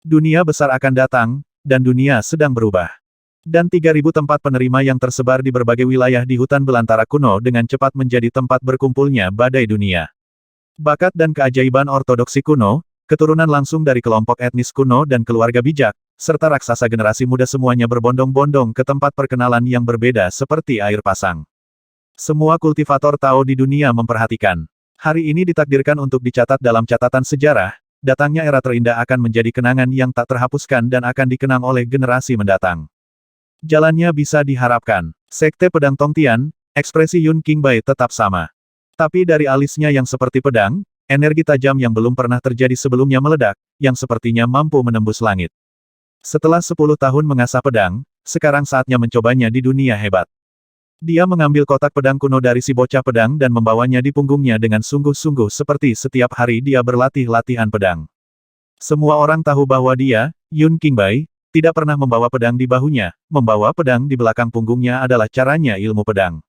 Dunia besar akan datang, dan dunia sedang berubah. Dan 3.000 tempat penerima yang tersebar di berbagai wilayah di hutan belantara kuno dengan cepat menjadi tempat berkumpulnya badai dunia. Bakat dan keajaiban ortodoksi kuno, keturunan langsung dari kelompok etnis kuno dan keluarga bijak, serta raksasa generasi muda semuanya berbondong-bondong ke tempat perkenalan yang berbeda seperti air pasang. Semua kultivator Tao di dunia memperhatikan. Hari ini ditakdirkan untuk dicatat dalam catatan sejarah, datangnya era terindah akan menjadi kenangan yang tak terhapuskan dan akan dikenang oleh generasi mendatang. Jalannya bisa diharapkan. Sekte Pedang Tongtian, ekspresi Yun Qingbai tetap sama. Tapi dari alisnya yang seperti pedang, energi tajam yang belum pernah terjadi sebelumnya meledak, yang sepertinya mampu menembus langit. Setelah 10 tahun mengasah pedang, sekarang saatnya mencobanya di dunia hebat. Dia mengambil kotak pedang kuno dari si bocah pedang dan membawanya di punggungnya dengan sungguh-sungguh seperti setiap hari dia berlatih latihan pedang. Semua orang tahu bahwa dia, Yun Qingbai, tidak pernah membawa pedang di bahunya, membawa pedang di belakang punggungnya adalah caranya ilmu pedang.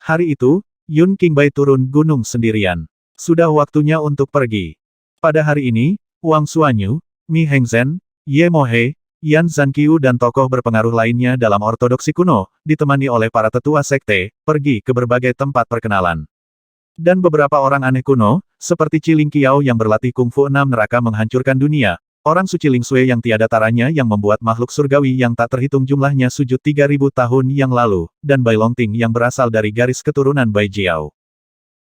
Hari itu, Yun Qingbai turun gunung sendirian. Sudah waktunya untuk pergi. Pada hari ini, Wang Xuanyu, Mi Hengzhen, Ye Mohe, Yan Zhanqiu dan tokoh berpengaruh lainnya dalam ortodoksi kuno, ditemani oleh para tetua sekte, pergi ke berbagai tempat perkenalan. Dan beberapa orang aneh kuno, seperti Qi Lingqiao yang berlatih kungfu 6 neraka menghancurkan dunia, orang suci Ling Sui yang tiada taranya yang membuat makhluk surgawi yang tak terhitung jumlahnya sujud 3.000 tahun yang lalu, dan Bai Longting yang berasal dari garis keturunan Bai Jiao.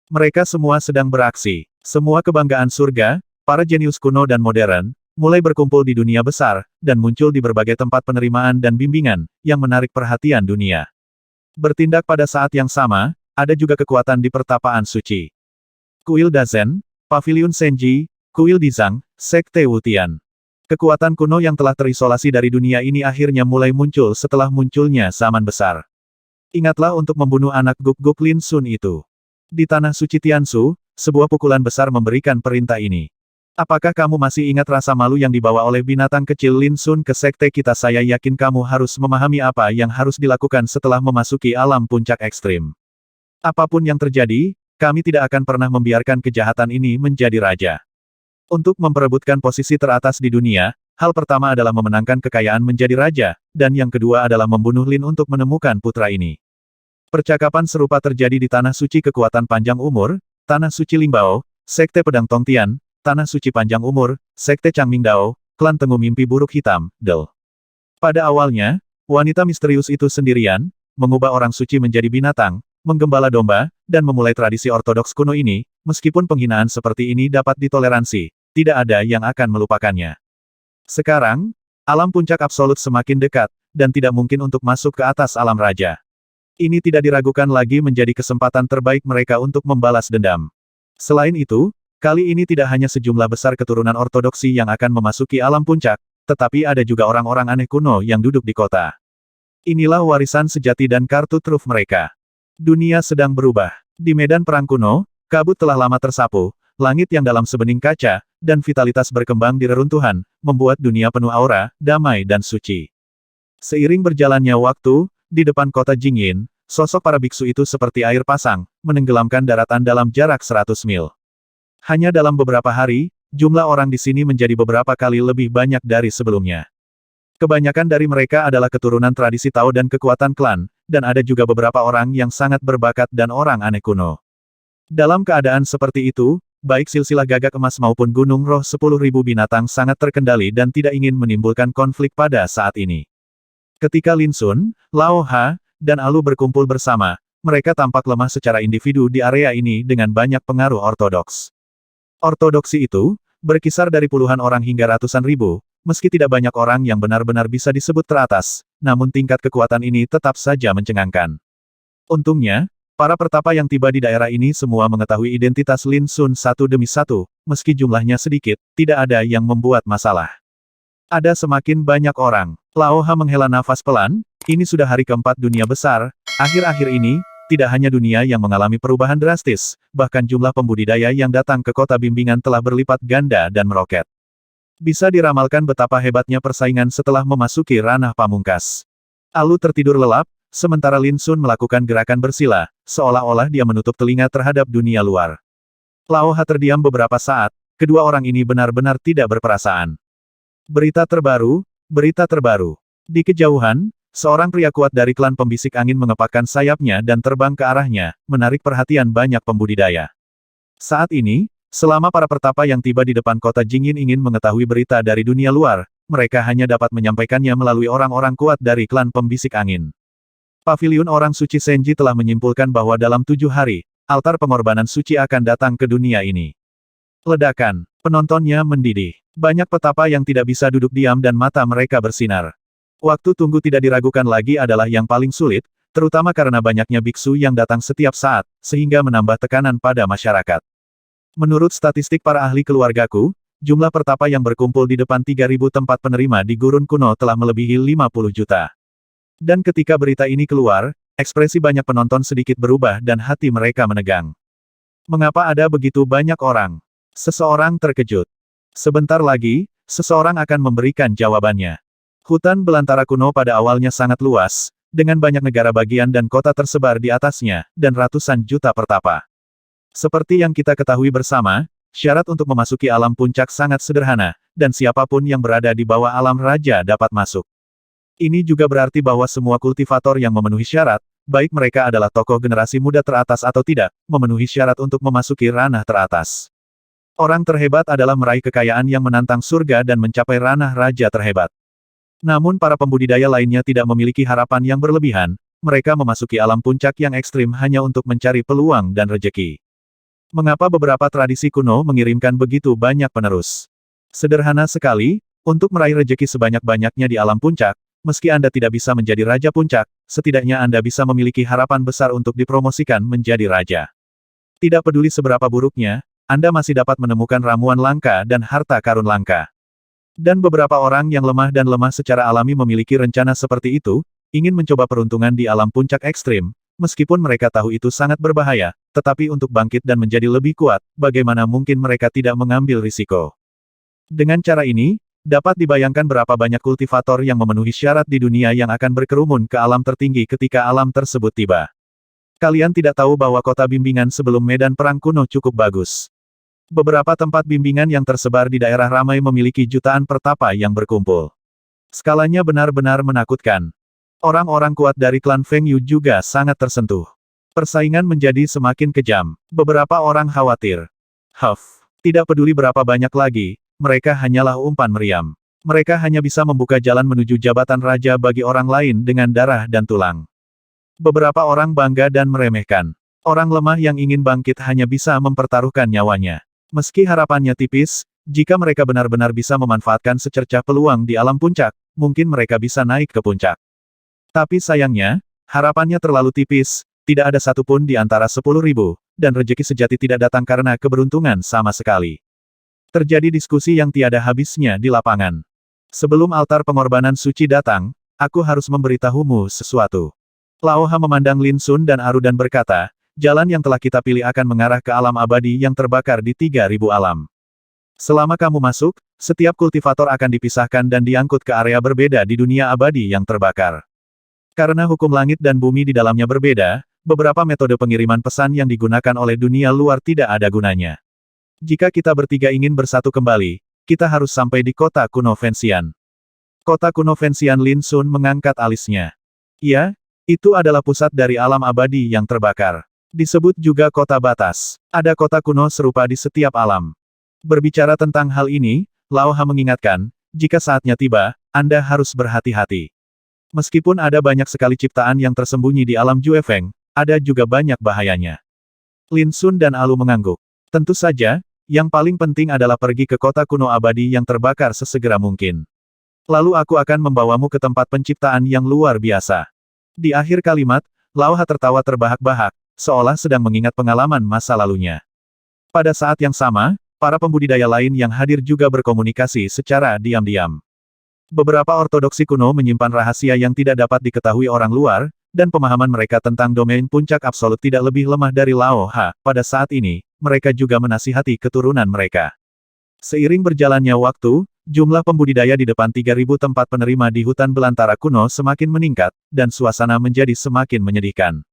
Mereka semua sedang beraksi. Semua kebanggaan surga, para jenius kuno dan modern, mulai berkumpul di dunia besar, dan muncul di berbagai tempat penerimaan dan bimbingan, yang menarik perhatian dunia. Bertindak pada saat yang sama, ada juga kekuatan di pertapaan suci. Kuil Dazen, Paviliun Senji, Kuil Dizang, Sekte Wutian. Kekuatan kuno yang telah terisolasi dari dunia ini akhirnya mulai muncul setelah munculnya zaman besar. Ingatlah untuk membunuh anak Guk-Guk Lin Sun itu. Di tanah suci Tiansu, sebuah pukulan besar memberikan perintah ini. Apakah kamu masih ingat rasa malu yang dibawa oleh binatang kecil Lin Sun ke sekte kita? Saya yakin kamu harus memahami apa yang harus dilakukan setelah memasuki alam puncak ekstrim. Apapun yang terjadi, kami tidak akan pernah membiarkan kejahatan ini menjadi raja. Untuk memperebutkan posisi teratas di dunia, hal pertama adalah memenangkan kekayaan menjadi raja, dan yang kedua adalah membunuh Lin untuk menemukan putra ini. Percakapan serupa terjadi di Tanah Suci Kekuatan Panjang Umur, Tanah Suci Lingbao, Sekte Pedang Tongtian, Tanah Suci Panjang Umur, Sekte Changming Dao, Klan Tengu Mimpi Buruk Hitam, Del. Pada awalnya, wanita misterius itu sendirian, mengubah orang suci menjadi binatang, menggembala domba, dan memulai tradisi ortodoks kuno ini, meskipun penghinaan seperti ini dapat ditoleransi, tidak ada yang akan melupakannya. Sekarang, alam puncak absolut semakin dekat, dan tidak mungkin untuk masuk ke atas alam raja. Ini tidak diragukan lagi menjadi kesempatan terbaik mereka untuk membalas dendam. Selain itu, kali ini tidak hanya sejumlah besar keturunan ortodoksi yang akan memasuki alam puncak, tetapi ada juga orang-orang aneh kuno yang duduk di kota. Inilah warisan sejati dan kartu truf mereka. Dunia sedang berubah. Di medan perang kuno, kabut telah lama tersapu, langit yang dalam sebening kaca, dan vitalitas berkembang di reruntuhan, membuat dunia penuh aura, damai dan suci. Seiring berjalannya waktu, di depan kota Jingyin, sosok para biksu itu seperti air pasang, menenggelamkan daratan dalam jarak 100 mil. Hanya dalam beberapa hari, jumlah orang di sini menjadi beberapa kali lebih banyak dari sebelumnya. Kebanyakan dari mereka adalah keturunan tradisi Tao dan kekuatan klan, dan ada juga beberapa orang yang sangat berbakat dan orang aneh kuno. Dalam keadaan seperti itu, baik silsilah gagak emas maupun gunung roh 10.000 binatang sangat terkendali dan tidak ingin menimbulkan konflik pada saat ini. Ketika Lin Sun, Lao Ha, dan Alu berkumpul bersama, mereka tampak lemah secara individu di area ini dengan banyak pengaruh ortodoks. Ortodoksi itu, berkisar dari puluhan orang hingga ratusan ribu, meski tidak banyak orang yang benar-benar bisa disebut teratas, namun tingkat kekuatan ini tetap saja mencengangkan. Untungnya, para pertapa yang tiba di daerah ini semua mengetahui identitas Lin Sun satu demi satu, meski jumlahnya sedikit, tidak ada yang membuat masalah. Ada semakin banyak orang. Lao Ha menghela nafas pelan, ini sudah hari keempat dunia besar, akhir-akhir ini, tidak hanya dunia yang mengalami perubahan drastis, bahkan jumlah pembudidaya yang datang ke kota bimbingan telah berlipat ganda dan meroket. Bisa diramalkan betapa hebatnya persaingan setelah memasuki ranah pamungkas. Alu tertidur lelap, sementara Lin Sun melakukan gerakan bersila, seolah-olah dia menutup telinga terhadap dunia luar. Lao Ha terdiam beberapa saat, kedua orang ini benar-benar tidak berperasaan. Berita terbaru, berita terbaru. Di kejauhan, seorang pria kuat dari klan pembisik angin mengepakkan sayapnya dan terbang ke arahnya, menarik perhatian banyak pembudidaya. Saat ini, selama para pertapa yang tiba di depan kota Jingyin ingin mengetahui berita dari dunia luar, mereka hanya dapat menyampaikannya melalui orang-orang kuat dari klan pembisik angin. Paviliun Orang Suci Senji telah menyimpulkan bahwa dalam 7 hari, altar pengorbanan suci akan datang ke dunia ini. Ledakan. Penontonnya mendidih. Banyak petapa yang tidak bisa duduk diam dan mata mereka bersinar. Waktu tunggu tidak diragukan lagi adalah yang paling sulit, terutama karena banyaknya biksu yang datang setiap saat, sehingga menambah tekanan pada masyarakat. Menurut statistik para ahli keluargaku, jumlah pertapa yang berkumpul di depan 3.000 tempat penerima di gurun kuno telah melebihi 50 juta. Dan ketika berita ini keluar, ekspresi banyak penonton sedikit berubah dan hati mereka menegang. Mengapa ada begitu banyak orang? Seseorang terkejut. Sebentar lagi, seseorang akan memberikan jawabannya. Hutan belantara kuno pada awalnya sangat luas, dengan banyak negara bagian dan kota tersebar di atasnya, dan ratusan juta pertapa. Seperti yang kita ketahui bersama, syarat untuk memasuki alam puncak sangat sederhana, dan siapapun yang berada di bawah alam raja dapat masuk. Ini juga berarti bahwa semua kultivator yang memenuhi syarat, baik mereka adalah tokoh generasi muda teratas atau tidak, memenuhi syarat untuk memasuki ranah teratas. Orang terhebat adalah meraih kekayaan yang menantang surga dan mencapai ranah raja terhebat. Namun para pembudidaya lainnya tidak memiliki harapan yang berlebihan, mereka memasuki alam puncak yang ekstrim hanya untuk mencari peluang dan rejeki. Mengapa beberapa tradisi kuno mengirimkan begitu banyak penerus? Sederhana sekali, untuk meraih rejeki sebanyak-banyaknya di alam puncak, meski Anda tidak bisa menjadi raja puncak, setidaknya Anda bisa memiliki harapan besar untuk dipromosikan menjadi raja. Tidak peduli seberapa buruknya, Anda masih dapat menemukan ramuan langka dan harta karun langka. Dan beberapa orang yang lemah dan lemah secara alami memiliki rencana seperti itu, ingin mencoba peruntungan di alam puncak ekstrim, meskipun mereka tahu itu sangat berbahaya, tetapi untuk bangkit dan menjadi lebih kuat, bagaimana mungkin mereka tidak mengambil risiko? Dengan cara ini, dapat dibayangkan berapa banyak kultivator yang memenuhi syarat di dunia yang akan berkerumun ke alam tertinggi ketika alam tersebut tiba. Kalian tidak tahu bahwa kota bimbingan sebelum medan perang kuno cukup bagus. Beberapa tempat bimbingan yang tersebar di daerah ramai memiliki jutaan pertapa yang berkumpul. Skalanya benar-benar menakutkan. Orang-orang kuat dari klan Feng Yu juga sangat tersentuh. Persaingan menjadi semakin kejam. Beberapa orang khawatir. Tidak peduli berapa banyak lagi, mereka hanyalah umpan meriam. Mereka hanya bisa membuka jalan menuju jabatan raja bagi orang lain dengan darah dan tulang. Beberapa orang bangga dan meremehkan. Orang lemah yang ingin bangkit hanya bisa mempertaruhkan nyawanya. Meski harapannya tipis, jika mereka benar-benar bisa memanfaatkan secercah peluang di alam puncak, mungkin mereka bisa naik ke puncak. Tapi sayangnya, harapannya terlalu tipis, tidak ada satupun di antara 10.000, dan rejeki sejati tidak datang karena keberuntungan sama sekali. Terjadi diskusi yang tiada habisnya di lapangan. Sebelum altar pengorbanan suci datang, aku harus memberitahumu sesuatu. Lao Ha memandang Lin Sun dan Aru dan berkata, jalan yang telah kita pilih akan mengarah ke alam abadi yang terbakar di 3.000 alam. Selama kamu masuk, setiap kultivator akan dipisahkan dan diangkut ke area berbeda di dunia abadi yang terbakar. Karena hukum langit dan bumi di dalamnya berbeda, beberapa metode pengiriman pesan yang digunakan oleh dunia luar tidak ada gunanya. Jika kita bertiga ingin bersatu kembali, kita harus sampai di kota kuno Fenxian. Kota kuno Fenxian. Lin Sun mengangkat alisnya. Ya, itu adalah pusat dari alam abadi yang terbakar. Disebut juga kota batas. Ada kota kuno serupa di setiap alam. Berbicara tentang hal ini, Lao Ha mengingatkan, jika saatnya tiba, Anda harus berhati-hati. Meskipun ada banyak sekali ciptaan yang tersembunyi di alam Juefeng, ada juga banyak bahayanya. Lin Sun dan Alu mengangguk. Tentu saja, yang paling penting adalah pergi ke kota kuno abadi yang terbakar sesegera mungkin. Lalu aku akan membawamu ke tempat penciptaan yang luar biasa. Di akhir kalimat, Lao Ha tertawa terbahak-bahak, seolah sedang mengingat pengalaman masa lalunya. Pada saat yang sama, para pembudidaya lain yang hadir juga berkomunikasi secara diam-diam. Beberapa ortodoksi kuno menyimpan rahasia yang tidak dapat diketahui orang luar, dan pemahaman mereka tentang domain puncak absolut tidak lebih lemah dari Lao Ha. Pada saat ini, mereka juga menasihati keturunan mereka. Seiring berjalannya waktu, jumlah pembudidaya di depan 3.000 tempat penerima di hutan belantara kuno semakin meningkat, dan suasana menjadi semakin menyedihkan.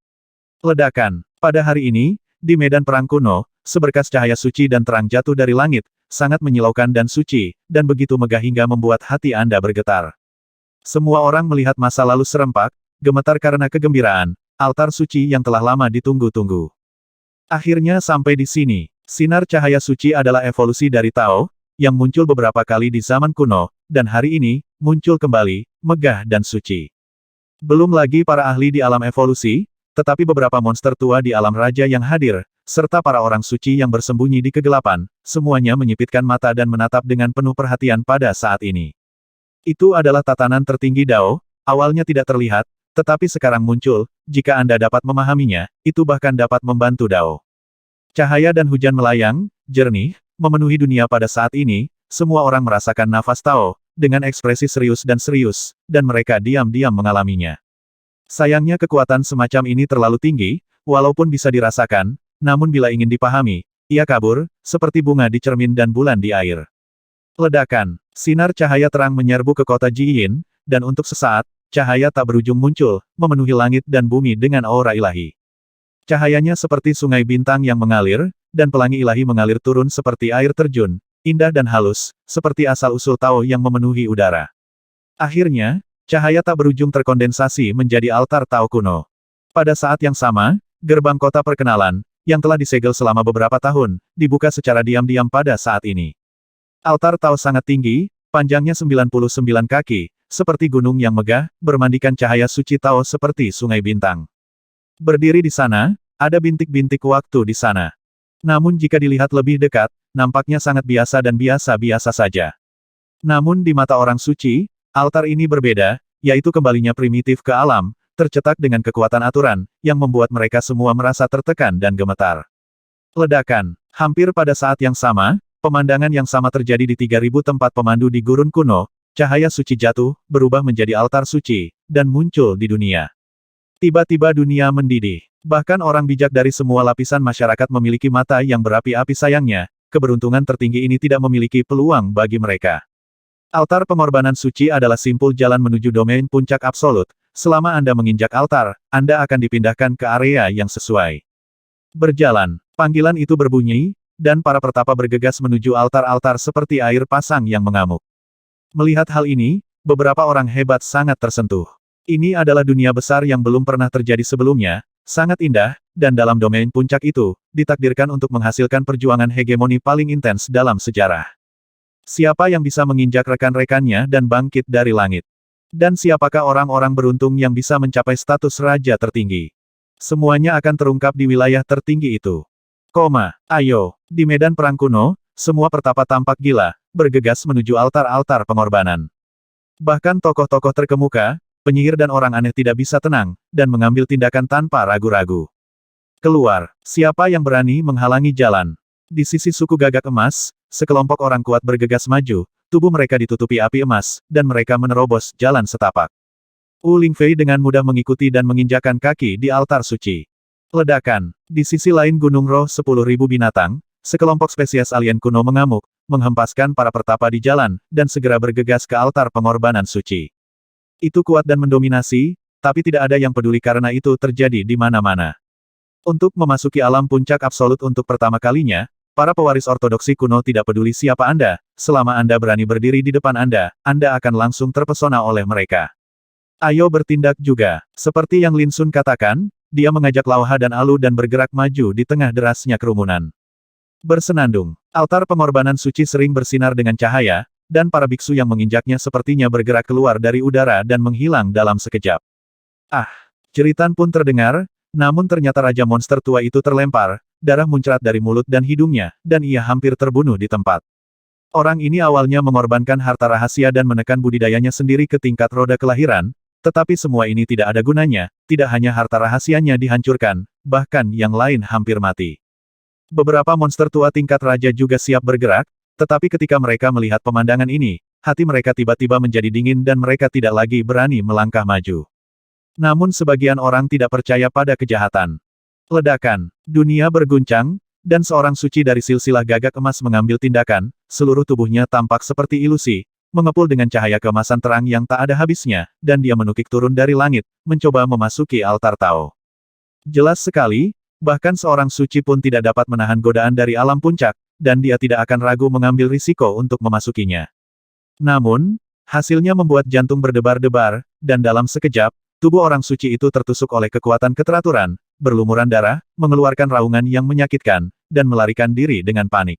Ledakan. Pada hari ini, di medan perang kuno, seberkas cahaya suci dan terang jatuh dari langit, sangat menyilaukan dan suci, dan begitu megah hingga membuat hati Anda bergetar. Semua orang melihat masa lalu serempak, gemetar karena kegembiraan, altar suci yang telah lama ditunggu-tunggu. Akhirnya sampai di sini. Sinar cahaya suci adalah evolusi dari Tao, yang muncul beberapa kali di zaman kuno, dan hari ini, muncul kembali, megah dan suci. Belum lagi para ahli di alam evolusi, tetapi beberapa monster tua di alam raja yang hadir, serta para orang suci yang bersembunyi di kegelapan, semuanya menyipitkan mata dan menatap dengan penuh perhatian pada saat ini. Itu adalah tatanan tertinggi Dao, awalnya tidak terlihat, tetapi sekarang muncul, jika Anda dapat memahaminya, itu bahkan dapat membantu Dao. Cahaya dan hujan melayang, jernih, memenuhi dunia pada saat ini, semua orang merasakan nafas Tao, dengan ekspresi serius, dan mereka diam-diam mengalaminya. Sayangnya kekuatan semacam ini terlalu tinggi, walaupun bisa dirasakan, namun bila ingin dipahami, ia kabur, seperti bunga di cermin dan bulan di air. Ledakan, sinar cahaya terang menyerbu ke kota Jiyin, dan untuk sesaat, cahaya tak berujung muncul, memenuhi langit dan bumi dengan aura ilahi. Cahayanya seperti sungai bintang yang mengalir, dan pelangi ilahi mengalir turun seperti air terjun, indah dan halus, seperti asal-usul Tao yang memenuhi udara. Akhirnya, cahaya tak berujung terkondensasi menjadi altar Tao kuno. Pada saat yang sama, gerbang kota perkenalan, yang telah disegel selama beberapa tahun, dibuka secara diam-diam pada saat ini. Altar Tao sangat tinggi, panjangnya 99 kaki, seperti gunung yang megah, bermandikan cahaya suci Tao seperti sungai bintang. Berdiri di sana, ada bintik-bintik waktu di sana. Namun jika dilihat lebih dekat, nampaknya sangat biasa dan biasa-biasa saja. Namun di mata orang suci, altar ini berbeda, yaitu kembalinya primitif ke alam, tercetak dengan kekuatan aturan, yang membuat mereka semua merasa tertekan dan gemetar. Ledakan. Hampir pada saat yang sama, pemandangan yang sama terjadi di 3000 tempat pemandu di gurun kuno, cahaya suci jatuh, berubah menjadi altar suci, dan muncul di dunia. Tiba-tiba dunia mendidih. Bahkan orang bijak dari semua lapisan masyarakat memiliki mata yang berapi-api. Sayangnya, keberuntungan tertinggi ini tidak memiliki peluang bagi mereka. Altar pengorbanan suci adalah simpul jalan menuju domain puncak absolut. Selama Anda menginjak altar, Anda akan dipindahkan ke area yang sesuai. Berjalan. Panggilan itu berbunyi, dan para pertapa bergegas menuju altar-altar seperti air pasang yang mengamuk. Melihat hal ini, beberapa orang hebat sangat tersentuh. Ini adalah dunia besar yang belum pernah terjadi sebelumnya, sangat indah, dan dalam domain puncak itu, ditakdirkan untuk menghasilkan perjuangan hegemoni paling intens dalam sejarah. Siapa yang bisa menginjak rekan-rekannya dan bangkit dari langit? Dan siapakah orang-orang beruntung yang bisa mencapai status raja tertinggi? Semuanya akan terungkap di wilayah tertinggi itu. Ayo, di medan perang kuno, semua pertapa tampak gila, bergegas menuju altar-altar pengorbanan. Bahkan tokoh-tokoh terkemuka, penyihir dan orang aneh tidak bisa tenang, dan mengambil tindakan tanpa ragu-ragu. Keluar, siapa yang berani menghalangi jalan? Di sisi suku gagak emas, sekelompok orang kuat bergegas maju, tubuh mereka ditutupi api emas, dan mereka menerobos jalan setapak. Wu Lingfei dengan mudah mengikuti dan menginjakan kaki di altar suci. Ledakan, di sisi lain Gunung Roh 10.000 binatang, sekelompok spesies alien kuno mengamuk, menghempaskan para pertapa di jalan, dan segera bergegas ke altar pengorbanan suci. Itu kuat dan mendominasi, tapi tidak ada yang peduli karena itu terjadi di mana-mana. Untuk memasuki alam puncak absolut untuk pertama kalinya, para pewaris ortodoksi kuno tidak peduli siapa Anda, selama Anda berani berdiri di depan Anda akan langsung terpesona oleh mereka. Ayo bertindak juga. Seperti yang Lin Sun katakan, dia mengajak Lauha dan Alu dan bergerak maju di tengah derasnya kerumunan. Bersenandung, altar pengorbanan suci sering bersinar dengan cahaya, dan para biksu yang menginjaknya sepertinya bergerak keluar dari udara dan menghilang dalam sekejap. Ah! Jeritan pun terdengar, namun ternyata Raja Monster tua itu terlempar, darah muncrat dari mulut dan hidungnya, dan ia hampir terbunuh di tempat. Orang ini awalnya mengorbankan harta rahasia dan menekan budidayanya sendiri ke tingkat roda kelahiran, tetapi semua ini tidak ada gunanya, tidak hanya harta rahasianya dihancurkan, bahkan yang lain hampir mati. Beberapa monster tua tingkat raja juga siap bergerak, tetapi ketika mereka melihat pemandangan ini, hati mereka tiba-tiba menjadi dingin dan mereka tidak lagi berani melangkah maju. Namun sebagian orang tidak percaya pada kejahatan. Ledakan, dunia berguncang, dan seorang suci dari silsilah gagak emas mengambil tindakan, seluruh tubuhnya tampak seperti ilusi, mengepul dengan cahaya keemasan terang yang tak ada habisnya, dan dia menukik turun dari langit, mencoba memasuki altar Tao. Jelas sekali, bahkan seorang suci pun tidak dapat menahan godaan dari alam puncak, dan dia tidak akan ragu mengambil risiko untuk memasukinya. Namun, hasilnya membuat jantung berdebar-debar, dan dalam sekejap, tubuh orang suci itu tertusuk oleh kekuatan keteraturan, berlumuran darah, mengeluarkan raungan yang menyakitkan, dan melarikan diri dengan panik.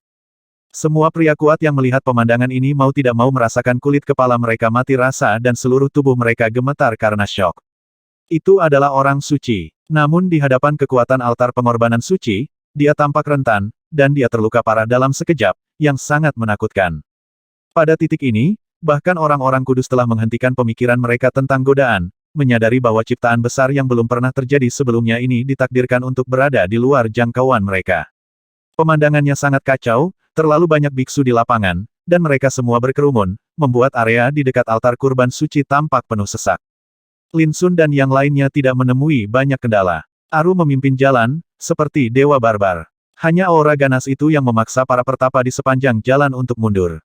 Semua pria kuat yang melihat pemandangan ini mau tidak mau merasakan kulit kepala mereka mati rasa dan seluruh tubuh mereka gemetar karena syok. Itu adalah orang suci. Namun di hadapan kekuatan altar pengorbanan suci, dia tampak rentan, dan dia terluka parah dalam sekejap, yang sangat menakutkan. Pada titik ini, bahkan orang-orang kudus telah menghentikan pemikiran mereka tentang godaan, menyadari bahwa ciptaan besar yang belum pernah terjadi sebelumnya ini ditakdirkan untuk berada di luar jangkauan mereka. Pemandangannya sangat kacau, terlalu banyak biksu di lapangan, dan mereka semua berkerumun, membuat area di dekat altar kurban suci tampak penuh sesak. Lin Sun dan yang lainnya tidak menemui banyak kendala. Aru memimpin jalan, seperti dewa barbar. Hanya aura ganas itu yang memaksa para pertapa di sepanjang jalan untuk mundur.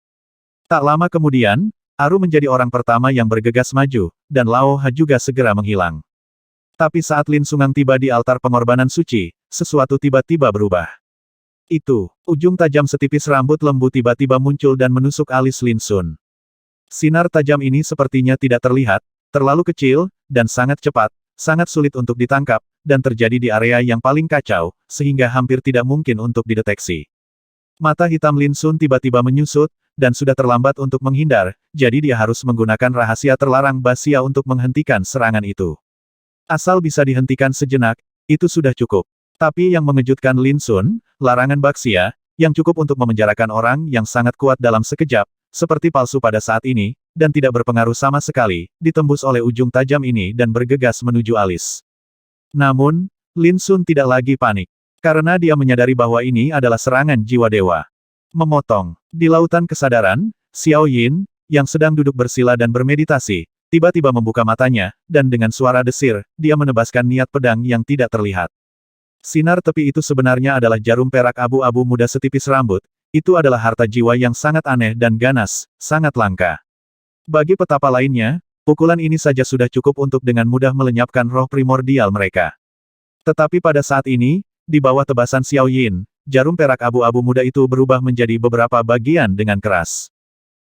Tak lama kemudian, Aru menjadi orang pertama yang bergegas maju, dan Lao Ha juga segera menghilang. Tapi saat Lin Sungang tiba di altar pengorbanan suci, sesuatu tiba-tiba berubah. Itu, ujung tajam setipis rambut lembu tiba-tiba muncul dan menusuk alis Lin Sun. Sinar tajam ini sepertinya tidak terlihat, terlalu kecil, dan sangat cepat, sangat sulit untuk ditangkap, dan terjadi di area yang paling kacau, sehingga hampir tidak mungkin untuk dideteksi. Mata hitam Lin Sun tiba-tiba menyusut, dan sudah terlambat untuk menghindar, jadi dia harus menggunakan rahasia terlarang Basia untuk menghentikan serangan itu. Asal bisa dihentikan sejenak, itu sudah cukup. Tapi yang mengejutkan Lin Sun, larangan Baxia, yang cukup untuk memenjarakan orang yang sangat kuat dalam sekejap, seperti palsu pada saat ini, dan tidak berpengaruh sama sekali, ditembus oleh ujung tajam ini dan bergegas menuju alis. Namun, Lin Sun tidak lagi panik. Karena dia menyadari bahwa ini adalah serangan jiwa dewa. Memotong. Di lautan kesadaran, Xiao Yin, yang sedang duduk bersila dan bermeditasi, tiba-tiba membuka matanya, dan dengan suara desir, dia menebaskan niat pedang yang tidak terlihat. Sinar tepi itu sebenarnya adalah jarum perak abu-abu muda setipis rambut, itu adalah harta jiwa yang sangat aneh dan ganas, sangat langka. Bagi petapa lainnya, pukulan ini saja sudah cukup untuk dengan mudah melenyapkan roh primordial mereka. Tetapi pada saat ini, di bawah tebasan Xiao Yin, jarum perak abu-abu muda itu berubah menjadi beberapa bagian dengan keras.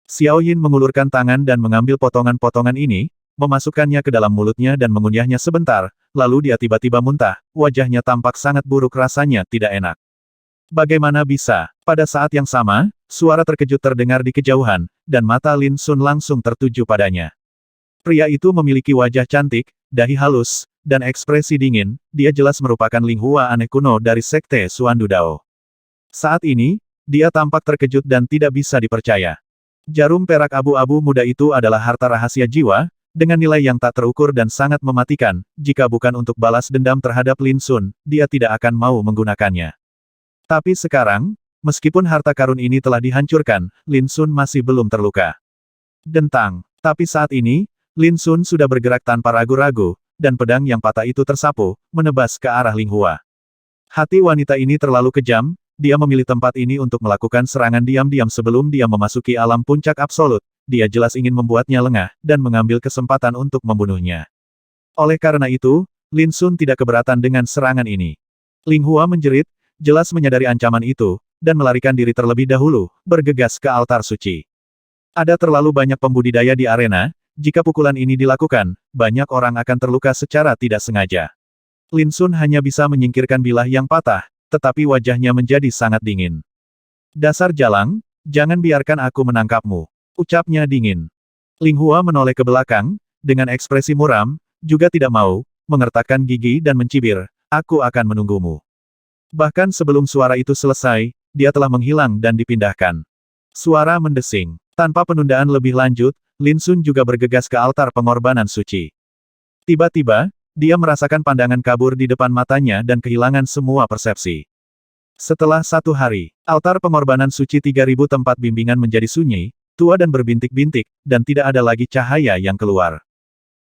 Xiao Yin mengulurkan tangan dan mengambil potongan-potongan ini, memasukkannya ke dalam mulutnya dan mengunyahnya sebentar, lalu dia tiba-tiba muntah, wajahnya tampak sangat buruk rasanya tidak enak. Bagaimana bisa? Pada saat yang sama, suara terkejut terdengar di kejauhan, dan mata Lin Sun langsung tertuju padanya. Pria itu memiliki wajah cantik, dahi halus, dan ekspresi dingin, dia jelas merupakan Ling Hua aneh kuno dari Sekte Xuandu Dao. Saat ini, dia tampak terkejut dan tidak bisa dipercaya. Jarum perak abu-abu muda itu adalah harta rahasia jiwa, dengan nilai yang tak terukur dan sangat mematikan, jika bukan untuk balas dendam terhadap Lin Sun, dia tidak akan mau menggunakannya. Tapi sekarang, meskipun harta karun ini telah dihancurkan, Lin Sun masih belum terluka. Dentang. Tapi saat ini, Lin Sun sudah bergerak tanpa ragu-ragu, dan pedang yang patah itu tersapu, menebas ke arah Ling Hua. Hati wanita ini terlalu kejam, dia memilih tempat ini untuk melakukan serangan diam-diam sebelum dia memasuki alam puncak absolut. Dia jelas ingin membuatnya lengah, dan mengambil kesempatan untuk membunuhnya. Oleh karena itu, Lin Sun tidak keberatan dengan serangan ini. Ling Hua menjerit, jelas menyadari ancaman itu, dan melarikan diri terlebih dahulu, bergegas ke altar suci. Ada terlalu banyak pembudidaya di arena, jika pukulan ini dilakukan, banyak orang akan terluka secara tidak sengaja. Lin Sun hanya bisa menyingkirkan bilah yang patah, tetapi wajahnya menjadi sangat dingin. Dasar jalang, jangan biarkan aku menangkapmu. Ucapnya dingin. Ling Hua menoleh ke belakang, dengan ekspresi muram, juga tidak mau, mengertakkan gigi dan mencibir, aku akan menunggumu. Bahkan sebelum suara itu selesai, dia telah menghilang dan dipindahkan. Suara mendesing. Tanpa penundaan lebih lanjut, Lin Sun juga bergegas ke altar pengorbanan suci. Tiba-tiba, dia merasakan pandangan kabur di depan matanya dan kehilangan semua persepsi. Setelah 1 hari, altar pengorbanan suci 3000 tempat bimbingan menjadi sunyi, tua dan berbintik-bintik, dan tidak ada lagi cahaya yang keluar.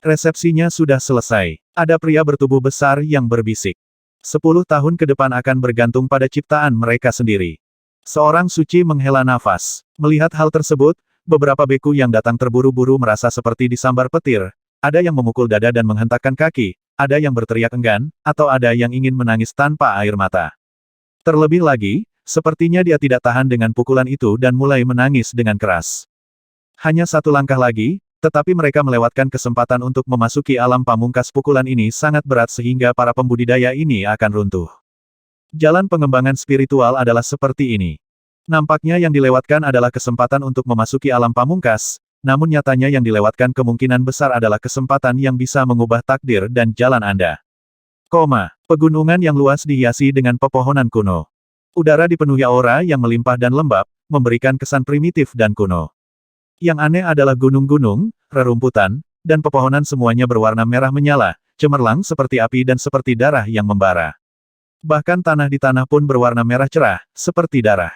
Resepsinya sudah selesai. Ada pria bertubuh besar yang berbisik. 10 tahun ke depan akan bergantung pada ciptaan mereka sendiri. Seorang suci menghela nafas. Melihat hal tersebut, beberapa beku yang datang terburu-buru merasa seperti disambar petir. Ada yang memukul dada dan menghentakkan kaki, ada yang berteriak enggan, atau ada yang ingin menangis tanpa air mata. Terlebih lagi, sepertinya dia tidak tahan dengan pukulan itu dan mulai menangis dengan keras. Hanya satu langkah lagi, tetapi mereka melewatkan kesempatan untuk memasuki alam pamungkas. Pukulan ini sangat berat sehingga para pembudidaya ini akan runtuh. Jalan pengembangan spiritual adalah seperti ini. Nampaknya yang dilewatkan adalah kesempatan untuk memasuki alam pamungkas, namun nyatanya yang dilewatkan kemungkinan besar adalah kesempatan yang bisa mengubah takdir dan jalan Anda. Pegunungan yang luas dihiasi dengan pepohonan kuno. Udara dipenuhi aura yang melimpah dan lembab, memberikan kesan primitif dan kuno. Yang aneh adalah gunung-gunung, rerumputan, dan pepohonan semuanya berwarna merah menyala, cemerlang seperti api dan seperti darah yang membara. Bahkan tanah di tanah pun berwarna merah cerah, seperti darah.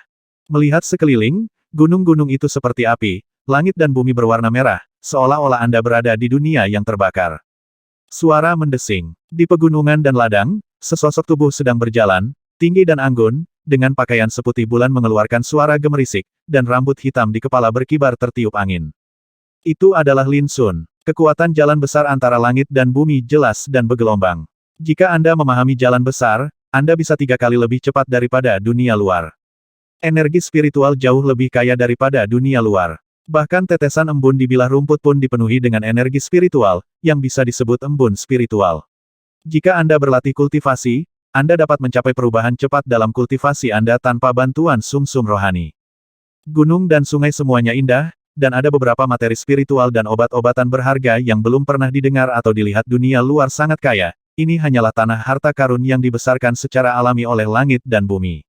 Melihat sekeliling, gunung-gunung itu seperti api, langit dan bumi berwarna merah, seolah-olah Anda berada di dunia yang terbakar. Suara mendesing. Di pegunungan dan ladang, sesosok tubuh sedang berjalan, tinggi dan anggun, dengan pakaian seputih bulan mengeluarkan suara gemerisik, dan rambut hitam di kepala berkibar tertiup angin. Itu adalah Lin Sun. Kekuatan jalan besar antara langit dan bumi jelas dan bergelombang. Jika Anda memahami jalan besar, Anda bisa 3 kali lebih cepat daripada dunia luar. Energi spiritual jauh lebih kaya daripada dunia luar. Bahkan tetesan embun di bilah rumput pun dipenuhi dengan energi spiritual, yang bisa disebut embun spiritual. Jika Anda berlatih kultivasi, Anda dapat mencapai perubahan cepat dalam kultivasi Anda tanpa bantuan sumsum rohani. Gunung dan sungai semuanya indah, dan ada beberapa materi spiritual dan obat-obatan berharga yang belum pernah didengar atau dilihat. Dunia luar sangat kaya, ini hanyalah tanah harta karun yang dibesarkan secara alami oleh langit dan bumi.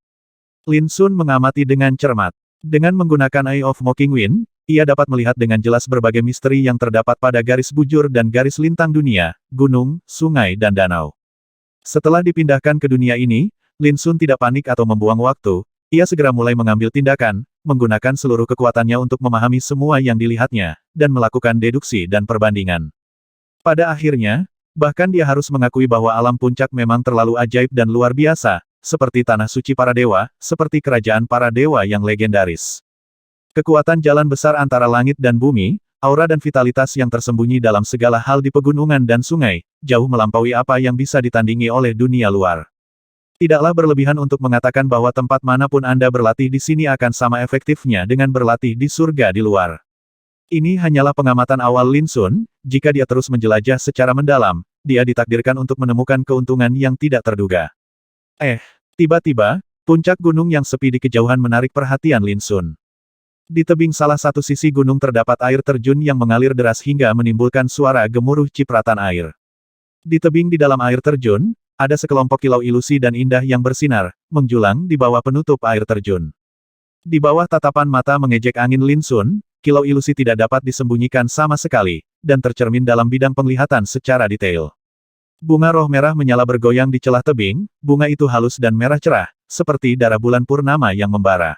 Lin Sun mengamati dengan cermat. Dengan menggunakan Eye of Mocking Wind, ia dapat melihat dengan jelas berbagai misteri yang terdapat pada garis bujur dan garis lintang dunia, gunung, sungai dan danau. Setelah dipindahkan ke dunia ini, Lin Sun tidak panik atau membuang waktu, ia segera mulai mengambil tindakan, menggunakan seluruh kekuatannya untuk memahami semua yang dilihatnya, dan melakukan deduksi dan perbandingan. Pada akhirnya, bahkan dia harus mengakui bahwa alam puncak memang terlalu ajaib dan luar biasa, seperti tanah suci para dewa, seperti kerajaan para dewa yang legendaris. Kekuatan jalan besar antara langit dan bumi, aura dan vitalitas yang tersembunyi dalam segala hal di pegunungan dan sungai, jauh melampaui apa yang bisa ditandingi oleh dunia luar. Tidaklah berlebihan untuk mengatakan bahwa tempat manapun Anda berlatih di sini akan sama efektifnya dengan berlatih di surga di luar. Ini hanyalah pengamatan awal Lin Sun, jika dia terus menjelajah secara mendalam, dia ditakdirkan untuk menemukan keuntungan yang tidak terduga. Tiba-tiba, puncak gunung yang sepi di kejauhan menarik perhatian Lin Sun. Di tebing salah satu sisi gunung terdapat air terjun yang mengalir deras hingga menimbulkan suara gemuruh cipratan air. Di tebing di dalam air terjun, ada sekelompok kilau ilusi dan indah yang bersinar, menjulang di bawah penutup air terjun. Di bawah tatapan mata mengejek angin Lin Sun, kilau ilusi tidak dapat disembunyikan sama sekali, dan tercermin dalam bidang penglihatan secara detail. Bunga roh merah menyala bergoyang di celah tebing, bunga itu halus dan merah cerah, seperti darah bulan purnama yang membara.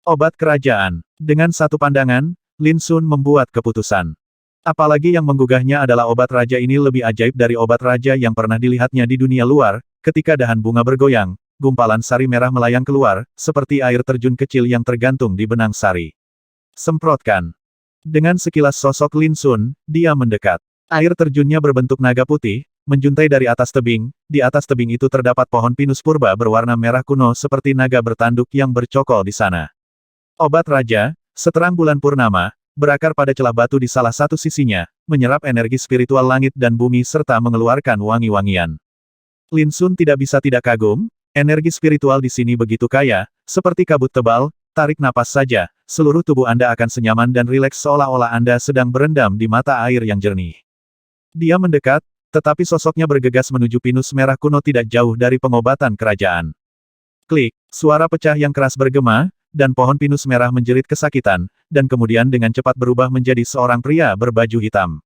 Obat kerajaan. Dengan satu pandangan, Lin Sun membuat keputusan. Apalagi yang menggugahnya adalah obat raja ini lebih ajaib dari obat raja yang pernah dilihatnya di dunia luar. Ketika dahan bunga bergoyang, gumpalan sari merah melayang keluar, seperti air terjun kecil yang tergantung di benang sari. Semprotkan. Dengan sekilas sosok Lin Sun, dia mendekat. Air terjunnya berbentuk naga putih, menjuntai dari atas tebing. Di atas tebing itu terdapat pohon pinus purba berwarna merah kuno seperti naga bertanduk yang bercokol di sana. Obat raja, seterang bulan purnama, berakar pada celah batu di salah satu sisinya, menyerap energi spiritual langit dan bumi serta mengeluarkan wangi-wangian. Lin Sun tidak bisa tidak kagum, energi spiritual di sini begitu kaya, seperti kabut tebal, tarik napas saja, seluruh tubuh Anda akan senyaman dan rileks seolah-olah Anda sedang berendam di mata air yang jernih. Dia mendekat, tetapi sosoknya bergegas menuju pinus merah kuno tidak jauh dari pengobatan kerajaan. Klik, suara pecah yang keras bergema, dan pohon pinus merah menjerit kesakitan, dan kemudian dengan cepat berubah menjadi seorang pria berbaju hitam.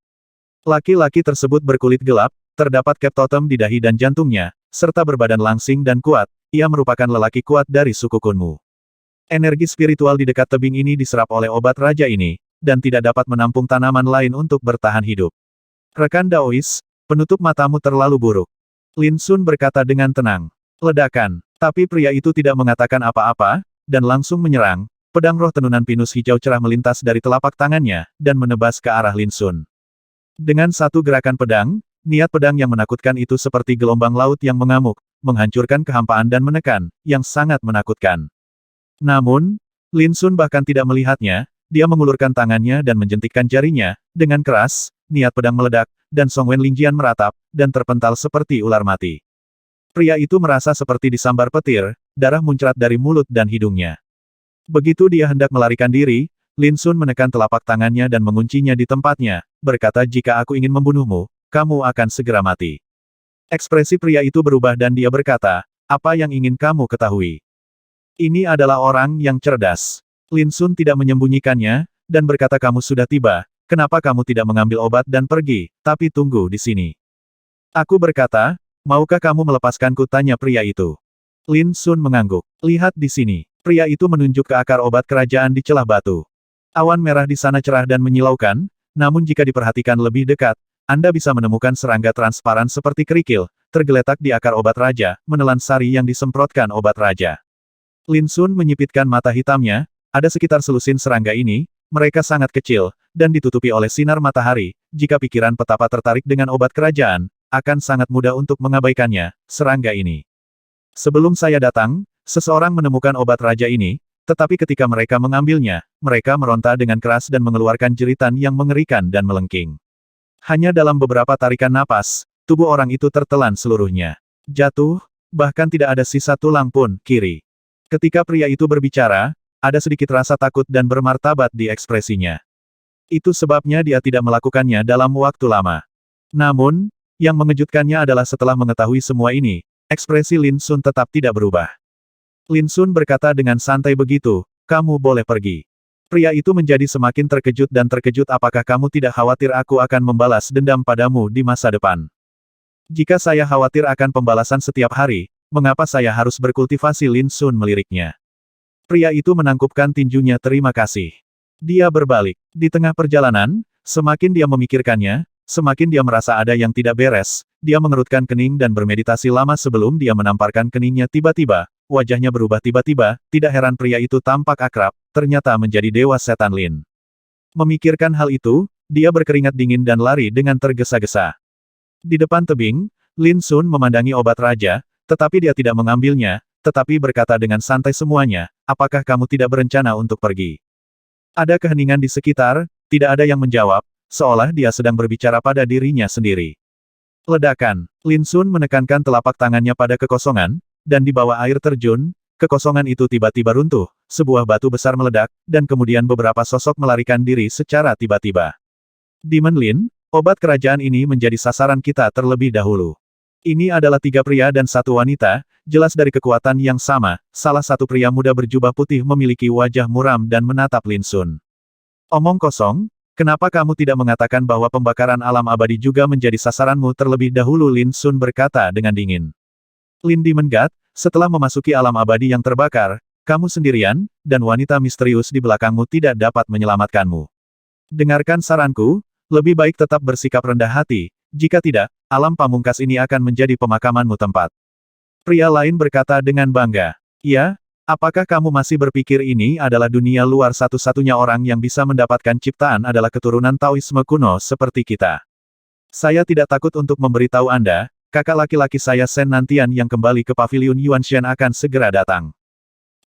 Laki-laki tersebut berkulit gelap, terdapat cap totem di dahi dan jantungnya, serta berbadan langsing dan kuat, ia merupakan lelaki kuat dari suku Kunmu. Energi spiritual di dekat tebing ini diserap oleh obat raja ini, dan tidak dapat menampung tanaman lain untuk bertahan hidup. Rekan Daois, penutup matamu terlalu buruk. Lin Sun berkata dengan tenang. Ledakan. Tapi pria itu tidak mengatakan apa-apa, dan langsung menyerang. Pedang roh tenunan pinus hijau cerah melintas dari telapak tangannya, dan menebas ke arah Lin Sun. Dengan satu gerakan pedang, niat pedang yang menakutkan itu seperti gelombang laut yang mengamuk, menghancurkan kehampaan dan menekan, yang sangat menakutkan. Namun, Lin Sun bahkan tidak melihatnya, dia mengulurkan tangannya dan menjentikkan jarinya, dengan keras, niat pedang meledak, dan Song Wen Lingjian meratap, dan terpental seperti ular mati. Pria itu merasa seperti disambar petir, darah muncrat dari mulut dan hidungnya. Begitu dia hendak melarikan diri, Lin Sun menekan telapak tangannya dan menguncinya di tempatnya, berkata jika aku ingin membunuhmu, kamu akan segera mati. Ekspresi pria itu berubah dan dia berkata, apa yang ingin kamu ketahui? Ini adalah orang yang cerdas. Lin Sun tidak menyembunyikannya, dan berkata kamu sudah tiba, kenapa kamu tidak mengambil obat dan pergi, tapi tunggu di sini. Aku berkata, maukah kamu melepaskanku tanya pria itu. Lin Sun mengangguk. Lihat di sini. Pria itu menunjuk ke akar obat kerajaan di celah batu. Awan merah di sana cerah dan menyilaukan, namun jika diperhatikan lebih dekat, Anda bisa menemukan serangga transparan seperti kerikil, tergeletak di akar obat raja, menelan sari yang disemprotkan obat raja. Lin Sun menyipitkan mata hitamnya, ada sekitar selusin serangga ini, mereka sangat kecil, dan ditutupi oleh sinar matahari, jika pikiran petapa tertarik dengan obat kerajaan, akan sangat mudah untuk mengabaikannya, serangga ini. Sebelum saya datang, seseorang menemukan obat raja ini, tetapi ketika mereka mengambilnya, mereka meronta dengan keras dan mengeluarkan jeritan yang mengerikan dan melengking. Hanya dalam beberapa tarikan napas, tubuh orang itu tertelan seluruhnya. Jatuh, bahkan tidak ada sisa tulang pun, kiri. Ketika pria itu berbicara, ada sedikit rasa takut dan bermartabat di ekspresinya. Itu sebabnya dia tidak melakukannya dalam waktu lama. Namun, yang mengejutkannya adalah setelah mengetahui semua ini, ekspresi Lin Sun tetap tidak berubah. Lin Sun berkata dengan santai begitu, kamu boleh pergi. Pria itu menjadi semakin terkejut dan terkejut apakah kamu tidak khawatir aku akan membalas dendam padamu di masa depan. Jika saya khawatir akan pembalasan setiap hari, mengapa saya harus berkultivasi Lin Sun meliriknya. Pria itu menangkupkan tinjunya terima kasih. Dia berbalik. Di tengah perjalanan, semakin dia memikirkannya, semakin dia merasa ada yang tidak beres, dia mengerutkan kening dan bermeditasi lama sebelum dia menamparkan keningnya tiba-tiba, wajahnya berubah tiba-tiba, tidak heran pria itu tampak akrab, ternyata menjadi dewa setan Lin. Memikirkan hal itu, dia berkeringat dingin dan lari dengan tergesa-gesa. Di depan tebing, Lin Sun memandangi obat raja, tetapi dia tidak mengambilnya, tetapi berkata dengan santai semuanya, apakah kamu tidak berencana untuk pergi? Ada keheningan di sekitar, tidak ada yang menjawab, seolah dia sedang berbicara pada dirinya sendiri. Ledakan. Lin Sun menekankan telapak tangannya pada kekosongan, dan di bawah air terjun, kekosongan itu tiba-tiba runtuh, sebuah batu besar meledak, dan kemudian beberapa sosok melarikan diri secara tiba-tiba. Demon Lin, obat kerajaan ini menjadi sasaran kita terlebih dahulu. Ini adalah 3 pria dan 1 wanita, jelas dari kekuatan yang sama, salah satu pria muda berjubah putih memiliki wajah muram dan menatap Lin Sun. Omong kosong, kenapa kamu tidak mengatakan bahwa pembakaran alam abadi juga menjadi sasaranmu terlebih dahulu Lin Sun berkata dengan dingin. Lin Demon God, setelah memasuki alam abadi yang terbakar, kamu sendirian, dan wanita misterius di belakangmu tidak dapat menyelamatkanmu. Dengarkan saranku, lebih baik tetap bersikap rendah hati, jika tidak, alam pamungkas ini akan menjadi pemakamanmu tempat. Pria lain berkata dengan bangga. Ya, apakah kamu masih berpikir ini adalah dunia luar satu-satunya orang yang bisa mendapatkan ciptaan adalah keturunan Taoisme kuno seperti kita? Saya tidak takut untuk memberitahu Anda, kakak laki-laki saya Sen Nantian yang kembali ke paviliun Yuanshen akan segera datang.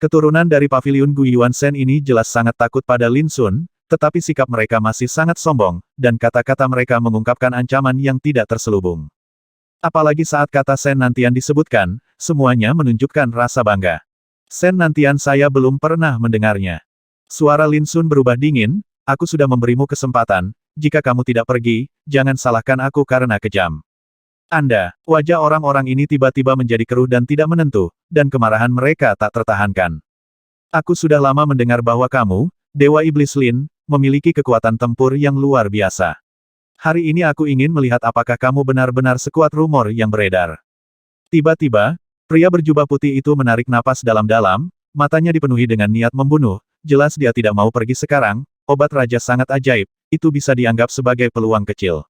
Keturunan dari paviliun Gu Yuanshen ini jelas sangat takut pada Lin Sun, tetapi sikap mereka masih sangat sombong, dan kata-kata mereka mengungkapkan ancaman yang tidak terselubung. Apalagi saat kata Sen Nantian disebutkan, semuanya menunjukkan rasa bangga. Sen Nantian saya belum pernah mendengarnya. Suara Lin Sun berubah dingin, aku sudah memberimu kesempatan, jika kamu tidak pergi, jangan salahkan aku karena kejam. Wajah orang-orang ini tiba-tiba menjadi keruh dan tidak menentu, dan kemarahan mereka tak tertahankan. Aku sudah lama mendengar bahwa kamu, Dewa Iblis Lin, memiliki kekuatan tempur yang luar biasa. Hari ini aku ingin melihat apakah kamu benar-benar sekuat rumor yang beredar. Tiba-tiba, pria berjubah putih itu menarik napas dalam-dalam, matanya dipenuhi dengan niat membunuh, jelas dia tidak mau pergi sekarang, obat raja sangat ajaib, itu bisa dianggap sebagai peluang kecil.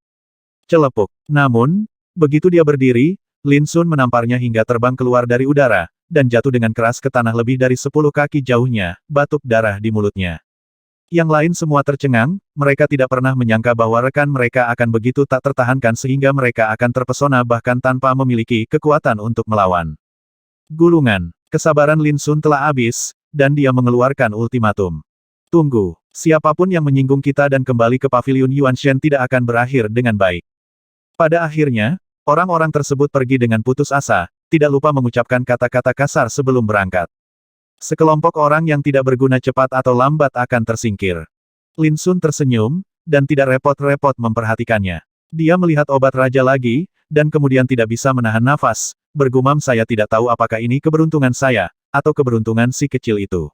Celepuk. Namun, begitu dia berdiri, Lin Sun menamparnya hingga terbang keluar dari udara, dan jatuh dengan keras ke tanah lebih dari 10 kaki jauhnya, batuk darah di mulutnya. Yang lain semua tercengang, mereka tidak pernah menyangka bahwa rekan mereka akan begitu tak tertahankan sehingga mereka akan terpesona bahkan tanpa memiliki kekuatan untuk melawan. Gulungan. Kesabaran Lin Sun telah habis, dan dia mengeluarkan ultimatum. Tunggu, siapapun yang menyinggung kita dan kembali ke paviliun Yuanshen tidak akan berakhir dengan baik. Pada akhirnya, orang-orang tersebut pergi dengan putus asa, tidak lupa mengucapkan kata-kata kasar sebelum berangkat. Sekelompok orang yang tidak berguna cepat atau lambat akan tersingkir. Lin Sun tersenyum, dan tidak repot-repot memperhatikannya. Dia melihat obat raja lagi, dan kemudian tidak bisa menahan nafas, bergumam saya tidak tahu apakah ini keberuntungan saya, atau keberuntungan si kecil itu.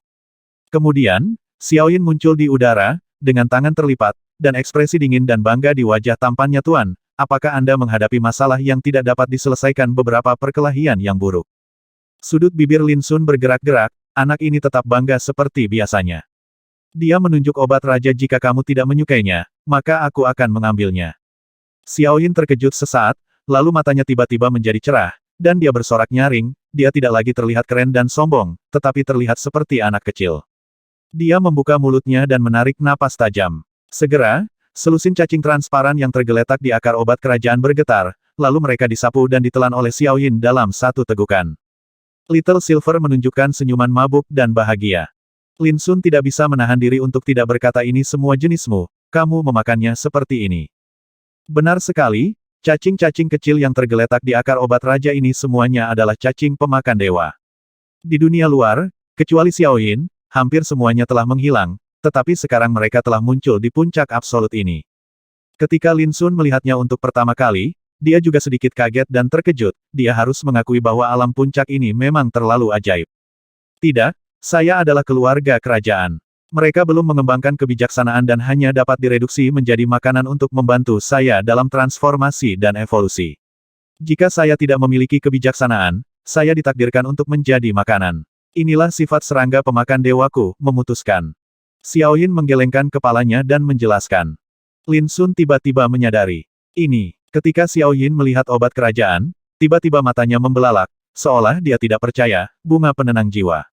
Kemudian, Xiaoyin muncul di udara, dengan tangan terlipat, dan ekspresi dingin dan bangga di wajah tampannya Tuan, apakah Anda menghadapi masalah yang tidak dapat diselesaikan beberapa perkelahian yang buruk? Sudut bibir Lin Sun bergerak-gerak, anak ini tetap bangga seperti biasanya. Dia menunjuk obat raja jika kamu tidak menyukainya, maka aku akan mengambilnya. Xiaoyin terkejut sesaat, lalu matanya tiba-tiba menjadi cerah, dan dia bersorak nyaring, dia tidak lagi terlihat keren dan sombong, tetapi terlihat seperti anak kecil. Dia membuka mulutnya dan menarik napas tajam. Segera, selusin cacing transparan yang tergeletak di akar obat kerajaan bergetar, lalu mereka disapu dan ditelan oleh Xiaoyin dalam satu tegukan. Little Silver menunjukkan senyuman mabuk dan bahagia. Lin Sun tidak bisa menahan diri untuk tidak berkata ini semua jenismu, kamu memakannya seperti ini. Benar sekali, cacing-cacing kecil yang tergeletak di akar obat raja ini semuanya adalah cacing pemakan dewa. Di dunia luar, kecuali Xiaoyin, hampir semuanya telah menghilang, tetapi sekarang mereka telah muncul di puncak absolut ini. Ketika Lin Sun melihatnya untuk pertama kali, dia juga sedikit kaget dan terkejut, dia harus mengakui bahwa alam puncak ini memang terlalu ajaib. Tidak, saya adalah keluarga kerajaan. Mereka belum mengembangkan kebijaksanaan dan hanya dapat direduksi menjadi makanan untuk membantu saya dalam transformasi dan evolusi. Jika saya tidak memiliki kebijaksanaan, saya ditakdirkan untuk menjadi makanan. Inilah sifat serangga pemakan dewaku, memutuskan. Xiaoyin menggelengkan kepalanya dan menjelaskan. Lin Sun tiba-tiba menyadari. Ini, ketika Xiaoyin melihat obat kerajaan, tiba-tiba matanya membelalak, seolah dia tidak percaya, bunga penenang jiwa.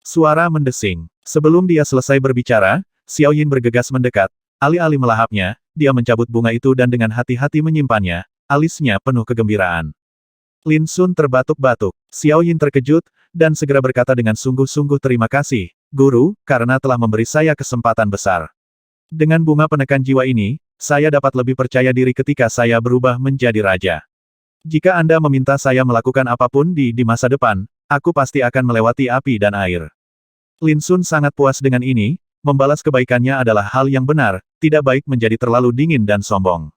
Suara mendesing. Sebelum dia selesai berbicara, Xiaoyin bergegas mendekat. Alih-alih melahapnya, dia mencabut bunga itu dan dengan hati-hati menyimpannya, alisnya penuh kegembiraan. Lin Sun terbatuk-batuk. Xiaoyin terkejut, dan segera berkata dengan sungguh-sungguh terima kasih, Guru, karena telah memberi saya kesempatan besar. Dengan bunga penekan jiwa ini, saya dapat lebih percaya diri ketika saya berubah menjadi raja. Jika Anda meminta saya melakukan apapun di masa depan, aku pasti akan melewati api dan air. Lin Sun sangat puas dengan ini, membalas kebaikannya adalah hal yang benar, tidak baik menjadi terlalu dingin dan sombong.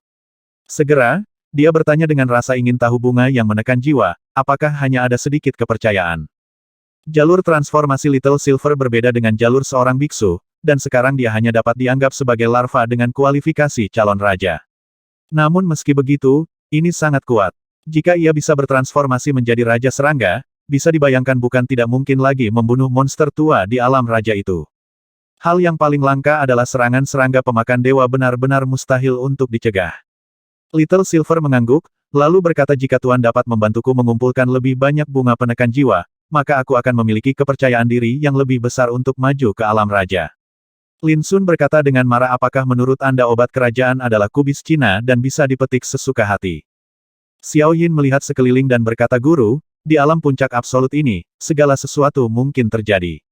Segera, dia bertanya dengan rasa ingin tahu bunga yang menekan jiwa, apakah hanya ada sedikit kepercayaan. Jalur transformasi Little Silver berbeda dengan jalur seorang biksu, dan sekarang dia hanya dapat dianggap sebagai larva dengan kualifikasi calon raja. Namun meski begitu, ini sangat kuat. Jika ia bisa bertransformasi menjadi raja serangga, bisa dibayangkan bukan tidak mungkin lagi membunuh monster tua di alam raja itu. Hal yang paling langka adalah serangan serangga pemakan dewa benar-benar mustahil untuk dicegah. Little Silver mengangguk, lalu berkata jika Tuan dapat membantuku mengumpulkan lebih banyak bunga penekan jiwa, maka aku akan memiliki kepercayaan diri yang lebih besar untuk maju ke alam raja. Lin Sun berkata dengan marah apakah menurut Anda obat kerajaan adalah kubis Cina dan bisa dipetik sesuka hati. Xiaoyin melihat sekeliling dan berkata Guru, di alam puncak absolut ini, segala sesuatu mungkin terjadi.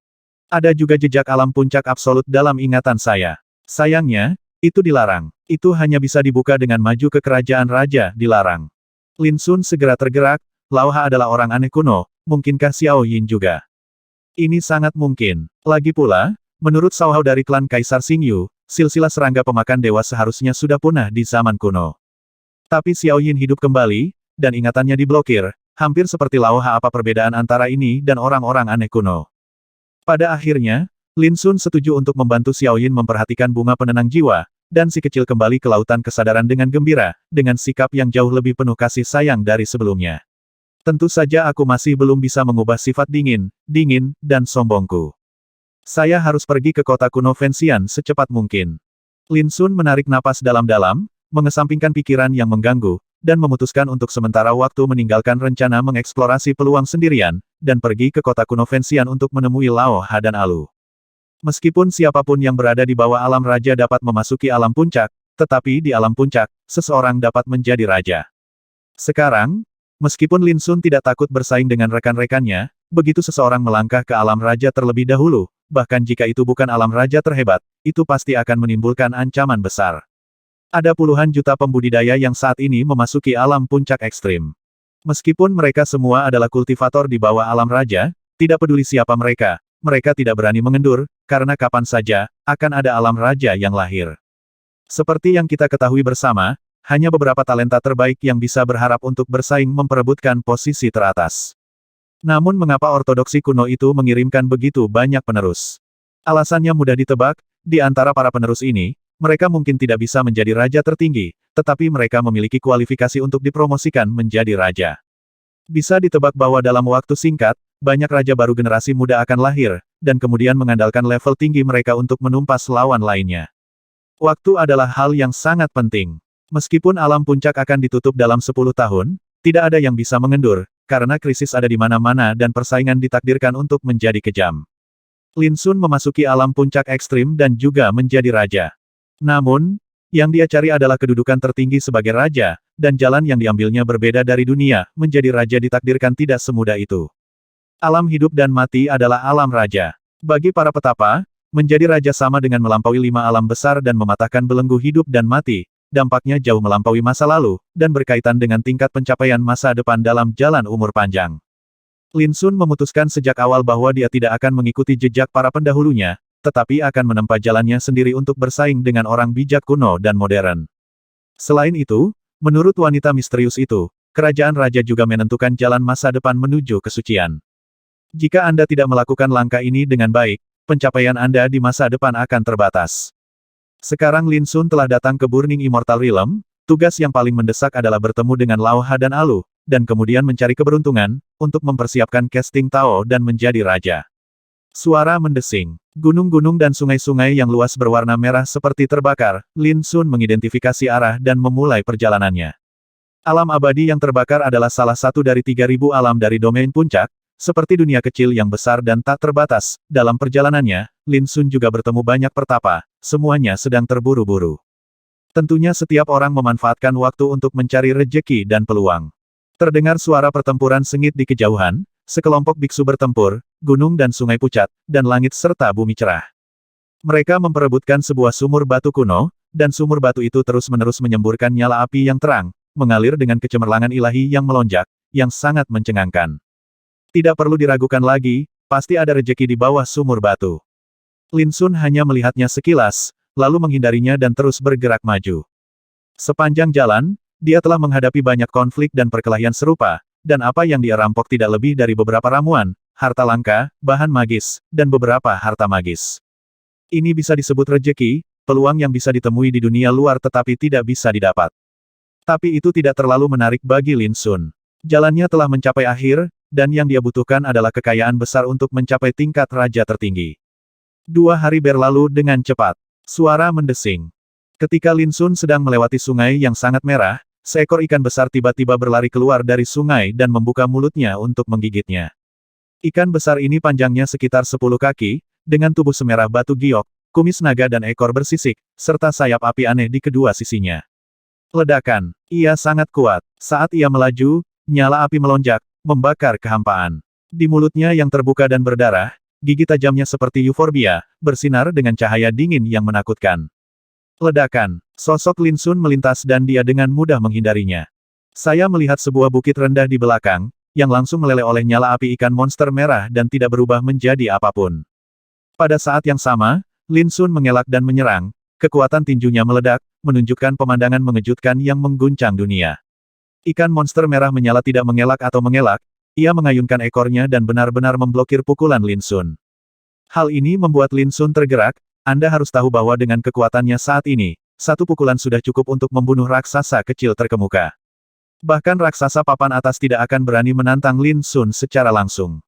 Ada juga jejak alam puncak absolut dalam ingatan saya. Sayangnya, itu dilarang. Itu hanya bisa dibuka dengan maju ke kerajaan raja, dilarang. Lin Sun segera tergerak, Lauha adalah orang aneh kuno, mungkinkah Xiaoyin juga? Ini sangat mungkin. Lagi pula, menurut Sauhao dari klan Kaisar Xingyu, silsilah serangga pemakan dewa seharusnya sudah punah di zaman kuno. Tapi Xiaoyin hidup kembali, dan ingatannya diblokir, hampir seperti Lauha apa perbedaan antara ini dan orang-orang aneh kuno. Pada akhirnya, Lin Sun setuju untuk membantu Xiaoyin memperhatikan bunga penenang jiwa, dan si kecil kembali ke lautan kesadaran dengan gembira, dengan sikap yang jauh lebih penuh kasih sayang dari sebelumnya. Tentu saja aku masih belum bisa mengubah sifat dingin, dan sombongku. Saya harus pergi ke kota kuno Fenxian secepat mungkin. Lin Sun menarik napas dalam-dalam, mengesampingkan pikiran yang mengganggu, dan memutuskan untuk sementara waktu meninggalkan rencana mengeksplorasi peluang sendirian, dan pergi ke kota kuno Fenxian untuk menemui Lao Ha dan Alu. Meskipun siapapun yang berada di bawah alam raja dapat memasuki alam puncak, tetapi di alam puncak, seseorang dapat menjadi raja. Sekarang, meskipun Lin Sun tidak takut bersaing dengan rekan-rekannya, begitu seseorang melangkah ke alam raja terlebih dahulu, bahkan jika itu bukan alam raja terhebat, itu pasti akan menimbulkan ancaman besar. Ada puluhan juta pembudidaya yang saat ini memasuki alam puncak ekstrim. Meskipun mereka semua adalah kultivator di bawah alam raja, tidak peduli siapa mereka, mereka tidak berani mengendur, karena kapan saja, akan ada alam raja yang lahir. Seperti yang kita ketahui bersama, hanya beberapa talenta terbaik yang bisa berharap untuk bersaing memperebutkan posisi teratas. Namun mengapa ortodoksi kuno itu mengirimkan begitu banyak penerus? Alasannya mudah ditebak, di antara para penerus ini, mereka mungkin tidak bisa menjadi raja tertinggi, tetapi mereka memiliki kualifikasi untuk dipromosikan menjadi raja. Bisa ditebak bahwa dalam waktu singkat, banyak raja baru generasi muda akan lahir, dan kemudian mengandalkan level tinggi mereka untuk menumpas lawan lainnya. Waktu adalah hal yang sangat penting. Meskipun alam puncak akan ditutup dalam 10 tahun, tidak ada yang bisa mengendur, karena krisis ada di mana-mana dan persaingan ditakdirkan untuk menjadi kejam. Lin Sun memasuki alam puncak ekstrim dan juga menjadi raja. Namun, yang dia cari adalah kedudukan tertinggi sebagai raja, dan jalan yang diambilnya berbeda dari dunia, menjadi raja ditakdirkan tidak semudah itu. Alam hidup dan mati adalah alam raja. Bagi para petapa, menjadi raja sama dengan melampaui 5 alam besar dan mematahkan belenggu hidup dan mati, dampaknya jauh melampaui masa lalu, dan berkaitan dengan tingkat pencapaian masa depan dalam jalan umur panjang. Lin Sun memutuskan sejak awal bahwa dia tidak akan mengikuti jejak para pendahulunya, tetapi akan menempa jalannya sendiri untuk bersaing dengan orang bijak kuno dan modern. Selain itu, menurut wanita misterius itu, kerajaan raja juga menentukan jalan masa depan menuju kesucian. Jika Anda tidak melakukan langkah ini dengan baik, pencapaian Anda di masa depan akan terbatas. Sekarang Lin Sun telah datang ke Burning Immortal Realm, tugas yang paling mendesak adalah bertemu dengan Lao Ha dan Alu, dan kemudian mencari keberuntungan, untuk mempersiapkan casting Tao dan menjadi raja. Suara mendesing. Gunung-gunung dan sungai-sungai yang luas berwarna merah seperti terbakar, Lin Sun mengidentifikasi arah dan memulai perjalanannya. Alam abadi yang terbakar adalah salah satu dari 3.000 alam dari domain puncak, seperti dunia kecil yang besar dan tak terbatas. Dalam perjalanannya, Lin Sun juga bertemu banyak pertapa, semuanya sedang terburu-buru. Tentunya setiap orang memanfaatkan waktu untuk mencari rejeki dan peluang. Terdengar suara pertempuran sengit di kejauhan, sekelompok biksu bertempur, gunung dan sungai pucat, dan langit serta bumi cerah. Mereka memperebutkan sebuah sumur batu kuno, dan sumur batu itu terus-menerus menyemburkan nyala api yang terang, mengalir dengan kecemerlangan ilahi yang melonjak, yang sangat mencengangkan. Tidak perlu diragukan lagi, pasti ada rejeki di bawah sumur batu. Lin Sun hanya melihatnya sekilas, lalu menghindarinya dan terus bergerak maju. Sepanjang jalan, dia telah menghadapi banyak konflik dan perkelahian serupa, dan apa yang dia rampok tidak lebih dari beberapa ramuan, harta langka, bahan magis, dan beberapa harta magis. Ini bisa disebut rejeki, peluang yang bisa ditemui di dunia luar tetapi tidak bisa didapat. Tapi itu tidak terlalu menarik bagi Lin Sun. Jalannya telah mencapai akhir, dan yang dia butuhkan adalah kekayaan besar untuk mencapai tingkat raja tertinggi. 2 hari berlalu dengan cepat. Suara mendesing. Ketika Lin Sun sedang melewati sungai yang sangat merah, seekor ikan besar tiba-tiba berlari keluar dari sungai dan membuka mulutnya untuk menggigitnya. Ikan besar ini panjangnya sekitar 10 kaki, dengan tubuh semerah batu giok, kumis naga dan ekor bersisik, serta sayap api aneh di kedua sisinya. Ledakan. Ia sangat kuat. Saat ia melaju, nyala api melonjak, membakar kehampaan. Di mulutnya yang terbuka dan berdarah, gigi tajamnya seperti euforbia, bersinar dengan cahaya dingin yang menakutkan. Ledakan. Sosok Lin Sun melintas dan dia dengan mudah menghindarinya. Saya melihat sebuah bukit rendah di belakang, yang langsung meleleh oleh nyala api ikan monster merah dan tidak berubah menjadi apapun. Pada saat yang sama, Lin Sun mengelak dan menyerang, kekuatan tinjunya meledak, menunjukkan pemandangan mengejutkan yang mengguncang dunia. Ikan monster merah menyala tidak mengelak atau mengelak, ia mengayunkan ekornya dan benar-benar memblokir pukulan Lin Sun. Hal ini membuat Lin Sun tergerak, Anda harus tahu bahwa dengan kekuatannya saat ini, satu pukulan sudah cukup untuk membunuh raksasa kecil terkemuka. Bahkan raksasa papan atas tidak akan berani menantang Lin Sun secara langsung.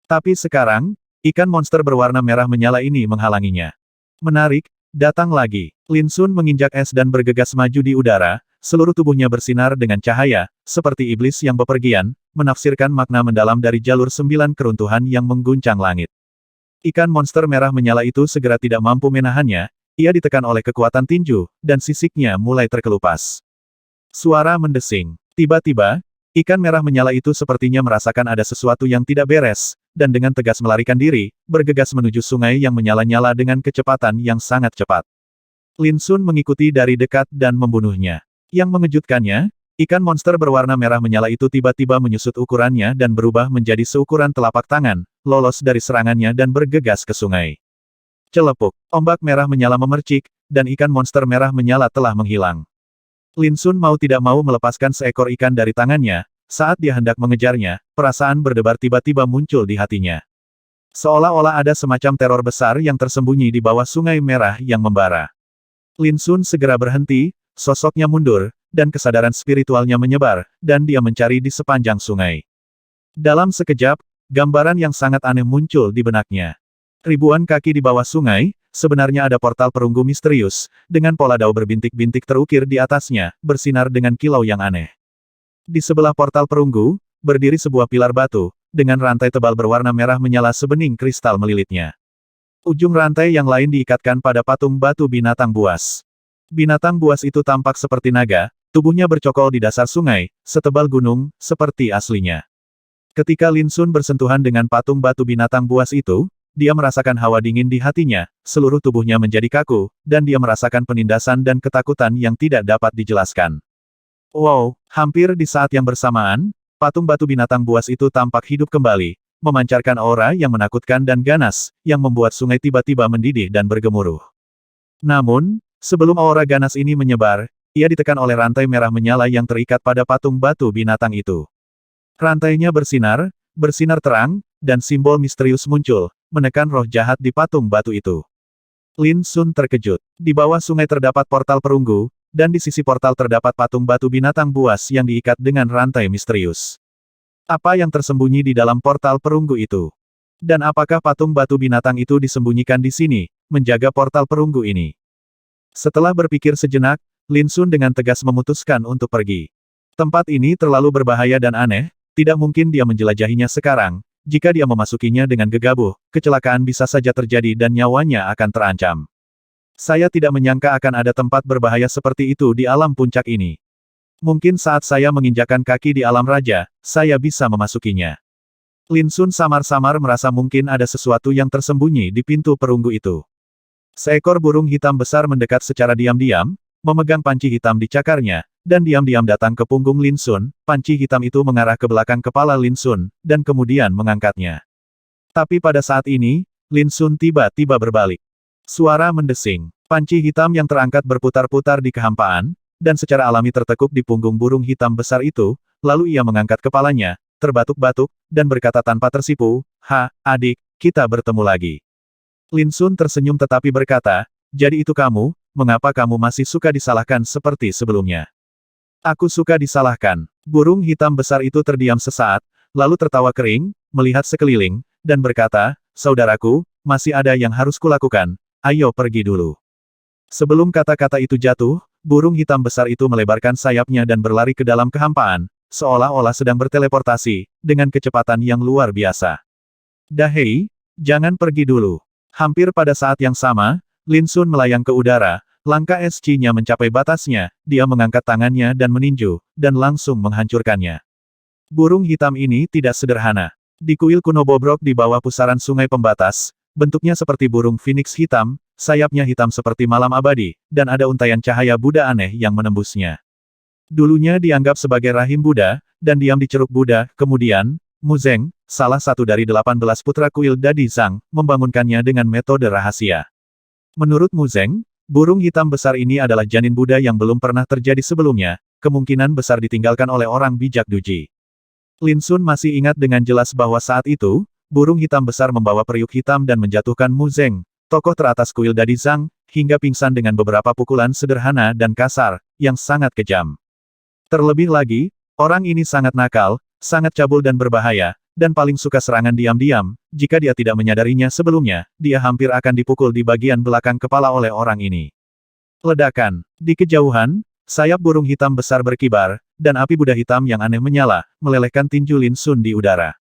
Tapi sekarang, ikan monster berwarna merah menyala ini menghalanginya. Menarik, datang lagi. Lin Sun menginjak es dan bergegas maju di udara, seluruh tubuhnya bersinar dengan cahaya, seperti iblis yang bepergian, menafsirkan makna mendalam dari jalur 9 keruntuhan yang mengguncang langit. Ikan monster merah menyala itu segera tidak mampu menahannya, ia ditekan oleh kekuatan tinju, dan sisiknya mulai terkelupas. Suara mendesing. Tiba-tiba, Ikan merah menyala itu sepertinya merasakan ada sesuatu yang tidak beres, dan dengan tegas melarikan diri, bergegas menuju sungai yang menyala-nyala dengan kecepatan yang sangat cepat. Lin Sun mengikuti dari dekat dan membunuhnya. Yang mengejutkannya, ikan monster berwarna merah menyala itu tiba-tiba menyusut ukurannya dan berubah menjadi seukuran telapak tangan, lolos dari serangannya dan bergegas ke sungai. Celepuk, ombak merah menyala memercik, dan ikan monster merah menyala telah menghilang. Lin Sun mau tidak mau melepaskan seekor ikan dari tangannya, saat dia hendak mengejarnya, perasaan berdebar tiba-tiba muncul di hatinya. Seolah-olah ada semacam teror besar yang tersembunyi di bawah sungai merah yang membara. Lin Sun segera berhenti, sosoknya mundur, dan kesadaran spiritualnya menyebar, dan dia mencari di sepanjang sungai. Dalam sekejap, gambaran yang sangat aneh muncul di benaknya. Ribuan kaki di bawah sungai, sebenarnya ada portal perunggu misterius, dengan pola dao berbintik-bintik terukir di atasnya, bersinar dengan kilau yang aneh. Di sebelah portal perunggu, berdiri sebuah pilar batu, dengan rantai tebal berwarna merah menyala sebening kristal melilitnya. Ujung rantai yang lain diikatkan pada patung batu binatang buas. Binatang buas itu tampak seperti naga, tubuhnya bercokol di dasar sungai, setebal gunung, seperti aslinya. Ketika Lin Sun bersentuhan dengan patung batu binatang buas itu, dia merasakan hawa dingin di hatinya, seluruh tubuhnya menjadi kaku, dan dia merasakan penindasan dan ketakutan yang tidak dapat dijelaskan. Wow, hampir di saat yang bersamaan, patung batu binatang buas itu tampak hidup kembali, memancarkan aura yang menakutkan dan ganas, yang membuat sungai tiba-tiba mendidih dan bergemuruh. Namun, sebelum aura ganas ini menyebar, ia ditekan oleh rantai merah menyala yang terikat pada patung batu binatang itu. Rantainya bersinar terang, dan simbol misterius muncul, menekan roh jahat di patung batu itu. Lin Sun terkejut. Di bawah sungai terdapat portal perunggu, dan di sisi portal terdapat patung batu binatang buas yang diikat dengan rantai misterius. Apa yang tersembunyi di dalam portal perunggu itu? Dan apakah patung batu binatang itu disembunyikan di sini, menjaga portal perunggu ini? Setelah berpikir sejenak, Lin Sun dengan tegas memutuskan untuk pergi. Tempat ini terlalu berbahaya dan aneh, tidak mungkin dia menjelajahinya sekarang. Jika dia memasukinya dengan gegabah, kecelakaan bisa saja terjadi dan nyawanya akan terancam. Saya tidak menyangka akan ada tempat berbahaya seperti itu di alam puncak ini. Mungkin saat saya menginjakan kaki di alam raja, saya bisa memasukinya. Lin Sun samar-samar merasa mungkin ada sesuatu yang tersembunyi di pintu perunggu itu. Seekor burung hitam besar mendekat secara diam-diam, memegang panci hitam di cakarnya, dan diam-diam datang ke punggung Lin Sun. Panci hitam itu mengarah ke belakang kepala Lin Sun, dan kemudian mengangkatnya. Tapi pada saat ini, Lin Sun tiba-tiba berbalik. Suara mendesing. Panci hitam yang terangkat berputar-putar di kehampaan, dan secara alami tertekuk di punggung burung hitam besar itu, lalu ia mengangkat kepalanya, terbatuk-batuk, dan berkata tanpa tersipu, "Ha, adik, kita bertemu lagi." Lin Sun tersenyum tetapi berkata, "Jadi itu kamu, mengapa kamu masih suka disalahkan seperti sebelumnya?" "Aku suka disalahkan." Burung hitam besar itu terdiam sesaat, lalu tertawa kering, melihat sekeliling, dan berkata, "Saudaraku, masih ada yang harus kulakukan, ayo pergi dulu." Sebelum kata-kata itu jatuh, burung hitam besar itu melebarkan sayapnya dan berlari ke dalam kehampaan, seolah-olah sedang berteleportasi, dengan kecepatan yang luar biasa. "Dahei, jangan pergi dulu." Hampir pada saat yang sama, Lin Sun melayang ke udara, langkah SC-nya mencapai batasnya, dia mengangkat tangannya dan meninju, dan langsung menghancurkannya. Burung hitam ini tidak sederhana. Di kuil kuno bobrok di bawah pusaran sungai pembatas, bentuknya seperti burung phoenix hitam, sayapnya hitam seperti malam abadi, dan ada untaian cahaya Buddha aneh yang menembusnya. Dulunya dianggap sebagai rahim Buddha, dan diam di ceruk Buddha, kemudian, Mu Zeng, salah satu dari 18 putra kuil Dadi Zhang, membangunkannya dengan metode rahasia. Menurut Mu Zeng, burung hitam besar ini adalah janin Buddha yang belum pernah terjadi sebelumnya, kemungkinan besar ditinggalkan oleh orang bijak Duji. Lin Sun masih ingat dengan jelas bahwa saat itu, burung hitam besar membawa periuk hitam dan menjatuhkan Mu Zeng, tokoh teratas kuil Dadi Zhang, hingga pingsan dengan beberapa pukulan sederhana dan kasar, yang sangat kejam. Terlebih lagi, orang ini sangat nakal, sangat cabul dan berbahaya, dan paling suka serangan diam-diam. Jika dia tidak menyadarinya sebelumnya, dia hampir akan dipukul di bagian belakang kepala oleh orang ini. Ledakan. Di kejauhan, sayap burung hitam besar berkibar, dan api Buddha hitam yang aneh menyala, melelehkan tinju Lin Sun di udara.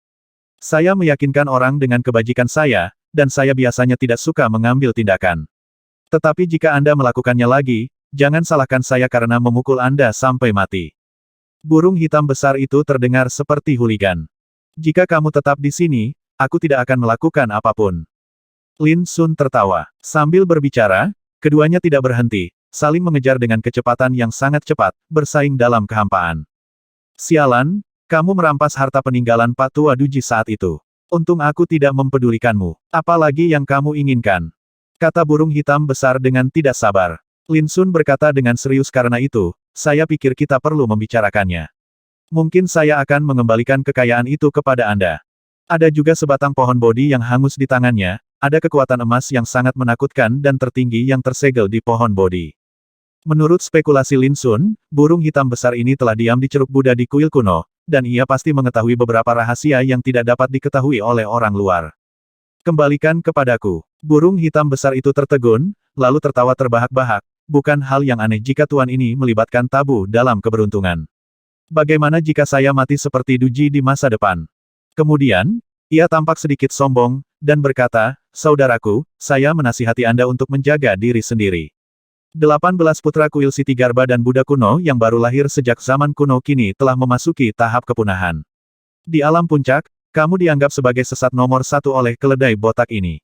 "Saya meyakinkan orang dengan kebajikan saya, dan saya biasanya tidak suka mengambil tindakan. Tetapi jika Anda melakukannya lagi, jangan salahkan saya karena memukul Anda sampai mati." Burung hitam besar itu terdengar seperti huligan. Jika kamu tetap di sini, aku tidak akan melakukan apapun. Lin Sun tertawa. Sambil berbicara, keduanya tidak berhenti, saling mengejar dengan kecepatan yang sangat cepat, bersaing dalam kehampaan. Sialan, kamu merampas harta peninggalan Pak Tua Duji saat itu. Untung aku tidak mempedulikanmu. Apalagi yang kamu inginkan? Kata burung hitam besar dengan tidak sabar. Lin Sun berkata dengan serius karena itu, saya pikir kita perlu membicarakannya. Mungkin saya akan mengembalikan kekayaan itu kepada Anda. Ada juga sebatang pohon bodi yang hangus di tangannya, ada kekuatan emas yang sangat menakutkan dan tertinggi yang tersegel di pohon bodi. Menurut spekulasi Lin Sun, burung hitam besar ini telah diam di Ceruk Buddha di kuil kuno, dan ia pasti mengetahui beberapa rahasia yang tidak dapat diketahui oleh orang luar. Kembalikan kepadaku. Burung hitam besar itu tertegun, lalu tertawa terbahak-bahak. Bukan hal yang aneh jika tuan ini melibatkan tabu dalam keberuntungan. Bagaimana jika saya mati seperti Duji di masa depan? Kemudian, ia tampak sedikit sombong, dan berkata, saudaraku, saya menasihati Anda untuk menjaga diri sendiri. 18 putra kuil Siti Garba dan Buddha kuno yang baru lahir sejak zaman kuno kini telah memasuki tahap kepunahan. Di alam puncak, kamu dianggap sebagai sesat nomor satu oleh keledai botak ini.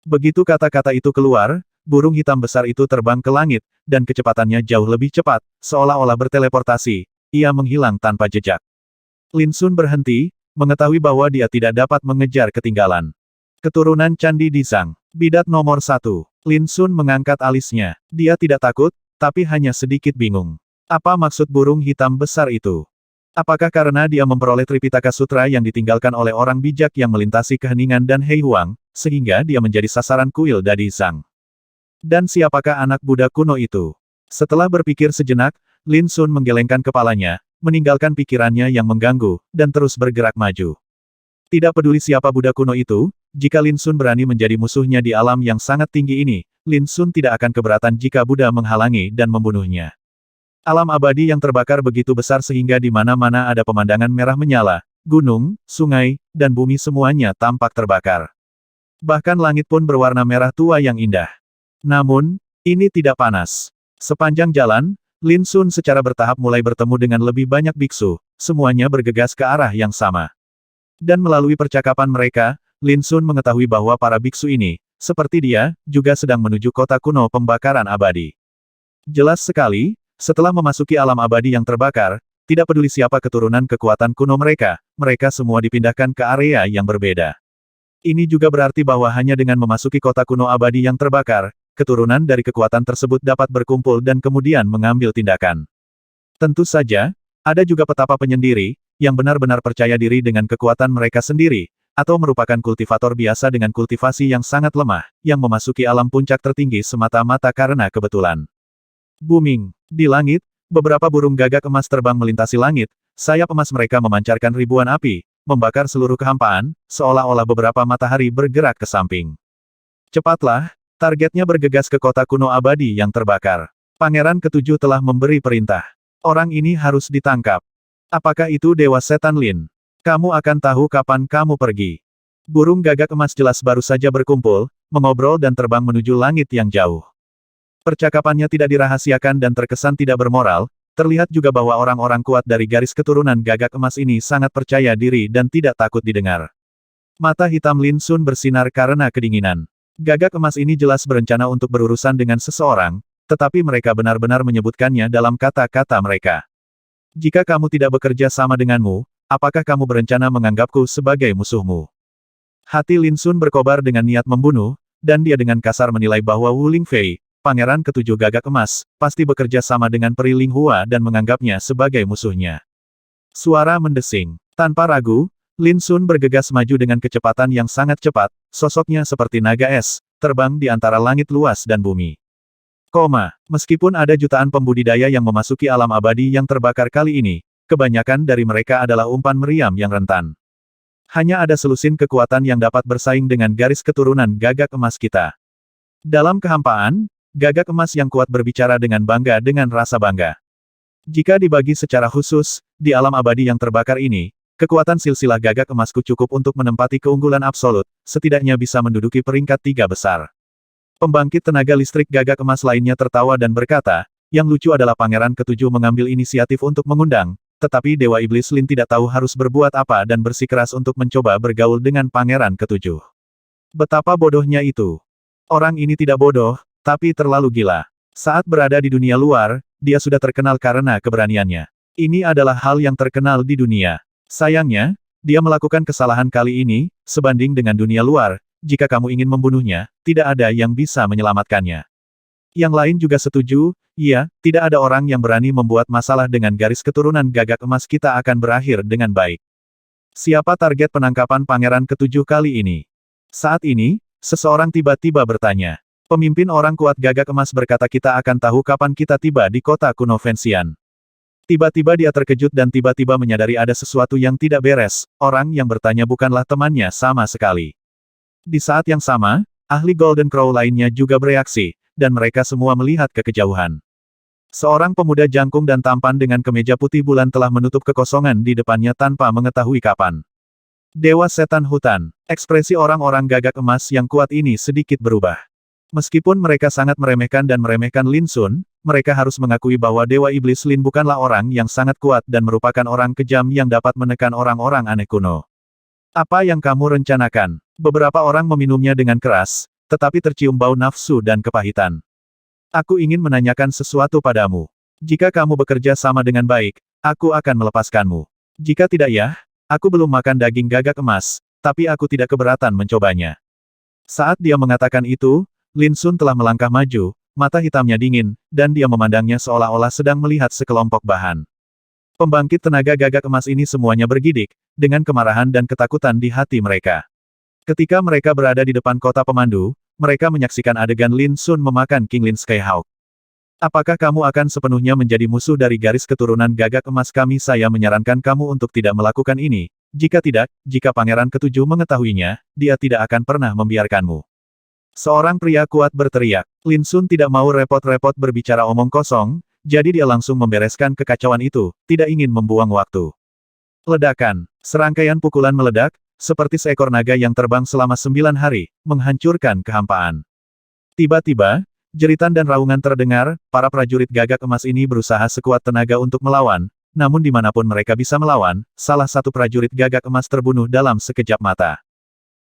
Begitu kata-kata itu keluar, burung hitam besar itu terbang ke langit, dan kecepatannya jauh lebih cepat, seolah-olah berteleportasi, ia menghilang tanpa jejak. Lin Sun berhenti, mengetahui bahwa dia tidak dapat mengejar ketinggalan. Keturunan Candi Disang. Bidat nomor 1. Lin Sun mengangkat alisnya. Dia tidak takut, tapi hanya sedikit bingung. Apa maksud burung hitam besar itu? Apakah karena dia memperoleh Tripitaka Sutra yang ditinggalkan oleh orang bijak yang melintasi keheningan dan Hei Huang, sehingga dia menjadi sasaran kuil Dadi Zhang? Dan siapakah anak Buddha kuno itu? Setelah berpikir sejenak, Lin Sun menggelengkan kepalanya, meninggalkan pikirannya yang mengganggu, dan terus bergerak maju. Tidak peduli siapa Buddha kuno itu, jika Lin Sun berani menjadi musuhnya di alam yang sangat tinggi ini, Lin Sun tidak akan keberatan jika Buddha menghalangi dan membunuhnya. Alam abadi yang terbakar begitu besar sehingga di mana-mana ada pemandangan merah menyala, gunung, sungai, dan bumi semuanya tampak terbakar. Bahkan langit pun berwarna merah tua yang indah. Namun, ini tidak panas. Sepanjang jalan, Lin Sun secara bertahap mulai bertemu dengan lebih banyak biksu, semuanya bergegas ke arah yang sama. Dan melalui percakapan mereka, Lin Sun mengetahui bahwa para biksu ini, seperti dia, juga sedang menuju kota kuno pembakaran abadi. Jelas sekali, setelah memasuki alam abadi yang terbakar, tidak peduli siapa keturunan kekuatan kuno mereka, mereka semua dipindahkan ke area yang berbeda. Ini juga berarti bahwa hanya dengan memasuki kota kuno abadi yang terbakar, keturunan dari kekuatan tersebut dapat berkumpul dan kemudian mengambil tindakan. Tentu saja, ada juga petapa penyendiri, yang benar-benar percaya diri dengan kekuatan mereka sendiri, atau merupakan kultivator biasa dengan kultivasi yang sangat lemah, yang memasuki alam puncak tertinggi semata-mata karena kebetulan. Booming. Di langit, beberapa burung gagak emas terbang melintasi langit, sayap emas mereka memancarkan ribuan api, membakar seluruh kehampaan, seolah-olah beberapa matahari bergerak ke samping. Cepatlah, targetnya bergegas ke kota kuno abadi yang terbakar. Pangeran ketujuh telah memberi perintah. Orang ini harus ditangkap. Apakah itu Dewa Setan Lin? Kamu akan tahu kapan kamu pergi. Burung gagak emas jelas baru saja berkumpul, mengobrol dan terbang menuju langit yang jauh. Percakapannya tidak dirahasiakan dan terkesan tidak bermoral, terlihat juga bahwa orang-orang kuat dari garis keturunan gagak emas ini sangat percaya diri dan tidak takut didengar. Mata hitam Lin Sun bersinar karena kedinginan. Gagak emas ini jelas berencana untuk berurusan dengan seseorang, tetapi mereka benar-benar menyebutkannya dalam kata-kata mereka. Jika kamu tidak bekerja sama denganmu, apakah kamu berencana menganggapku sebagai musuhmu? Hati Lin Sun berkobar dengan niat membunuh, dan dia dengan kasar menilai bahwa Wu Lingfei, pangeran ketujuh gagak emas, pasti bekerja sama dengan Peri Ling Hua dan menganggapnya sebagai musuhnya. Suara mendesing. Tanpa ragu, Lin Sun bergegas maju dengan kecepatan yang sangat cepat, sosoknya seperti naga es, terbang di antara langit luas dan bumi. Meskipun ada jutaan pembudidaya yang memasuki alam abadi yang terbakar kali ini, kebanyakan dari mereka adalah umpan meriam yang rentan. Hanya ada selusin kekuatan yang dapat bersaing dengan garis keturunan gagak emas kita. Dalam kehampaan, gagak emas yang kuat berbicara dengan bangga dengan rasa bangga. Jika dibagi secara khusus, di alam abadi yang terbakar ini, kekuatan silsilah gagak emasku cukup untuk menempati keunggulan absolut, setidaknya bisa menduduki peringkat 3 besar. Pembangkit tenaga listrik gagak emas lainnya tertawa dan berkata, yang lucu adalah pangeran ketujuh mengambil inisiatif untuk mengundang, tetapi Dewa Iblis Lin tidak tahu harus berbuat apa dan bersikeras untuk mencoba bergaul dengan Pangeran Ketujuh. Betapa bodohnya itu. Orang ini tidak bodoh, tapi terlalu gila. Saat berada di dunia luar, dia sudah terkenal karena keberaniannya. Ini adalah hal yang terkenal di dunia. Sayangnya, dia melakukan kesalahan kali ini, sebanding dengan dunia luar, jika kamu ingin membunuhnya, tidak ada yang bisa menyelamatkannya. Yang lain juga setuju, iya, tidak ada orang yang berani membuat masalah dengan garis keturunan Gagak Emas, kita akan berakhir dengan baik. Siapa target penangkapan Pangeran Ketujuh kali ini? Saat ini, seseorang tiba-tiba bertanya. Pemimpin orang kuat Gagak Emas berkata kita akan tahu kapan kita tiba di kota kuno Fenxian. Tiba-tiba dia terkejut dan tiba-tiba menyadari ada sesuatu yang tidak beres, orang yang bertanya bukanlah temannya sama sekali. Di saat yang sama, ahli Golden Crow lainnya juga bereaksi, dan mereka semua melihat ke kejauhan. Seorang pemuda jangkung dan tampan dengan kemeja putih bulan telah menutup kekosongan di depannya tanpa mengetahui kapan. Dewa Setan Hutan, ekspresi orang-orang Gagak Emas yang kuat ini sedikit berubah. Meskipun mereka sangat meremehkan dan meremehkan Lin Sun, mereka harus mengakui bahwa Dewa Iblis Lin bukanlah orang yang sangat kuat dan merupakan orang kejam yang dapat menekan orang-orang aneh kuno. Apa yang kamu rencanakan? Beberapa orang meminumnya dengan keras, tetapi tercium bau nafsu dan kepahitan. Aku ingin menanyakan sesuatu padamu. Jika kamu bekerja sama dengan baik, aku akan melepaskanmu. Jika tidak ya, aku belum makan daging Gagak Emas, tapi aku tidak keberatan mencobanya. Saat dia mengatakan itu, Lin Sun telah melangkah maju, mata hitamnya dingin, dan dia memandangnya seolah-olah sedang melihat sekelompok bahan. Pembangkit tenaga Gagak Emas ini semuanya bergidik, dengan kemarahan dan ketakutan di hati mereka. Ketika mereka berada di depan kota pemandu, mereka menyaksikan adegan Lin Sun memakan King Lin Skyhawk. Apakah kamu akan sepenuhnya menjadi musuh dari garis keturunan Gagak Emas kami? Saya menyarankan kamu untuk tidak melakukan ini. Jika tidak, jika Pangeran Ketujuh mengetahuinya, dia tidak akan pernah membiarkanmu. Seorang pria kuat berteriak. Lin Sun tidak mau repot-repot berbicara omong kosong, jadi dia langsung membereskan kekacauan itu, tidak ingin membuang waktu. Ledakan. Serangkaian pukulan meledak, seperti seekor naga yang terbang selama 9 hari, menghancurkan kehampaan. Tiba-tiba, jeritan dan raungan terdengar, para prajurit Gagak Emas ini berusaha sekuat tenaga untuk melawan, namun dimanapun mereka bisa melawan, salah satu prajurit Gagak Emas terbunuh dalam sekejap mata.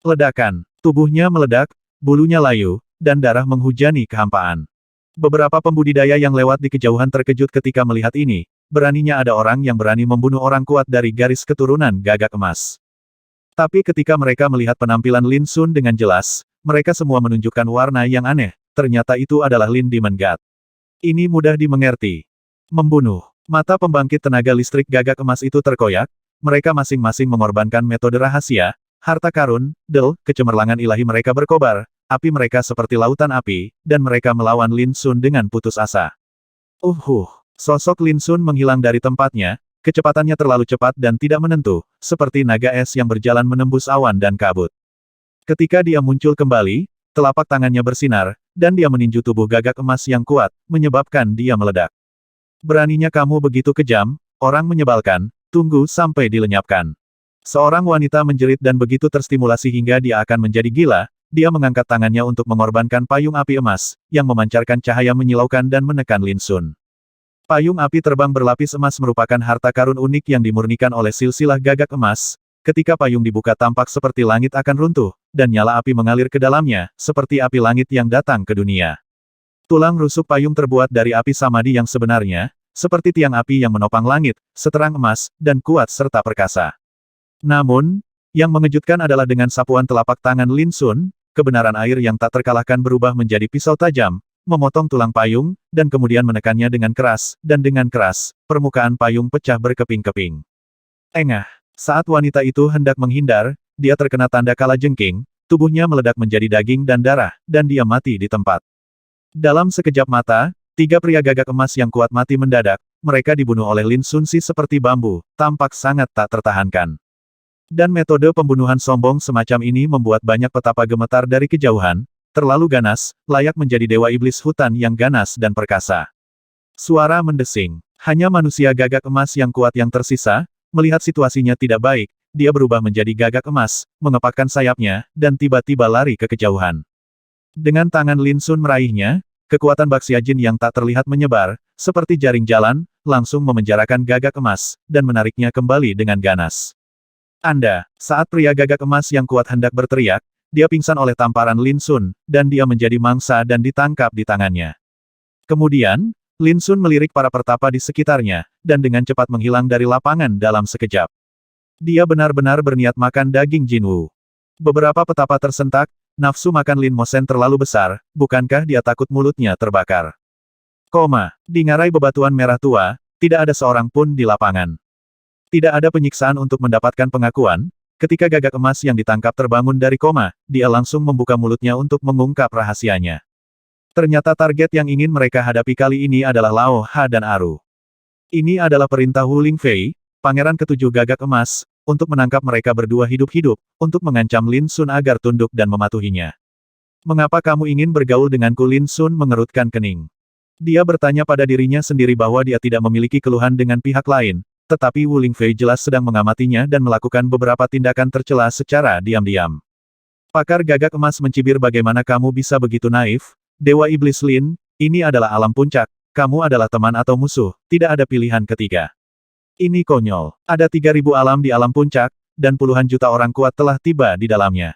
Ledakan. Tubuhnya meledak, bulunya layu, dan darah menghujani kehampaan. Beberapa pembudidaya yang lewat di kejauhan terkejut ketika melihat ini, beraninya ada orang yang berani membunuh orang kuat dari garis keturunan Gagak Emas. Tapi ketika mereka melihat penampilan Lin Sun dengan jelas, mereka semua menunjukkan warna yang aneh. Ternyata itu adalah Lin Demon God. Ini mudah dimengerti. Membunuh. Mata pembangkit tenaga listrik Gagak Emas itu terkoyak, mereka masing-masing mengorbankan metode rahasia, harta karun, kecemerlangan ilahi mereka berkobar, api mereka seperti lautan api, dan mereka melawan Lin Sun dengan putus asa. Sosok Lin Sun menghilang dari tempatnya, kecepatannya terlalu cepat dan tidak menentu, seperti naga es yang berjalan menembus awan dan kabut. Ketika dia muncul kembali, telapak tangannya bersinar, dan dia meninju tubuh Gagak Emas yang kuat, menyebabkan dia meledak. Beraninya kamu begitu kejam, orang menyebalkan, tunggu sampai dilenyapkan. Seorang wanita menjerit dan begitu terstimulasi hingga dia akan menjadi gila, dia mengangkat tangannya untuk mengorbankan payung api emas, yang memancarkan cahaya menyilaukan dan menekan Lin Sun. Payung api terbang berlapis emas merupakan harta karun unik yang dimurnikan oleh silsilah Gagak Emas. Ketika payung dibuka tampak seperti langit akan runtuh, dan nyala api mengalir ke dalamnya, seperti api langit yang datang ke dunia. Tulang rusuk payung terbuat dari api samadhi yang sebenarnya, seperti tiang api yang menopang langit, seterang emas, dan kuat serta perkasa. Namun, yang mengejutkan adalah dengan sapuan telapak tangan Lin Sun, kebenaran air yang tak terkalahkan berubah menjadi pisau tajam, memotong tulang payung, dan kemudian menekannya dengan keras, dan dengan keras, permukaan payung pecah berkeping-keping. Engah. Saat wanita itu hendak menghindar, dia terkena tanda kalajengking, tubuhnya meledak menjadi daging dan darah, dan dia mati di tempat. Dalam sekejap mata, 3 pria Gagak Emas yang kuat mati mendadak, mereka dibunuh oleh Lin Sun Si seperti bambu, tampak sangat tak tertahankan. Dan metode pembunuhan sombong semacam ini membuat banyak petapa gemetar dari kejauhan, terlalu ganas, layak menjadi dewa iblis hutan yang ganas dan perkasa. Suara mendesing. Hanya manusia Gagak Emas yang kuat yang tersisa. Melihat situasinya tidak baik, dia berubah menjadi Gagak Emas, mengepakkan sayapnya, dan tiba-tiba lari ke kejauhan. Dengan tangan Lin Sun meraihnya, kekuatan Baxia Jin yang tak terlihat menyebar, seperti jaring jalan, langsung memenjarakan gagak emas, dan menariknya kembali dengan ganas. Saat pria gagak emas yang kuat hendak berteriak, dia pingsan oleh tamparan Lin Sun, dan dia menjadi mangsa dan ditangkap di tangannya. Kemudian, Lin Sun melirik para pertapa di sekitarnya, dan dengan cepat menghilang dari lapangan dalam sekejap. Dia benar-benar berniat makan daging Jinwu. Beberapa petapa tersentak, nafsu makan Lin Mosen terlalu besar, bukankah dia takut mulutnya terbakar? Di ngarai bebatuan merah tua, tidak ada seorang pun di lapangan. Tidak ada penyiksaan untuk mendapatkan pengakuan, ketika gagak emas yang ditangkap terbangun dari koma, dia langsung membuka mulutnya untuk mengungkap rahasianya. Ternyata target yang ingin mereka hadapi kali ini adalah Lao Ha dan Aru. Ini adalah perintah Wu Lingfei, pangeran ketujuh gagak emas, untuk menangkap mereka berdua hidup-hidup, untuk mengancam Lin Sun agar tunduk dan mematuhinya. Mengapa kamu ingin bergaul denganku? Lin Sun mengerutkan kening. Dia bertanya pada dirinya sendiri bahwa dia tidak memiliki keluhan dengan pihak lain, tetapi Wu Lingfei jelas sedang mengamatinya dan melakukan beberapa tindakan tercela secara diam-diam. Pakar gagak emas mencibir, bagaimana kamu bisa begitu naif? Dewa Iblis Lin, ini adalah alam puncak, kamu adalah teman atau musuh, tidak ada pilihan ketiga. Ini konyol. Ada 3.000 alam di alam puncak, dan puluhan juta orang kuat telah tiba di dalamnya.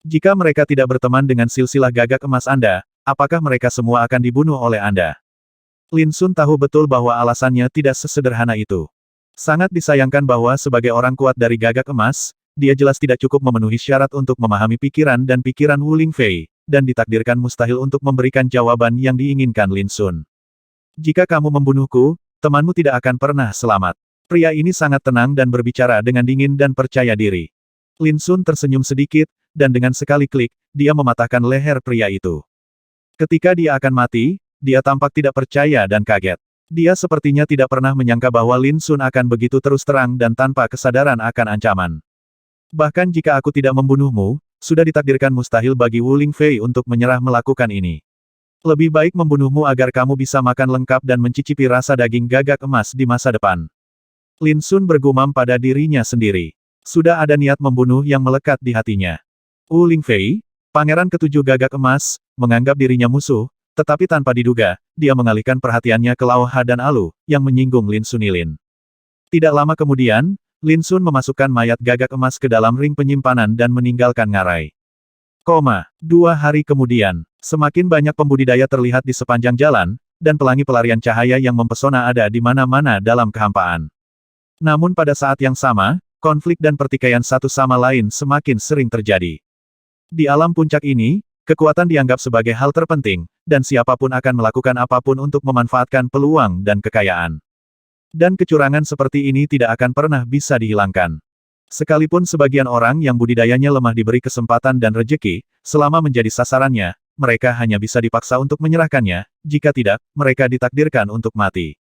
Jika mereka tidak berteman dengan silsilah gagak emas Anda, apakah mereka semua akan dibunuh oleh Anda? Lin Sun tahu betul bahwa alasannya tidak sesederhana itu. Sangat disayangkan bahwa sebagai orang kuat dari gagak emas, dia jelas tidak cukup memenuhi syarat untuk memahami pikiran dan pikiran Wu Lingfei, dan ditakdirkan mustahil untuk memberikan jawaban yang diinginkan Lin Sun. Jika kamu membunuhku, temanmu tidak akan pernah selamat. Pria ini sangat tenang dan berbicara dengan dingin dan percaya diri. Lin Sun tersenyum sedikit, dan dengan sekali klik, dia mematahkan leher pria itu. Ketika dia akan mati, dia tampak tidak percaya dan kaget. Dia sepertinya tidak pernah menyangka bahwa Lin Sun akan begitu terus terang dan tanpa kesadaran akan ancaman. Bahkan jika aku tidak membunuhmu, sudah ditakdirkan mustahil bagi Wu Lingfei untuk menyerah melakukan ini. Lebih baik membunuhmu agar kamu bisa makan lengkap dan mencicipi rasa daging gagak emas di masa depan. Lin Sun bergumam pada dirinya sendiri. Sudah ada niat membunuh yang melekat di hatinya. Wu Lingfei, pangeran ketujuh gagak emas, menganggap dirinya musuh, tetapi tanpa diduga, dia mengalihkan perhatiannya ke Lao Ha dan Alu, yang menyinggung Lin Sunilin. Tidak lama kemudian, Lin Sun memasukkan mayat gagak emas ke dalam ring penyimpanan dan meninggalkan ngarai. 2 hari kemudian, semakin banyak pembudidaya terlihat di sepanjang jalan, dan pelangi pelarian cahaya yang mempesona ada di mana-mana dalam kehampaan. Namun pada saat yang sama, konflik dan pertikaian satu sama lain semakin sering terjadi. Di alam puncak ini, kekuatan dianggap sebagai hal terpenting, dan siapapun akan melakukan apapun untuk memanfaatkan peluang dan kekayaan. Dan kecurangan seperti ini tidak akan pernah bisa dihilangkan. Sekalipun sebagian orang yang budidayanya lemah diberi kesempatan dan rejeki, selama menjadi sasarannya, mereka hanya bisa dipaksa untuk menyerahkannya, jika tidak, mereka ditakdirkan untuk mati.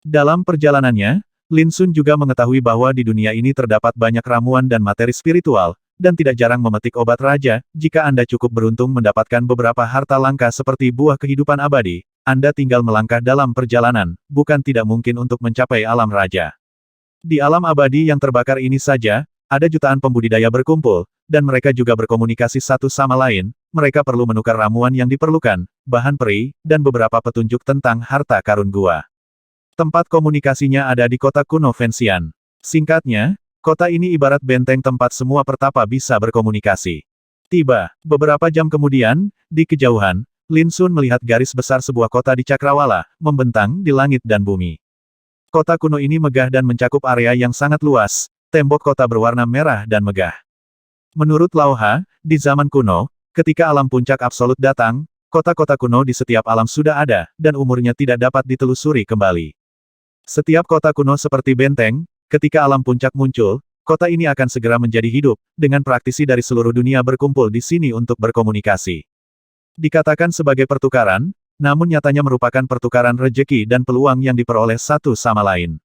Dalam perjalanannya, Lin Sun juga mengetahui bahwa di dunia ini terdapat banyak ramuan dan materi spiritual, dan tidak jarang memetik obat raja. Jika Anda cukup beruntung mendapatkan beberapa harta langka seperti buah kehidupan abadi, Anda tinggal melangkah dalam perjalanan, bukan tidak mungkin untuk mencapai alam raja. Di alam abadi yang terbakar ini saja, ada jutaan pembudidaya berkumpul, dan mereka juga berkomunikasi satu sama lain. Mereka perlu menukar ramuan yang diperlukan, bahan peri, dan beberapa petunjuk tentang harta karun gua. Tempat komunikasinya ada di kota kuno Fenxian. Singkatnya, kota ini ibarat benteng tempat semua pertapa bisa berkomunikasi. Beberapa jam kemudian, di kejauhan, Lin Sun melihat garis besar sebuah kota di Cakrawala, membentang di langit dan bumi. Kota kuno ini megah dan mencakup area yang sangat luas, tembok kota berwarna merah dan megah. Menurut Lao Ha, di zaman kuno, ketika alam puncak absolut datang, kota-kota kuno di setiap alam sudah ada, dan umurnya tidak dapat ditelusuri kembali. Setiap kota kuno seperti benteng, ketika alam puncak muncul, kota ini akan segera menjadi hidup, dengan praktisi dari seluruh dunia berkumpul di sini untuk berkomunikasi. Dikatakan sebagai pertukaran, namun nyatanya merupakan pertukaran rejeki dan peluang yang diperoleh satu sama lain.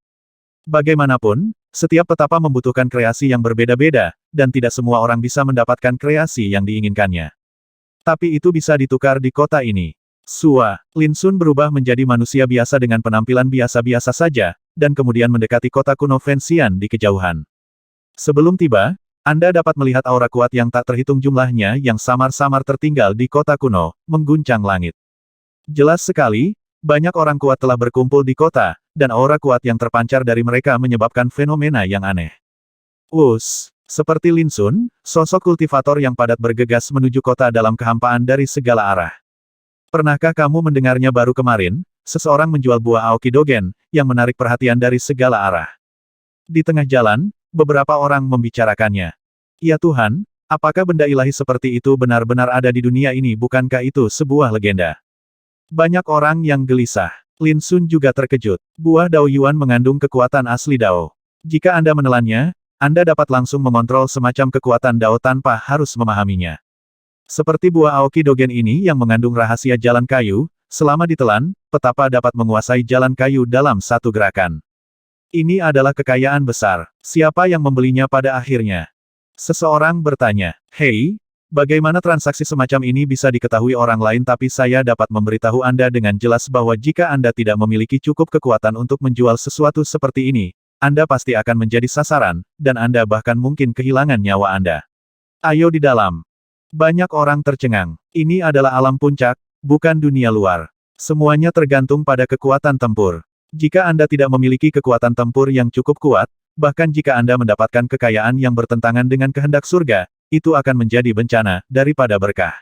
Bagaimanapun, setiap petapa membutuhkan kreasi yang berbeda-beda, dan tidak semua orang bisa mendapatkan kreasi yang diinginkannya. Tapi itu bisa ditukar di kota ini. Lin Sun berubah menjadi manusia biasa dengan penampilan biasa-biasa saja, dan kemudian mendekati kota kuno Fenxian di kejauhan. Sebelum tiba, Anda dapat melihat aura kuat yang tak terhitung jumlahnya yang samar-samar tertinggal di kota kuno, mengguncang langit. Jelas sekali, Banyak orang kuat telah berkumpul di kota, dan aura kuat yang terpancar dari mereka menyebabkan fenomena yang aneh. Seperti Lin Sun, sosok kultivator yang padat bergegas menuju kota dalam kehampaan dari segala arah. Pernahkah kamu mendengarnya baru kemarin? Seseorang menjual buah Aoki Dogen, yang menarik perhatian dari segala arah. Di tengah jalan, beberapa orang membicarakannya. Ya Tuhan, apakah benda ilahi seperti itu benar-benar ada di dunia ini? Bukankah itu sebuah legenda? Banyak orang yang gelisah. Lin Sun juga terkejut. Buah Dao Yuan mengandung kekuatan asli Dao. Jika Anda menelannya, Anda dapat langsung mengontrol semacam kekuatan Dao tanpa harus memahaminya. Seperti buah Aoki Dogen ini yang mengandung rahasia jalan kayu, selama ditelan, petapa dapat menguasai jalan kayu dalam satu gerakan. Ini adalah kekayaan besar. Siapa yang membelinya pada akhirnya? Seseorang bertanya, "Hei, bagaimana transaksi semacam ini bisa diketahui orang lain tapi saya dapat memberitahu Anda dengan jelas bahwa jika Anda tidak memiliki cukup kekuatan untuk menjual sesuatu seperti ini, Anda pasti akan menjadi sasaran, dan Anda bahkan mungkin kehilangan nyawa Anda. Ayo di dalam." Banyak orang tercengang. Ini adalah alam puncak, bukan dunia luar. Semuanya tergantung pada kekuatan tempur. Jika Anda tidak memiliki kekuatan tempur yang cukup kuat, bahkan jika Anda mendapatkan kekayaan yang bertentangan dengan kehendak surga, itu akan menjadi bencana, daripada berkah.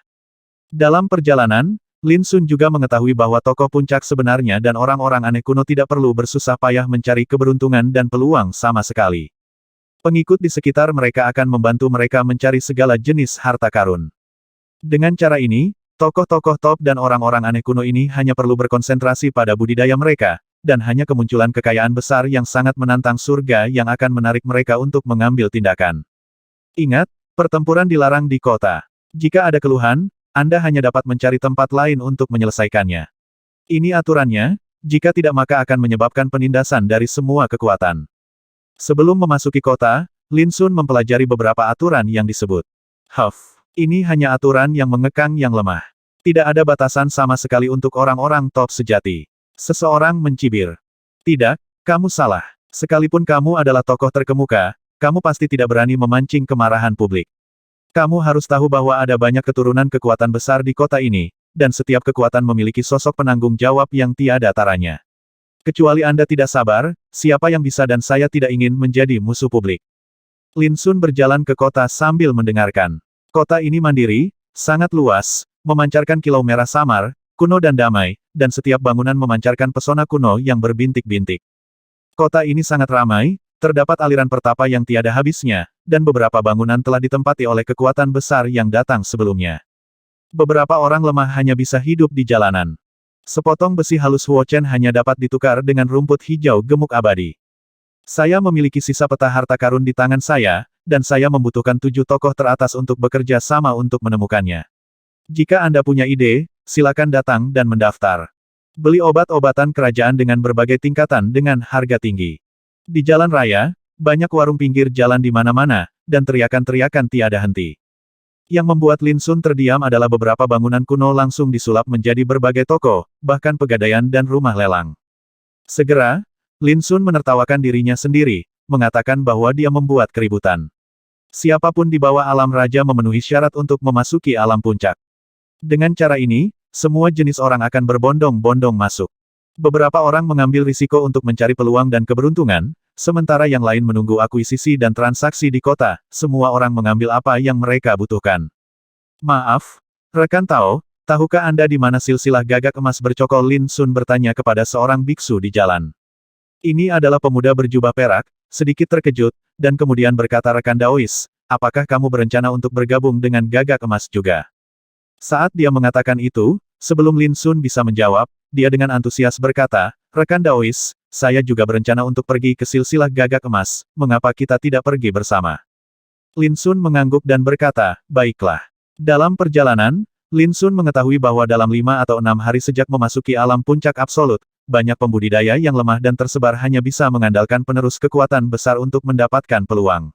Dalam perjalanan, Lin Sun juga mengetahui bahwa tokoh puncak sebenarnya dan orang-orang aneh kuno tidak perlu bersusah payah mencari keberuntungan dan peluang sama sekali. Pengikut di sekitar mereka akan membantu mereka mencari segala jenis harta karun. Dengan cara ini, tokoh-tokoh top dan orang-orang aneh kuno ini hanya perlu berkonsentrasi pada budidaya mereka, dan hanya kemunculan kekayaan besar yang sangat menantang surga yang akan menarik mereka untuk mengambil tindakan. Ingat, pertempuran dilarang di kota. Jika ada keluhan, Anda hanya dapat mencari tempat lain untuk menyelesaikannya. Ini aturannya, jika tidak maka akan menyebabkan penindasan dari semua kekuatan. Sebelum memasuki kota, Lin Sun mempelajari beberapa aturan yang disebut. Ini hanya aturan yang mengekang yang lemah. Tidak ada batasan sama sekali untuk orang-orang top sejati. Seseorang mencibir. Tidak, kamu salah. Sekalipun kamu adalah tokoh terkemuka, kamu pasti tidak berani memancing kemarahan publik. Kamu harus tahu bahwa ada banyak keturunan kekuatan besar di kota ini, dan setiap kekuatan memiliki sosok penanggung jawab yang tiada taranya. Kecuali Anda tidak sabar, siapa yang bisa dan saya tidak ingin menjadi musuh publik. Lin Sun berjalan ke kota sambil mendengarkan. Kota ini mandiri, sangat luas, memancarkan kilau merah samar, kuno dan damai, dan setiap bangunan memancarkan pesona kuno yang berbintik-bintik. Kota ini sangat ramai, terdapat aliran pertapa yang tiada habisnya, dan beberapa bangunan telah ditempati oleh kekuatan besar yang datang sebelumnya. Beberapa orang lemah hanya bisa hidup di jalanan. Sepotong besi halus Huochen hanya dapat ditukar dengan rumput hijau gemuk abadi. Saya memiliki sisa peta harta karun di tangan saya, dan saya membutuhkan 7 tokoh teratas untuk bekerja sama untuk menemukannya. Jika Anda punya ide, silakan datang dan mendaftar. Beli obat-obatan kerajaan dengan berbagai tingkatan dengan harga tinggi. Di jalan raya, banyak warung pinggir jalan di mana-mana, dan teriakan-teriakan tiada henti. Yang membuat Lin Sun terdiam adalah beberapa bangunan kuno langsung disulap menjadi berbagai toko, bahkan pegadaian dan rumah lelang. Segera, Lin Sun menertawakan dirinya sendiri, mengatakan bahwa dia membuat keributan. Siapapun di bawah alam raja memenuhi syarat untuk memasuki alam puncak. Dengan cara ini, semua jenis orang akan berbondong-bondong masuk. Beberapa orang mengambil risiko untuk mencari peluang dan keberuntungan, sementara yang lain menunggu akuisisi dan transaksi di kota. Semua orang mengambil apa yang mereka butuhkan. Maaf, rekan Tao, tahukah Anda di mana silsilah gagak emas bercokol? Lin Sun bertanya kepada seorang biksu di jalan. Ini adalah pemuda berjubah perak, sedikit terkejut, dan kemudian berkata, rekan Daois, apakah kamu berencana untuk bergabung dengan gagak emas juga? Saat dia mengatakan itu, sebelum Lin Sun bisa menjawab, dia dengan antusias berkata, rekan Daois, saya juga berencana untuk pergi ke silsilah gagak emas, mengapa kita tidak pergi bersama? Lin Sun mengangguk dan berkata, baiklah. Dalam perjalanan, Lin Sun mengetahui bahwa dalam 5 atau 6 hari sejak memasuki alam puncak absolut, banyak pembudidaya yang lemah dan tersebar hanya bisa mengandalkan penerus kekuatan besar untuk mendapatkan peluang.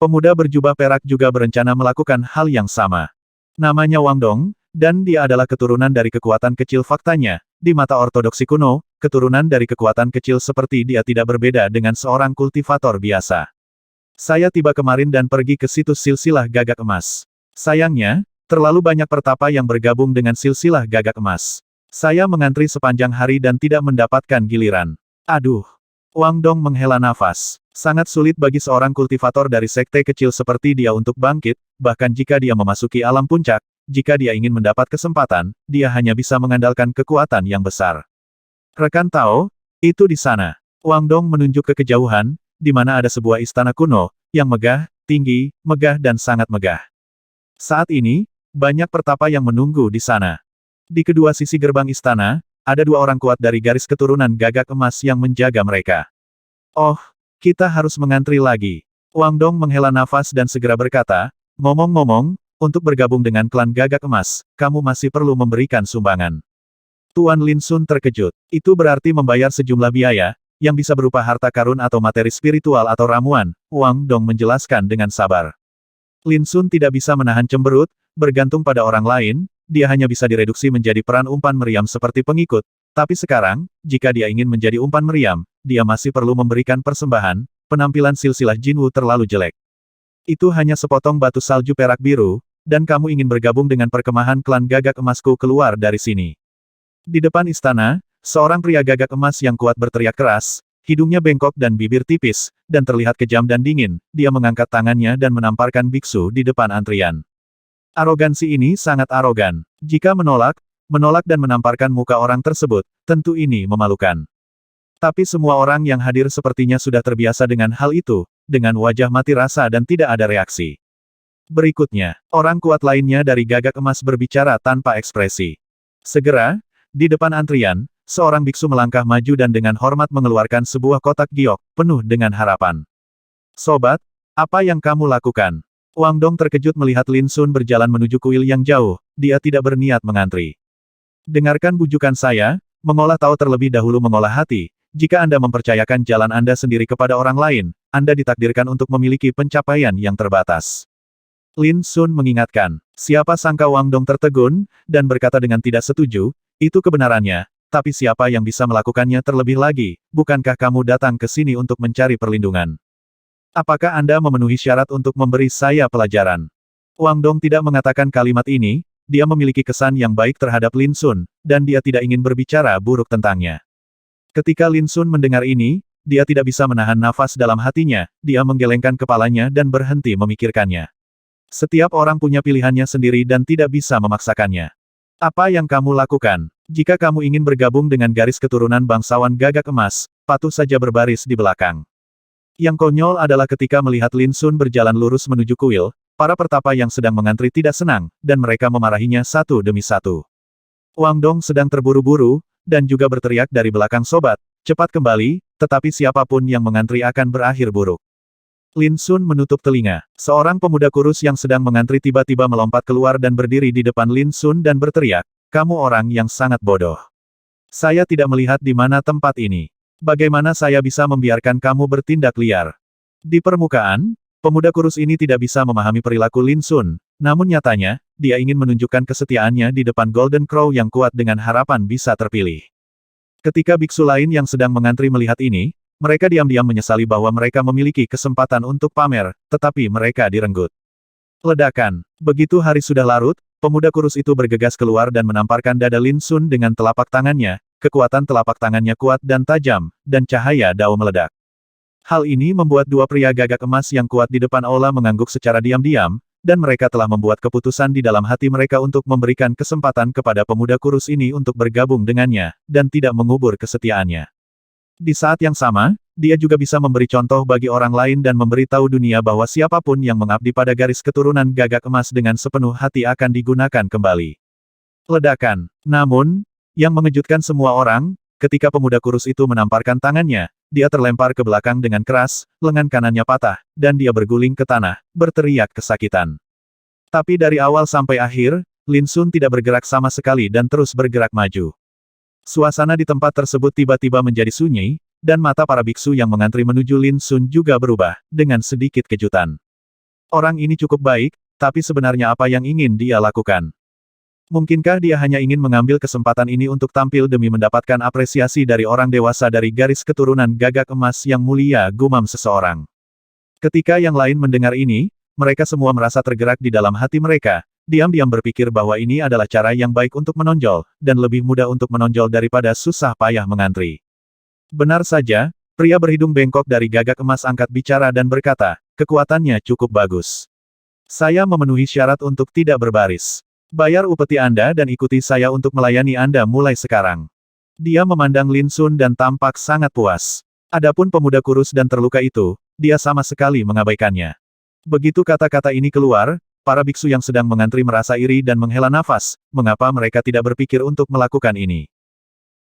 Pemuda berjubah perak juga berencana melakukan hal yang sama. Namanya Wang Dong, dan dia adalah keturunan dari kekuatan kecil. Faktanya, di mata ortodoksi kuno, keturunan dari kekuatan kecil seperti dia tidak berbeda dengan seorang kultivator biasa. Saya tiba kemarin dan pergi ke situs silsilah gagak emas. Sayangnya, terlalu banyak pertapa yang bergabung dengan silsilah gagak emas. Saya mengantri sepanjang hari dan tidak mendapatkan giliran. Aduh. Wang Dong menghela nafas. Sangat sulit bagi seorang kultivator dari sekte kecil seperti dia untuk bangkit, bahkan jika dia memasuki alam puncak, jika dia ingin mendapat kesempatan, dia hanya bisa mengandalkan kekuatan yang besar. Rekan Tao, itu di sana. Wang Dong menunjuk ke kejauhan, di mana ada sebuah istana kuno, yang megah, tinggi, megah dan sangat megah. Saat ini, banyak pertapa yang menunggu di sana. Di kedua sisi gerbang istana, ada dua orang kuat dari garis keturunan Gagak Emas yang menjaga mereka. Oh, kita harus mengantri lagi. Wang Dong menghela nafas dan segera berkata, ngomong-ngomong, untuk bergabung dengan klan Gagak Emas, kamu masih perlu memberikan sumbangan. Tuan Lin Sun terkejut. Itu berarti membayar sejumlah biaya, yang bisa berupa harta karun atau materi spiritual atau ramuan, Wang Dong menjelaskan dengan sabar. Lin Sun tidak bisa menahan cemberut, bergantung pada orang lain, dia hanya bisa direduksi menjadi peran umpan meriam seperti pengikut, tapi sekarang, jika dia ingin menjadi umpan meriam, dia masih perlu memberikan persembahan, penampilan silsilah Jinwu terlalu jelek. Itu hanya sepotong batu salju perak biru, dan kamu ingin bergabung dengan perkemahan klan Gagak Emasku keluar dari sini. Di depan istana, seorang pria Gagak Emas yang kuat berteriak keras, hidungnya bengkok dan bibir tipis, dan terlihat kejam dan dingin, dia mengangkat tangannya dan menamparkan biksu di depan antrian. Arogansi ini sangat arogan. Jika menolak dan menamparkan muka orang tersebut, tentu ini memalukan. Tapi semua orang yang hadir sepertinya sudah terbiasa dengan hal itu, dengan wajah mati rasa dan tidak ada reaksi. Berikutnya, orang kuat lainnya dari Gagak Emas berbicara tanpa ekspresi. Segera, di depan antrian, seorang biksu melangkah maju dan dengan hormat mengeluarkan sebuah kotak giok, penuh dengan harapan. Sobat, apa yang kamu lakukan? Wang Dong terkejut melihat Lin Sun berjalan menuju kuil yang jauh, dia tidak berniat mengantri. Dengarkan bujukan saya, mengolah tahu terlebih dahulu mengolah hati, jika Anda mempercayakan jalan Anda sendiri kepada orang lain, Anda ditakdirkan untuk memiliki pencapaian yang terbatas. Lin Sun mengingatkan, siapa sangka Wang Dong tertegun, dan berkata dengan tidak setuju, itu kebenarannya, tapi siapa yang bisa melakukannya terlebih lagi, bukankah kamu datang ke sini untuk mencari perlindungan? Apakah Anda memenuhi syarat untuk memberi saya pelajaran? Wang Dong tidak mengatakan kalimat ini, dia memiliki kesan yang baik terhadap Lin Sun, dan dia tidak ingin berbicara buruk tentangnya. Ketika Lin Sun mendengar ini, dia tidak bisa menahan nafas dalam hatinya, dia menggelengkan kepalanya dan berhenti memikirkannya. Setiap orang punya pilihannya sendiri dan tidak bisa memaksakannya. Apa yang kamu lakukan? Jika kamu ingin bergabung dengan garis keturunan bangsawan Gagak Emas, patuh saja berbaris di belakang. Yang konyol adalah ketika melihat Lin Sun berjalan lurus menuju kuil, para pertapa yang sedang mengantri tidak senang, dan mereka memarahinya satu demi satu. Wang Dong sedang terburu-buru, dan juga berteriak dari belakang sobat, cepat kembali, tetapi siapapun yang mengantri akan berakhir buruk. Lin Sun menutup telinga. Seorang pemuda kurus yang sedang mengantri tiba-tiba melompat keluar dan berdiri di depan Lin Sun dan berteriak, kamu orang yang sangat bodoh. Saya tidak melihat di mana tempat ini. Bagaimana saya bisa membiarkan kamu bertindak liar? Di permukaan, pemuda kurus ini tidak bisa memahami perilaku Lin Sun, namun nyatanya, dia ingin menunjukkan kesetiaannya di depan Golden Crow yang kuat dengan harapan bisa terpilih. Ketika biksu lain yang sedang mengantri melihat ini, mereka diam-diam menyesali bahwa mereka memiliki kesempatan untuk pamer, tetapi mereka direnggut. Ledakan. Begitu hari sudah larut, pemuda kurus itu bergegas keluar dan menamparkan dada Lin Sun dengan telapak tangannya, kekuatan telapak tangannya kuat dan tajam, dan cahaya dao meledak. Hal ini membuat dua pria Gagak Emas yang kuat di depan aula mengangguk secara diam-diam, dan mereka telah membuat keputusan di dalam hati mereka untuk memberikan kesempatan kepada pemuda kurus ini untuk bergabung dengannya, dan tidak mengubur kesetiaannya. Di saat yang sama, dia juga bisa memberi contoh bagi orang lain dan memberi tahu dunia bahwa siapapun yang mengabdi pada garis keturunan Gagak Emas dengan sepenuh hati akan digunakan kembali. Ledakan. Namun, yang mengejutkan semua orang, ketika pemuda kurus itu menamparkan tangannya, dia terlempar ke belakang dengan keras, lengan kanannya patah, dan dia berguling ke tanah, berteriak kesakitan. Tapi dari awal sampai akhir, Lin Sun tidak bergerak sama sekali dan terus bergerak maju. Suasana di tempat tersebut tiba-tiba menjadi sunyi, dan mata para biksu yang mengantri menuju Lin Sun juga berubah, dengan sedikit kejutan. Orang ini cukup baik, tapi sebenarnya apa yang ingin dia lakukan? Mungkinkah dia hanya ingin mengambil kesempatan ini untuk tampil demi mendapatkan apresiasi dari orang dewasa dari garis keturunan Gagak Emas yang mulia, gumam seseorang. Ketika yang lain mendengar ini, mereka semua merasa tergerak di dalam hati mereka, diam-diam berpikir bahwa ini adalah cara yang baik untuk menonjol, dan lebih mudah untuk menonjol daripada susah payah mengantri. Benar saja, pria berhidung bengkok dari gagak emas angkat bicara dan berkata, kekuatannya cukup bagus. Saya memenuhi syarat untuk tidak berbaris. Bayar upeti Anda dan ikuti saya untuk melayani Anda mulai sekarang. Dia memandang Lin Sun dan tampak sangat puas. Adapun pemuda kurus dan terluka itu, dia sama sekali mengabaikannya. Begitu kata-kata ini keluar, para biksu yang sedang mengantri merasa iri dan menghela nafas, mengapa mereka tidak berpikir untuk melakukan ini.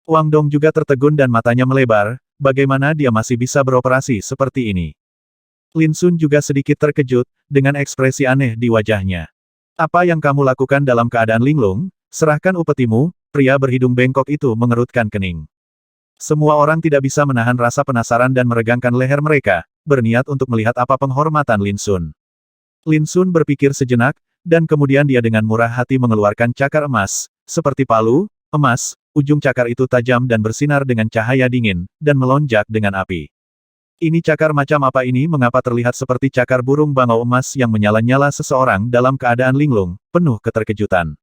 Wang Dong juga tertegun dan matanya melebar, bagaimana dia masih bisa beroperasi seperti ini. Lin Sun juga sedikit terkejut, dengan ekspresi aneh di wajahnya. Apa yang kamu lakukan dalam keadaan linglung? Serahkan upetimu, pria berhidung bengkok itu mengerutkan kening. Semua orang tidak bisa menahan rasa penasaran dan meregangkan leher mereka, berniat untuk melihat apa penghormatan Lin Sun. Lin Sun berpikir sejenak, dan kemudian dia dengan murah hati mengeluarkan cakar emas, seperti palu, emas, ujung cakar itu tajam dan bersinar dengan cahaya dingin, dan melonjak dengan api. Ini cakar macam apa ini? Mengapa terlihat seperti cakar burung bangau emas yang menyala-nyala? Seseorang dalam keadaan linglung, penuh keterkejutan.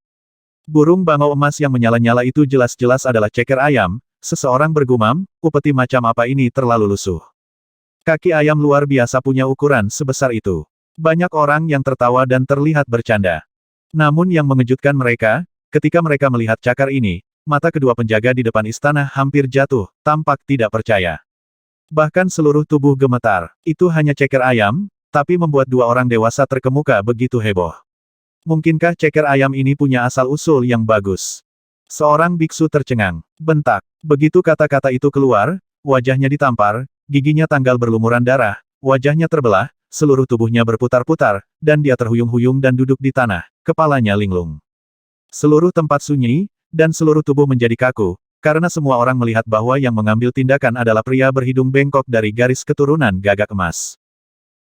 Burung bangau emas yang menyala-nyala itu jelas-jelas adalah ceker ayam, seseorang bergumam, upeti macam apa ini terlalu lusuh. Kaki ayam luar biasa punya ukuran sebesar itu. Banyak orang yang tertawa dan terlihat bercanda. Namun yang mengejutkan mereka, ketika mereka melihat cakar ini, mata kedua penjaga di depan istana hampir jatuh, tampak tidak percaya. Bahkan seluruh tubuh gemetar. Itu hanya ceker ayam, tapi membuat dua orang dewasa terkemuka begitu heboh. Mungkinkah ceker ayam ini punya asal-usul yang bagus? Seorang biksu tercengang. Bentak. Begitu kata-kata itu keluar, wajahnya ditampar, giginya tanggal berlumuran darah, wajahnya terbelah, seluruh tubuhnya berputar-putar, dan dia terhuyung-huyung dan duduk di tanah, kepalanya linglung. Seluruh tempat sunyi, dan seluruh tubuh menjadi kaku, karena semua orang melihat bahwa yang mengambil tindakan adalah pria berhidung bengkok dari garis keturunan gagak emas.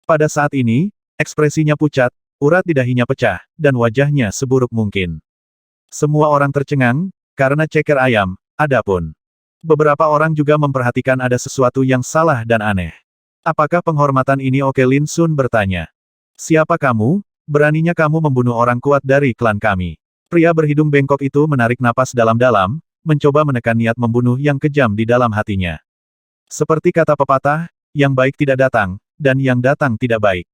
Pada saat ini, ekspresinya pucat, urat di dahinya pecah, dan wajahnya seburuk mungkin. Semua orang tercengang, karena ceker ayam, adapun. Beberapa orang juga memperhatikan ada sesuatu yang salah dan aneh. Apakah penghormatan ini oke? Lin Sun bertanya. Siapa kamu? Beraninya kamu membunuh orang kuat dari klan kami. Pria berhidung bengkok itu menarik napas dalam-dalam, mencoba menekan niat membunuh yang kejam di dalam hatinya. Seperti kata pepatah, yang baik tidak datang, dan yang datang tidak baik.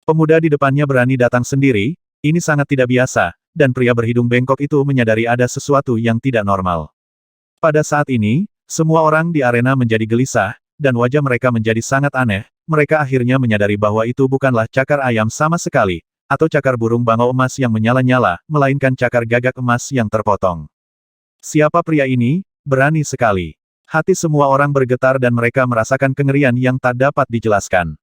Pemuda di depannya berani datang sendiri, ini sangat tidak biasa, dan pria berhidung bengkok itu menyadari ada sesuatu yang tidak normal. Pada saat ini, semua orang di arena menjadi gelisah, dan wajah mereka menjadi sangat aneh, mereka akhirnya menyadari bahwa itu bukanlah cakar ayam sama sekali, atau cakar burung bangau emas yang menyala-nyala, melainkan cakar gagak emas yang terpotong. Siapa pria ini? Berani sekali. Hati semua orang bergetar dan mereka merasakan kengerian yang tak dapat dijelaskan.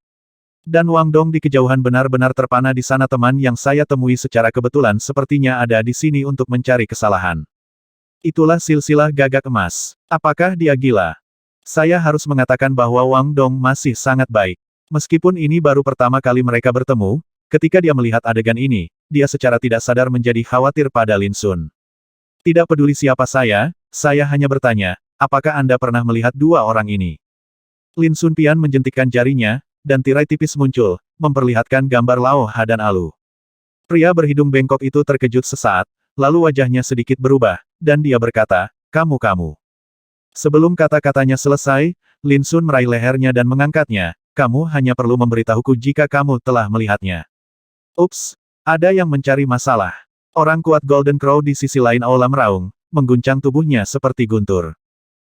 Dan Wang Dong di kejauhan benar-benar terpana di sana. Teman yang saya temui secara kebetulan sepertinya ada di sini untuk mencari kesalahan. Itulah silsilah gagak emas. Apakah dia gila? Saya harus mengatakan bahwa Wang Dong masih sangat baik. Meskipun ini baru pertama kali mereka bertemu, ketika dia melihat adegan ini, dia secara tidak sadar menjadi khawatir pada Lin Sun. Tidak peduli siapa saya hanya bertanya, apakah Anda pernah melihat dua orang ini? Lin Sun pian menjentikkan jarinya, dan tirai tipis muncul, memperlihatkan gambar Lao Ha dan Alu. Pria berhidung bengkok itu terkejut sesaat, lalu wajahnya sedikit berubah, dan dia berkata, kamu. Sebelum kata-katanya selesai, Lin Sun meraih lehernya dan mengangkatnya, kamu hanya perlu memberitahuku jika kamu telah melihatnya. Ups, ada yang mencari masalah. Orang kuat Golden Crow di sisi lain aula meraung, mengguncang tubuhnya seperti guntur.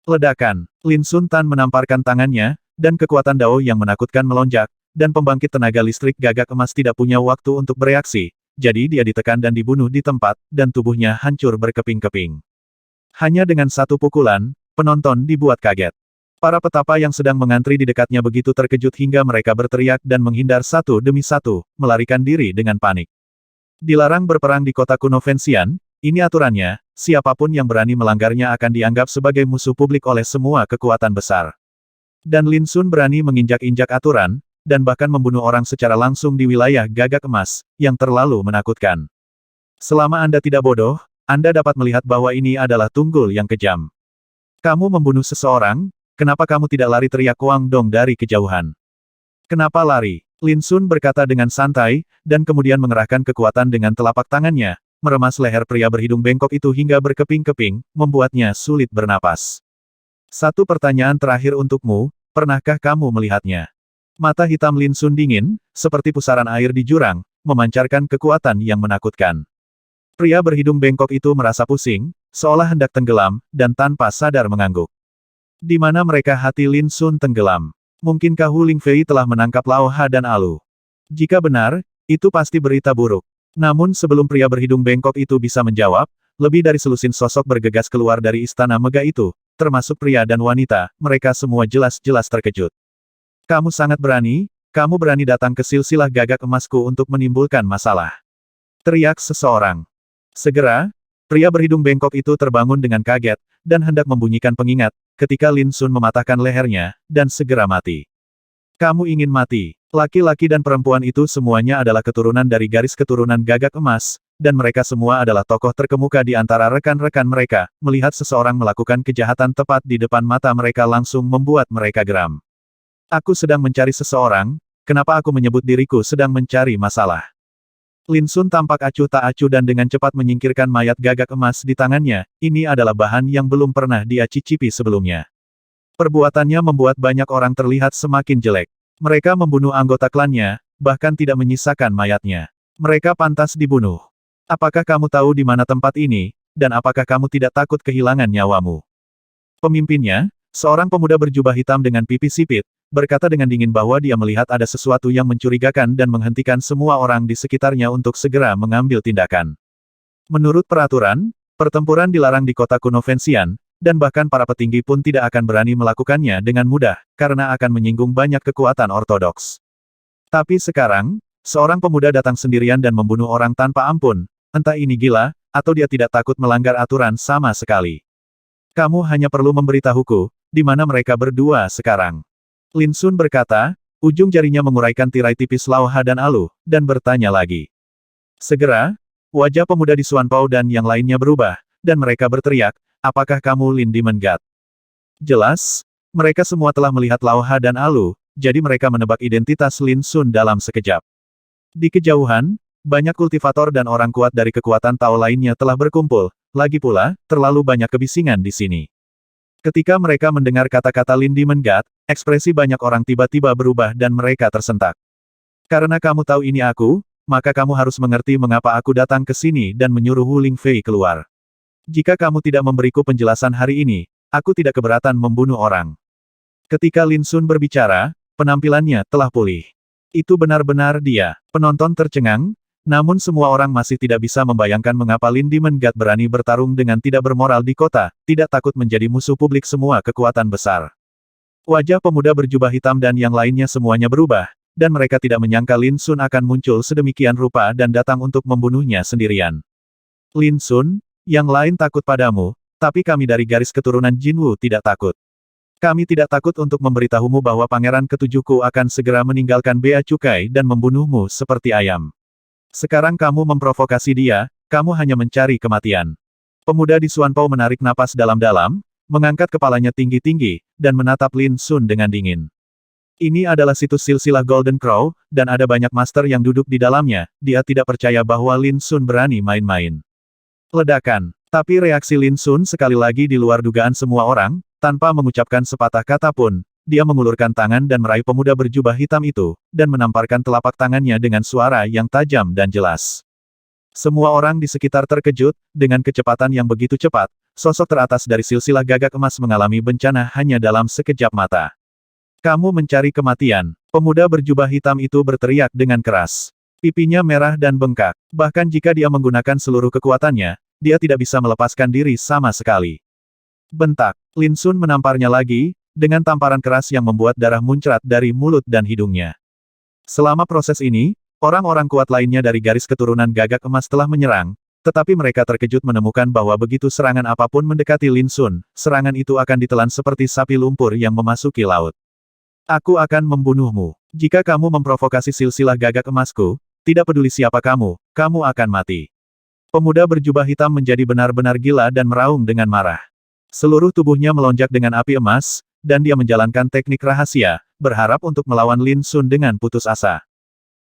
Ledakan, Lin Sun Tan menamparkan tangannya, dan kekuatan Dao yang menakutkan melonjak, dan pembangkit tenaga listrik gagak emas tidak punya waktu untuk bereaksi, jadi dia ditekan dan dibunuh di tempat, dan tubuhnya hancur berkeping-keping. Hanya dengan satu pukulan, penonton dibuat kaget. Para petapa yang sedang mengantri di dekatnya begitu terkejut hingga mereka berteriak dan menghindar satu demi satu, melarikan diri dengan panik. Dilarang berperang di kota kuno Fenxian, ini aturannya, siapapun yang berani melanggarnya akan dianggap sebagai musuh publik oleh semua kekuatan besar. Dan Lin Sun berani menginjak-injak aturan, dan bahkan membunuh orang secara langsung di wilayah gagak emas, yang terlalu menakutkan. Selama Anda tidak bodoh, Anda dapat melihat bahwa ini adalah tunggul yang kejam. Kamu membunuh seseorang, kenapa kamu tidak lari? Teriak Wang Dong dari kejauhan. Kenapa lari? Lin Sun berkata dengan santai, dan kemudian mengerahkan kekuatan dengan telapak tangannya, meremas leher pria berhidung bengkok itu hingga berkeping-keping, membuatnya sulit bernapas. Satu pertanyaan terakhir untukmu, pernahkah kamu melihatnya? Mata hitam Lin Sun dingin, seperti pusaran air di jurang, memancarkan kekuatan yang menakutkan. Pria berhidung bengkok itu merasa pusing, seolah hendak tenggelam, dan tanpa sadar mengangguk. Di mana mereka hati Lin Sun tenggelam? Mungkinkah Hu Lingfei telah menangkap Lao Ha dan Alu? Jika benar, itu pasti berita buruk. Namun sebelum pria berhidung bengkok itu bisa menjawab, lebih dari selusin sosok bergegas keluar dari istana megah itu, termasuk pria dan wanita, mereka semua jelas-jelas terkejut. Kamu sangat berani, kamu berani datang ke silsilah gagak emasku untuk menimbulkan masalah. Teriak seseorang. Segera, pria berhidung bengkok itu terbangun dengan kaget, dan hendak membunyikan pengingat, ketika Lin Sun mematahkan lehernya, dan segera mati. Kamu ingin mati. Laki-laki dan perempuan itu semuanya adalah keturunan dari garis keturunan gagak emas, dan mereka semua adalah tokoh terkemuka di antara rekan-rekan mereka. Melihat seseorang melakukan kejahatan tepat di depan mata mereka langsung membuat mereka geram. Aku sedang mencari seseorang, kenapa aku menyebut diriku sedang mencari masalah? Lin Sun tampak acuh tak acuh dan dengan cepat menyingkirkan mayat gagak emas di tangannya, ini adalah bahan yang belum pernah dia cicipi sebelumnya. Perbuatannya membuat banyak orang terlihat semakin jelek. Mereka membunuh anggota klannya, bahkan tidak menyisakan mayatnya. Mereka pantas dibunuh. Apakah kamu tahu di mana tempat ini, dan apakah kamu tidak takut kehilangan nyawamu? Pemimpinnya, seorang pemuda berjubah hitam dengan pipi sipit, berkata dengan dingin bahwa dia melihat ada sesuatu yang mencurigakan dan menghentikan semua orang di sekitarnya untuk segera mengambil tindakan. Menurut peraturan, pertempuran dilarang di kota kuno Fenxian, dan bahkan para petinggi pun tidak akan berani melakukannya dengan mudah, karena akan menyinggung banyak kekuatan ortodoks. Tapi sekarang, seorang pemuda datang sendirian dan membunuh orang tanpa ampun, entah ini gila, atau dia tidak takut melanggar aturan sama sekali. Kamu hanya perlu memberitahuku, di mana mereka berdua sekarang. Lin Sun berkata, ujung jarinya menguraikan tirai tipis Lao Ha dan Alu, dan bertanya lagi. Segera, wajah pemuda di Xuanpao dan yang lainnya berubah, dan mereka berteriak, apakah kamu Lin Demon God? Jelas, mereka semua telah melihat Lao Ha dan Alu, jadi mereka menebak identitas Lin Sun dalam sekejap. Di kejauhan, banyak kultivator dan orang kuat dari kekuatan Tao lainnya telah berkumpul, lagi pula, terlalu banyak kebisingan di sini. Ketika mereka mendengar kata-kata Lin Demon God, ekspresi banyak orang tiba-tiba berubah dan mereka tersentak. Karena kamu tahu ini aku, maka kamu harus mengerti mengapa aku datang ke sini dan menyuruh Hu Lingfei keluar. Jika kamu tidak memberiku penjelasan hari ini, aku tidak keberatan membunuh orang. Ketika Lin Sun berbicara, penampilannya telah pulih. Itu benar-benar dia. Penonton tercengang, namun semua orang masih tidak bisa membayangkan mengapa Lin Demon God berani bertarung dengan tidak bermoral di kota, tidak takut menjadi musuh publik semua kekuatan besar. Wajah pemuda berjubah hitam dan yang lainnya semuanya berubah, dan mereka tidak menyangka Lin Sun akan muncul sedemikian rupa dan datang untuk membunuhnya sendirian. Lin Sun, yang lain takut padamu, tapi kami dari garis keturunan Jinwu tidak takut. Kami tidak takut untuk memberitahumu bahwa pangeran ketujuhku akan segera meninggalkan bea cukai dan membunuhmu seperti ayam. Sekarang kamu memprovokasi dia, kamu hanya mencari kematian. Pemuda di Xuanpao menarik napas dalam-dalam, mengangkat kepalanya tinggi-tinggi, dan menatap Lin Sun dengan dingin. Ini adalah situs silsilah Golden Crow, dan ada banyak master yang duduk di dalamnya, dia tidak percaya bahwa Lin Sun berani main-main. Ledakan. Tapi reaksi Lin Sun sekali lagi di luar dugaan semua orang, tanpa mengucapkan sepatah kata pun, dia mengulurkan tangan dan meraih pemuda berjubah hitam itu, dan menamparkan telapak tangannya dengan suara yang tajam dan jelas. Semua orang di sekitar terkejut, dengan kecepatan yang begitu cepat, sosok teratas dari silsilah gagak emas mengalami bencana hanya dalam sekejap mata. Kamu mencari kematian. Pemuda berjubah hitam itu berteriak dengan keras. Pipinya merah dan bengkak. Bahkan jika dia menggunakan seluruh kekuatannya, dia tidak bisa melepaskan diri sama sekali. Bentak. Lin Sun menamparnya lagi, dengan tamparan keras yang membuat darah muncrat dari mulut dan hidungnya. Selama proses ini, orang-orang kuat lainnya dari garis keturunan gagak emas telah menyerang, tetapi mereka terkejut menemukan bahwa begitu serangan apapun mendekati Lin Sun, serangan itu akan ditelan seperti sapi lumpur yang memasuki laut. Aku akan membunuhmu. Jika kamu memprovokasi silsilah gagak emasku, tidak peduli siapa kamu akan mati. Pemuda berjubah hitam menjadi benar-benar gila dan meraung dengan marah. Seluruh tubuhnya melonjak dengan api emas, dan dia menjalankan teknik rahasia, berharap untuk melawan Lin Sun dengan putus asa.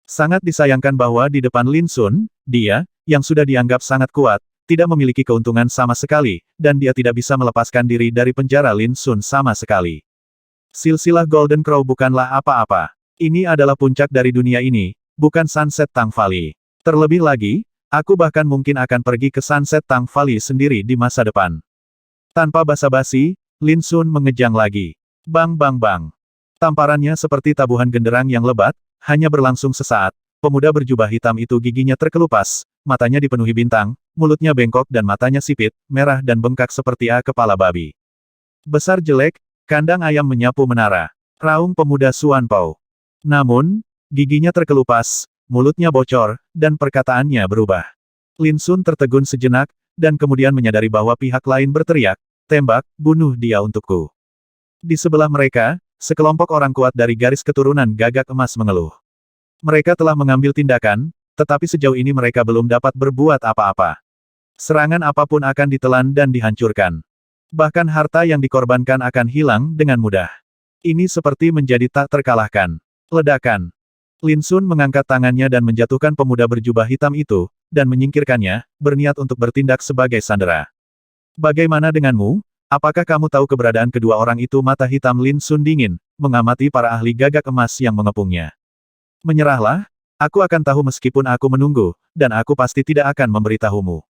Sangat disayangkan bahwa di depan Lin Sun, dia, yang sudah dianggap sangat kuat, tidak memiliki keuntungan sama sekali, dan dia tidak bisa melepaskan diri dari penjara Lin Sun sama sekali. Silsilah Golden Crow bukanlah apa-apa. Ini adalah puncak dari dunia ini, bukan Sunset Tang Valley. Terlebih lagi, aku bahkan mungkin akan pergi ke Sunset Tang Valley sendiri di masa depan. Tanpa basa-basi, Lin Sun mengejang lagi. Bang bang bang. Tamparannya seperti tabuhan genderang yang lebat, hanya berlangsung sesaat. Pemuda berjubah hitam itu giginya terkelupas, matanya dipenuhi bintang, mulutnya bengkok dan matanya sipit, merah dan bengkak seperti kepala babi. Besar jelek, kandang ayam menyapu menara. Raung pemuda Suan Pao. Namun, giginya terkelupas, mulutnya bocor, dan perkataannya berubah. Lin Sun tertegun sejenak, dan kemudian menyadari bahwa pihak lain berteriak, "Tembak, bunuh dia untukku." Di sebelah mereka, sekelompok orang kuat dari garis keturunan Gagak Emas mengeluh. Mereka telah mengambil tindakan, tetapi sejauh ini mereka belum dapat berbuat apa-apa. Serangan apapun akan ditelan dan dihancurkan. Bahkan harta yang dikorbankan akan hilang dengan mudah. Ini seperti menjadi tak terkalahkan. Ledakan. Lin Sun mengangkat tangannya dan menjatuhkan pemuda berjubah hitam itu, dan menyingkirkannya, berniat untuk bertindak sebagai sandera. "Bagaimana denganmu? Apakah kamu tahu keberadaan kedua orang itu?" Mata hitam Lin Sun dingin, mengamati para ahli Gagak Emas yang mengepungnya. "Menyerahlah, aku akan tahu meskipun aku menunggu, dan aku pasti tidak akan memberitahumu.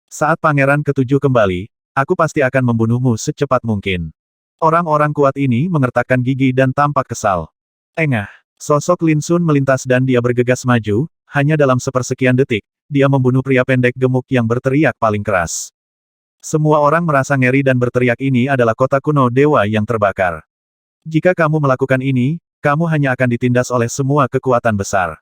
Saat Pangeran Ketujuh kembali, aku pasti akan membunuhmu secepat mungkin." Orang-orang kuat ini mengertakkan gigi dan tampak kesal. Engah. Sosok Lin Sun melintas dan dia bergegas maju, hanya dalam sepersekian detik, dia membunuh pria pendek gemuk yang berteriak paling keras. Semua orang merasa ngeri dan berteriak, "Ini adalah kota kuno dewa yang terbakar. Jika kamu melakukan ini, kamu hanya akan ditindas oleh semua kekuatan besar."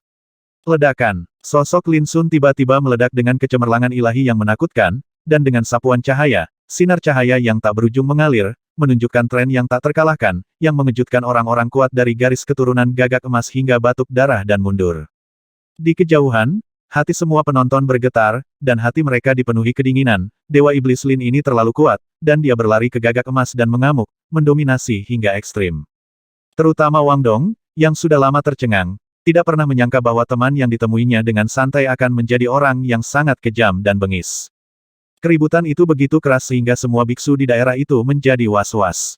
Ledakan. Sosok Lin Sun tiba-tiba meledak dengan kecemerlangan ilahi yang menakutkan, dan dengan sapuan cahaya, sinar cahaya yang tak berujung mengalir, menunjukkan tren yang tak terkalahkan, yang mengejutkan orang-orang kuat dari garis keturunan Gagak Emas hingga batuk darah dan mundur. Di kejauhan, hati semua penonton bergetar, dan hati mereka dipenuhi kedinginan. Dewa Iblis Lin ini terlalu kuat, dan dia berlari ke Gagak Emas dan mengamuk, mendominasi hingga ekstrim. Terutama Wang Dong, yang sudah lama tercengang, tidak pernah menyangka bahwa teman yang ditemuinya dengan santai akan menjadi orang yang sangat kejam dan bengis. Keributan itu begitu keras sehingga semua biksu di daerah itu menjadi was-was.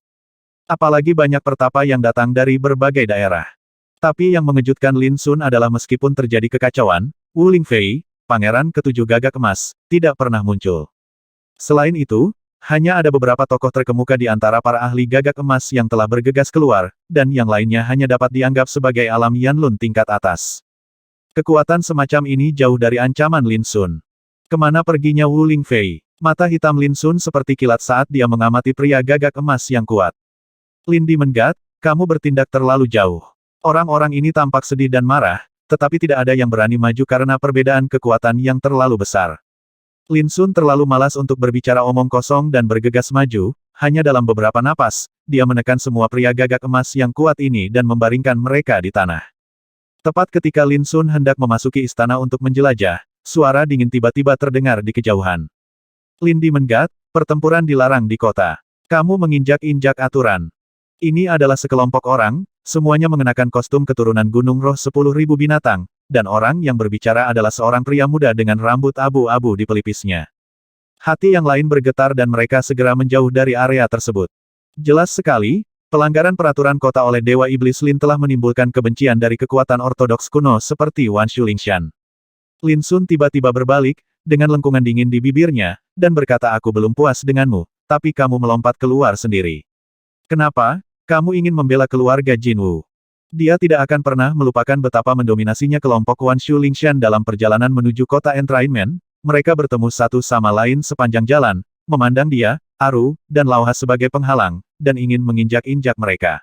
Apalagi banyak pertapa yang datang dari berbagai daerah. Tapi yang mengejutkan Lin Sun adalah meskipun terjadi kekacauan, Wu Lingfei, Pangeran Ketujuh Gagak Emas, tidak pernah muncul. Selain itu, hanya ada beberapa tokoh terkemuka di antara para ahli Gagak Emas yang telah bergegas keluar, dan yang lainnya hanya dapat dianggap sebagai alam Yanlun tingkat atas. Kekuatan semacam ini jauh dari ancaman Lin Sun. Kemana perginya Wu Lingfei? Mata hitam Lin Sun seperti kilat saat dia mengamati pria Gagak Emas yang kuat. "Lin Dimengat, kamu bertindak terlalu jauh." Orang-orang ini tampak sedih dan marah, tetapi tidak ada yang berani maju karena perbedaan kekuatan yang terlalu besar. Lin Sun terlalu malas untuk berbicara omong kosong dan bergegas maju, hanya dalam beberapa napas, dia menekan semua pria Gagak Emas yang kuat ini dan membaringkan mereka di tanah. Tepat ketika Lin Sun hendak memasuki istana untuk menjelajah, suara dingin tiba-tiba terdengar di kejauhan. "Lin Dimengat, pertempuran dilarang di kota. Kamu menginjak-injak aturan." Ini adalah sekelompok orang, semuanya mengenakan kostum keturunan Gunung Roh 10.000 binatang, dan orang yang berbicara adalah seorang pria muda dengan rambut abu-abu di pelipisnya. Hati yang lain bergetar dan mereka segera menjauh dari area tersebut. Jelas sekali, pelanggaran peraturan kota oleh Dewa Iblis Lin telah menimbulkan kebencian dari kekuatan ortodoks kuno seperti Wan Shulingshan. Lin Sun tiba-tiba berbalik, dengan lengkungan dingin di bibirnya, dan berkata, "Aku belum puas denganmu, tapi kamu melompat keluar sendiri. Kenapa? Kamu ingin membela keluarga Jin Wu?" Dia tidak akan pernah melupakan betapa mendominasinya kelompok Wan Shulingshan dalam perjalanan menuju kota Entrainment. Mereka bertemu satu sama lain sepanjang jalan, memandang dia, Aru, dan Lauha sebagai penghalang, dan ingin menginjak-injak mereka.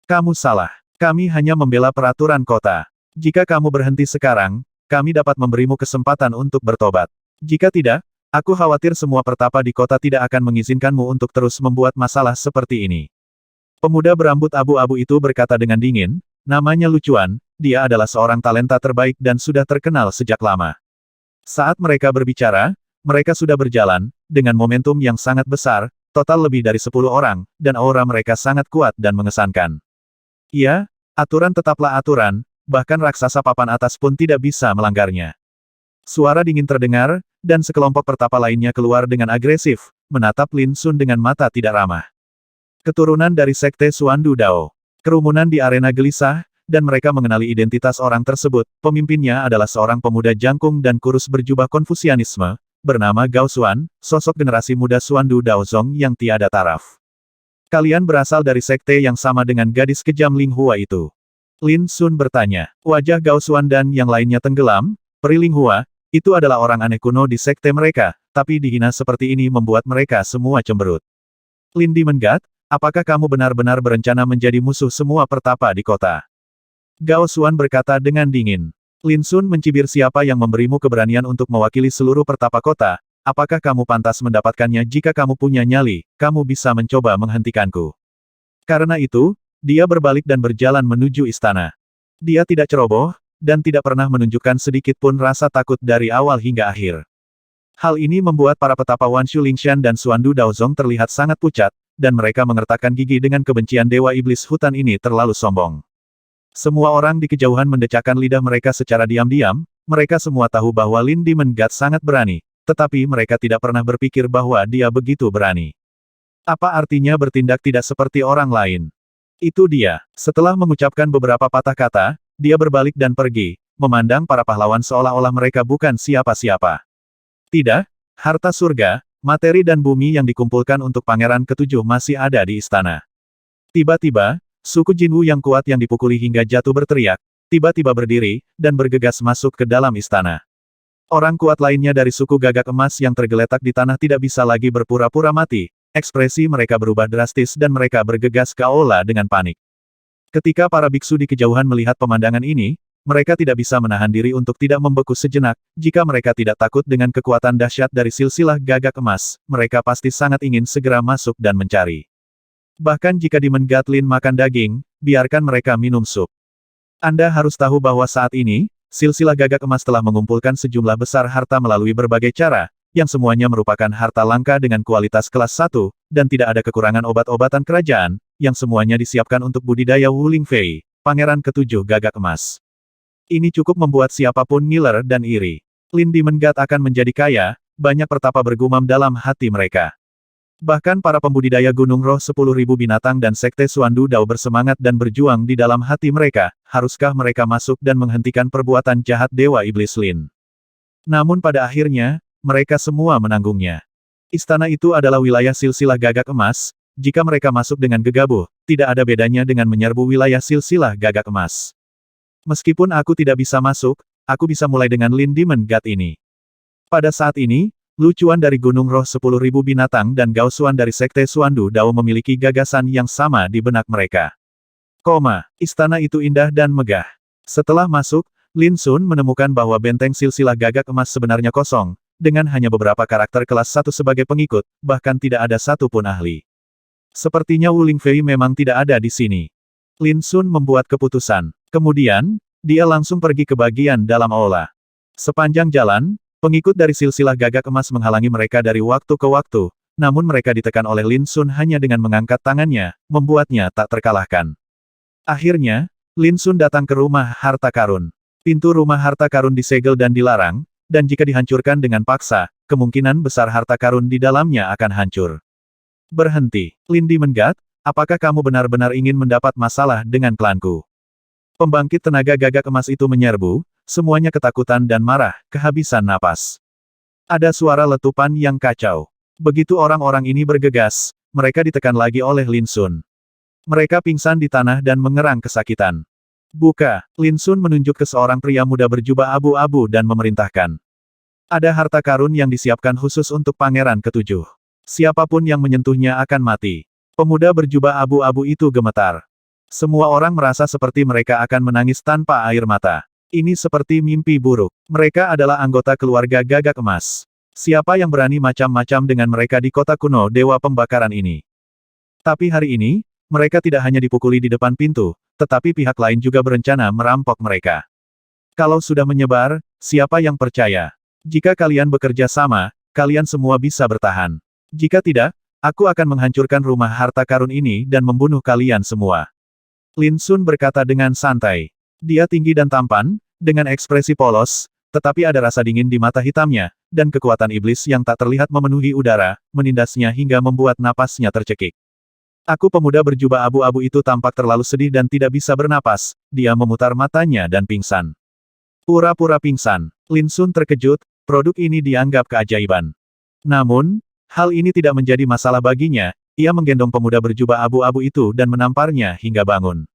"Kamu salah. Kami hanya membela peraturan kota. Jika kamu berhenti sekarang, kami dapat memberimu kesempatan untuk bertobat. Jika tidak, aku khawatir semua pertapa di kota tidak akan mengizinkanmu untuk terus membuat masalah seperti ini." Pemuda berambut abu-abu itu berkata dengan dingin, namanya Lu Chuan, dia adalah seorang talenta terbaik dan sudah terkenal sejak lama. Saat mereka berbicara, mereka sudah berjalan, dengan momentum yang sangat besar, total lebih dari 10 orang, dan aura mereka sangat kuat dan mengesankan. Iya, aturan tetaplah aturan, bahkan raksasa papan atas pun tidak bisa melanggarnya. Suara dingin terdengar, dan sekelompok pertapa lainnya keluar dengan agresif, menatap Lin Sun dengan mata tidak ramah. Keturunan dari Sekte Xuandu Dao. Kerumunan di arena gelisah, dan mereka mengenali identitas orang tersebut. Pemimpinnya adalah seorang pemuda jangkung dan kurus berjubah Konfusianisme, bernama Gao Xuan, sosok generasi muda Xuandu Daozong yang tiada taraf. Kalian berasal dari sekte yang sama dengan gadis kejam Ling Hua itu. Lin Sun bertanya. Wajah Gao Xuan dan yang lainnya tenggelam. Peri Ling Hua, itu adalah orang aneh kuno di sekte mereka, tapi dihina seperti ini membuat mereka semua cemberut. Lin Demon God, apakah kamu benar-benar berencana menjadi musuh semua pertapa di kota? Gao Xuan berkata dengan dingin. Lin Sun mencibir siapa yang memberimu keberanian untuk mewakili seluruh pertapa kota, apakah kamu pantas mendapatkannya jika kamu punya nyali, kamu bisa mencoba menghentikanku. Karena itu, dia berbalik dan berjalan menuju istana. Dia tidak ceroboh, dan tidak pernah menunjukkan sedikit pun rasa takut dari awal hingga akhir. Hal ini membuat para petapa Wan Shu Lingshan dan Xuandu Daozong terlihat sangat pucat, dan mereka mengertakkan gigi dengan kebencian Dewa Iblis Hutan ini terlalu sombong. Semua orang di kejauhan mendecakkan lidah mereka secara diam-diam, mereka semua tahu bahwa Lin Demon God sangat berani, tetapi mereka tidak pernah berpikir bahwa dia begitu berani. Apa artinya bertindak tidak seperti orang lain? Itu dia. Setelah mengucapkan beberapa patah kata, dia berbalik dan pergi, memandang para pahlawan seolah-olah mereka bukan siapa-siapa. Tidak, harta surga, materi dan bumi yang dikumpulkan untuk pangeran ketujuh masih ada di istana. Tiba-tiba, suku Jinwu yang kuat yang dipukuli hingga jatuh berteriak, tiba-tiba berdiri, dan bergegas masuk ke dalam istana. Orang kuat lainnya dari suku Gagak Emas yang tergeletak di tanah tidak bisa lagi berpura-pura mati, ekspresi mereka berubah drastis dan mereka bergegas ke aula dengan panik. Ketika para biksu di kejauhan melihat pemandangan ini, mereka tidak bisa menahan diri untuk tidak membeku sejenak, jika mereka tidak takut dengan kekuatan dahsyat dari silsilah Gagak Emas, mereka pasti sangat ingin segera masuk dan mencari. Bahkan jika Demon God Lin makan daging, biarkan mereka minum sup. Anda harus tahu bahwa saat ini, silsilah Gagak Emas telah mengumpulkan sejumlah besar harta melalui berbagai cara, yang semuanya merupakan harta langka dengan kualitas kelas 1, dan tidak ada kekurangan obat-obatan kerajaan, yang semuanya disiapkan untuk budidaya Wu Lingfei, pangeran ketujuh Gagak Emas. Ini cukup membuat siapapun ngiler dan iri. Lin Demon God akan menjadi kaya, banyak pertapa bergumam dalam hati mereka. Bahkan para pembudidaya gunung roh 10.000 binatang dan sekte Xuandu Dao bersemangat dan berjuang di dalam hati mereka, haruskah mereka masuk dan menghentikan perbuatan jahat Dewa Iblis Lin? Namun pada akhirnya, mereka semua menanggungnya. Istana itu adalah wilayah silsilah Gagak Emas, jika mereka masuk dengan gegabah, tidak ada bedanya dengan menyerbu wilayah silsilah Gagak Emas. Meskipun aku tidak bisa masuk, aku bisa mulai dengan Lin Demon God ini. Pada saat ini, Lu Chuan dari Gunung Roh 10.000 binatang dan Gao Xuan dari Sekte Xuandu Dao memiliki gagasan yang sama di benak mereka. Istana itu indah dan megah. Setelah masuk, Lin Sun menemukan bahwa benteng silsilah Gagak Emas sebenarnya kosong, dengan hanya beberapa karakter kelas 1 sebagai pengikut, bahkan tidak ada satupun ahli. Sepertinya Wu Lingfei memang tidak ada di sini. Lin Sun membuat keputusan. Kemudian, dia langsung pergi ke bagian dalam aula. Sepanjang jalan, pengikut dari silsilah Gagak Emas menghalangi mereka dari waktu ke waktu, namun mereka ditekan oleh Lin Sun hanya dengan mengangkat tangannya, membuatnya tak terkalahkan. Akhirnya, Lin Sun datang ke rumah harta karun. Pintu rumah harta karun disegel dan dilarang, dan jika dihancurkan dengan paksa, kemungkinan besar harta karun di dalamnya akan hancur. Berhenti, Lin Demon God, apakah kamu benar-benar ingin mendapat masalah dengan klanku? Pembangkit tenaga Gagak Emas itu menyerbu, semuanya ketakutan dan marah, kehabisan napas. Ada suara letupan yang kacau. Begitu orang-orang ini bergegas, mereka ditekan lagi oleh Lin Sun. Mereka pingsan di tanah dan mengerang kesakitan. Buka, Lin Sun menunjuk ke seorang pria muda berjubah abu-abu dan memerintahkan. Ada harta karun yang disiapkan khusus untuk pangeran ketujuh. Siapapun yang menyentuhnya akan mati. Pemuda berjubah abu-abu itu gemetar. Semua orang merasa seperti mereka akan menangis tanpa air mata. Ini seperti mimpi buruk. Mereka adalah anggota keluarga Gagak Emas. Siapa yang berani macam-macam dengan mereka di kota kuno Dewa Pembakaran ini? Tapi hari ini, mereka tidak hanya dipukuli di depan pintu, tetapi pihak lain juga berencana merampok mereka. Kalau sudah menyebar, siapa yang percaya? Jika kalian bekerja sama, kalian semua bisa bertahan. Jika tidak, Aku akan menghancurkan rumah harta karun ini dan membunuh kalian semua. Lin Sun berkata dengan santai. Dia tinggi dan tampan, dengan ekspresi polos, tetapi ada rasa dingin di mata hitamnya, dan kekuatan iblis yang tak terlihat memenuhi udara, menindasnya hingga membuat napasnya tercekik. Aku pemuda berjubah abu-abu itu tampak terlalu sedih dan tidak bisa bernapas, dia memutar matanya dan pingsan. Pura-pura pingsan. Lin Sun terkejut, produk ini dianggap keajaiban. Namun, hal ini tidak menjadi masalah baginya, ia menggendong pemuda berjubah abu-abu itu dan menamparnya hingga bangun.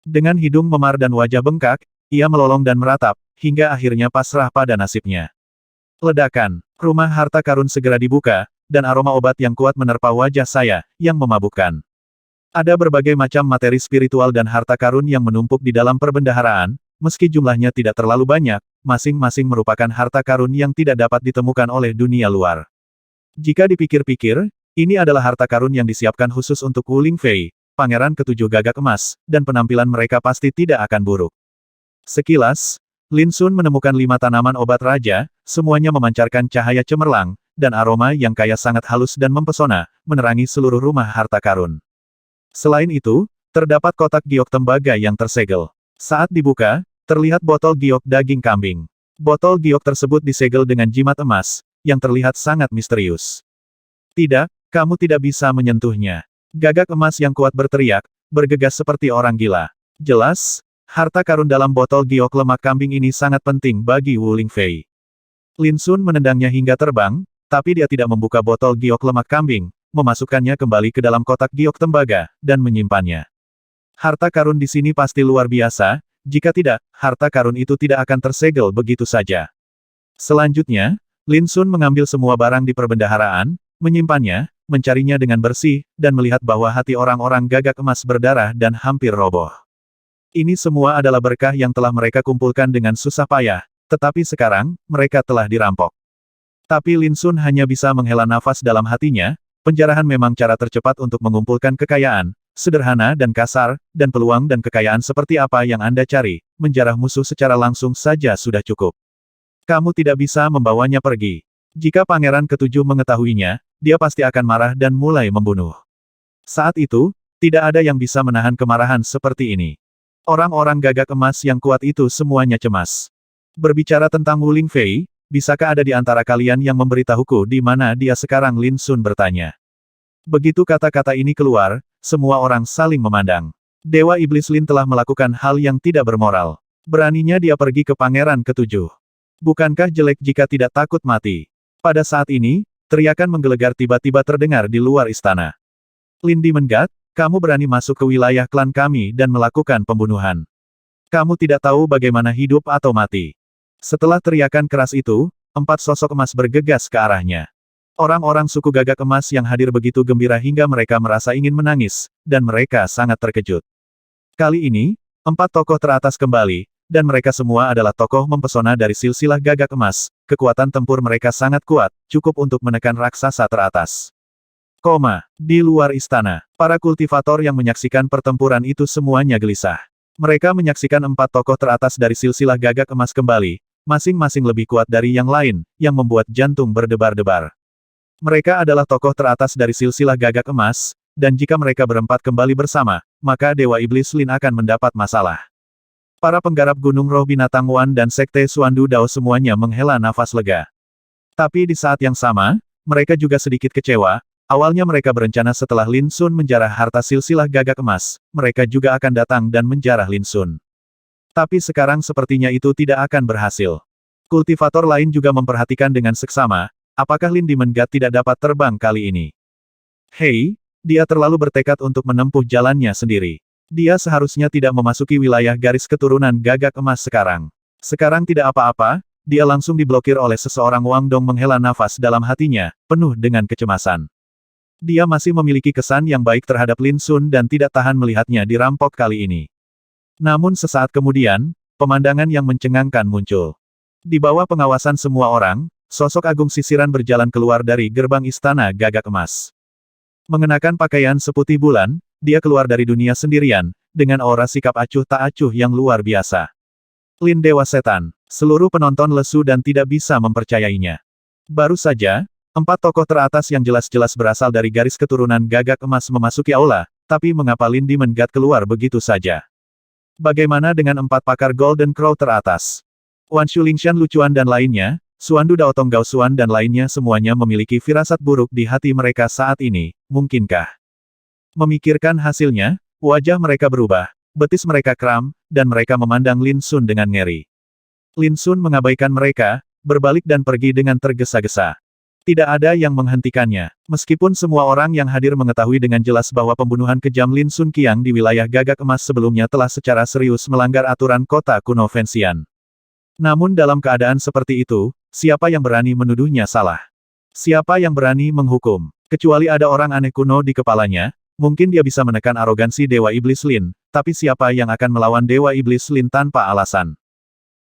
Dengan hidung memar dan wajah bengkak, ia melolong dan meratap, hingga akhirnya pasrah pada nasibnya. Ledakan. Rumah harta karun segera dibuka, dan aroma obat yang kuat menerpa wajah saya, yang memabukkan. Ada berbagai macam materi spiritual dan harta karun yang menumpuk di dalam perbendaharaan, meski jumlahnya tidak terlalu banyak, masing-masing merupakan harta karun yang tidak dapat ditemukan oleh dunia luar. Jika dipikir-pikir, ini adalah harta karun yang disiapkan khusus untuk Wu Lingfei, pangeran ketujuh gagak emas, dan penampilan mereka pasti tidak akan buruk. Sekilas, Lin Sun menemukan 5 tanaman obat raja, semuanya memancarkan cahaya cemerlang, dan aroma yang kaya sangat halus dan mempesona, menerangi seluruh rumah harta karun. Selain itu, terdapat kotak giok tembaga yang tersegel. Saat dibuka, terlihat botol giok daging kambing. Botol giok tersebut disegel dengan jimat emas, yang terlihat sangat misterius. Tidak, kamu tidak bisa menyentuhnya. Gagak emas yang kuat berteriak, bergegas seperti orang gila. Jelas, harta karun dalam botol giok lemak kambing ini sangat penting bagi Wu Lingfei. Lin Sun menendangnya hingga terbang, tapi dia tidak membuka botol giok lemak kambing, memasukkannya kembali ke dalam kotak giok tembaga, dan menyimpannya. Harta karun di sini pasti luar biasa, jika tidak, harta karun itu tidak akan tersegel begitu saja. Selanjutnya, Lin Sun mengambil semua barang di perbendaharaan, menyimpannya, mencarinya dengan bersih, dan melihat bahwa hati orang-orang gagak emas berdarah dan hampir roboh. Ini semua adalah berkah yang telah mereka kumpulkan dengan susah payah, tetapi sekarang, mereka telah dirampok. Tapi Lin Sun hanya bisa menghela nafas dalam hatinya, penjarahan memang cara tercepat untuk mengumpulkan kekayaan, sederhana dan kasar, dan peluang dan kekayaan seperti apa yang Anda cari, menjarah musuh secara langsung saja sudah cukup. Kamu tidak bisa membawanya pergi. Jika Pangeran Ketujuh mengetahuinya, dia pasti akan marah dan mulai membunuh. Saat itu, tidak ada yang bisa menahan kemarahan seperti ini. Orang-orang gagak emas yang kuat itu semuanya cemas. Berbicara tentang Wu Lingfei, bisakah ada di antara kalian yang memberitahuku di mana dia sekarang? Lin Sun bertanya. Begitu kata-kata ini keluar, semua orang saling memandang. Dewa Iblis Lin telah melakukan hal yang tidak bermoral. Beraninya dia pergi ke Pangeran Ketujuh. Bukankah jelek jika tidak takut mati? Pada saat ini, teriakan menggelegar tiba-tiba terdengar di luar istana. Lin Dimengat, kamu berani masuk ke wilayah klan kami dan melakukan pembunuhan. Kamu tidak tahu bagaimana hidup atau mati. Setelah teriakan keras itu, 4 sosok emas bergegas ke arahnya. Orang-orang suku gagak emas yang hadir begitu gembira hingga mereka merasa ingin menangis, dan mereka sangat terkejut. Kali ini, 4 tokoh teratas kembali, dan mereka semua adalah tokoh mempesona dari silsilah gagak emas, kekuatan tempur mereka sangat kuat, cukup untuk menekan raksasa teratas. Di luar istana, para kultivator yang menyaksikan pertempuran itu semuanya gelisah. Mereka menyaksikan 4 tokoh teratas dari silsilah gagak emas kembali, masing-masing lebih kuat dari yang lain, yang membuat jantung berdebar-debar. Mereka adalah tokoh teratas dari silsilah gagak emas, dan jika mereka berempat kembali bersama, maka Dewa Iblis Lin akan mendapat masalah. Para penggarap Gunung Roh Binatang Wan dan Sekte Suandu Dao semuanya menghela nafas lega. Tapi di saat yang sama, mereka juga sedikit kecewa. Awalnya mereka berencana setelah Lin Sun menjarah harta silsilah gagak emas, mereka juga akan datang dan menjarah Lin Sun. Tapi sekarang sepertinya itu tidak akan berhasil. Kultivator lain juga memperhatikan dengan seksama, apakah Lin Dimengat tidak dapat terbang kali ini. Hei, dia terlalu bertekad untuk menempuh jalannya sendiri. Dia seharusnya tidak memasuki wilayah garis keturunan gagak emas sekarang. Sekarang tidak apa-apa, dia langsung diblokir oleh seseorang. Wang Dong menghela nafas dalam hatinya, penuh dengan kecemasan. Dia masih memiliki kesan yang baik terhadap Lin Sun dan tidak tahan melihatnya dirampok kali ini. Namun sesaat kemudian, pemandangan yang mencengangkan muncul. Di bawah pengawasan semua orang, sosok Agung Sisiran berjalan keluar dari gerbang istana gagak emas. Mengenakan pakaian seputih bulan, dia keluar dari dunia sendirian, dengan aura sikap acuh tak acuh yang luar biasa. Lin Dewa Setan. Seluruh penonton lesu dan tidak bisa mempercayainya. Baru saja, 4 tokoh teratas yang jelas-jelas berasal dari garis keturunan gagak emas memasuki aula, tapi mengapa Lin Demon God keluar begitu saja? Bagaimana dengan 4 pakar Golden Crow teratas? Wan Shulingshan Lucuan dan lainnya, Suandu Daotong Gao Xuan dan lainnya semuanya memiliki firasat buruk di hati mereka saat ini, mungkinkah? Memikirkan hasilnya, wajah mereka berubah, betis mereka kram, dan mereka memandang Lin Sun dengan ngeri. Lin Sun mengabaikan mereka, berbalik dan pergi dengan tergesa-gesa. Tidak ada yang menghentikannya. Meskipun semua orang yang hadir mengetahui dengan jelas bahwa pembunuhan kejam Lin Sun Qiang di wilayah gagak emas sebelumnya telah secara serius melanggar aturan kota kuno Fenxian. Namun dalam keadaan seperti itu, siapa yang berani menuduhnya salah? Siapa yang berani menghukum? Kecuali ada orang aneh kuno di kepalanya, mungkin dia bisa menekan arogansi Dewa Iblis Lin, tapi siapa yang akan melawan Dewa Iblis Lin tanpa alasan?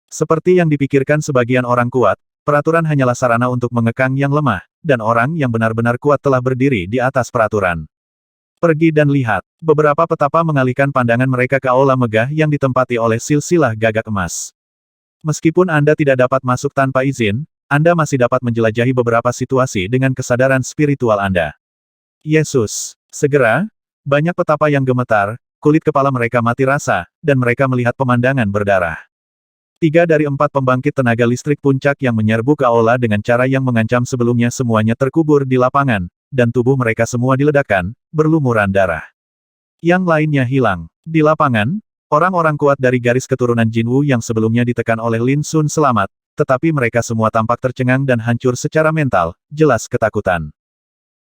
Seperti yang dipikirkan sebagian orang kuat, peraturan hanyalah sarana untuk mengekang yang lemah, dan orang yang benar-benar kuat telah berdiri di atas peraturan. Pergi dan lihat. Beberapa petapa mengalihkan pandangan mereka ke aula megah yang ditempati oleh silsilah gagak emas. Meskipun Anda tidak dapat masuk tanpa izin, Anda masih dapat menjelajahi beberapa situasi dengan kesadaran spiritual Anda. Yesus! Segera, banyak petapa yang gemetar, kulit kepala mereka mati rasa, dan mereka melihat pemandangan berdarah. 3 dari 4 pembangkit tenaga listrik puncak yang menyerbu ke aula dengan cara yang mengancam sebelumnya semuanya terkubur di lapangan, dan tubuh mereka semua diledakkan, berlumuran darah. Yang lainnya hilang. Di lapangan, orang-orang kuat dari garis keturunan Jinwu yang sebelumnya ditekan oleh Lin Sun selamat, tetapi mereka semua tampak tercengang dan hancur secara mental, jelas ketakutan.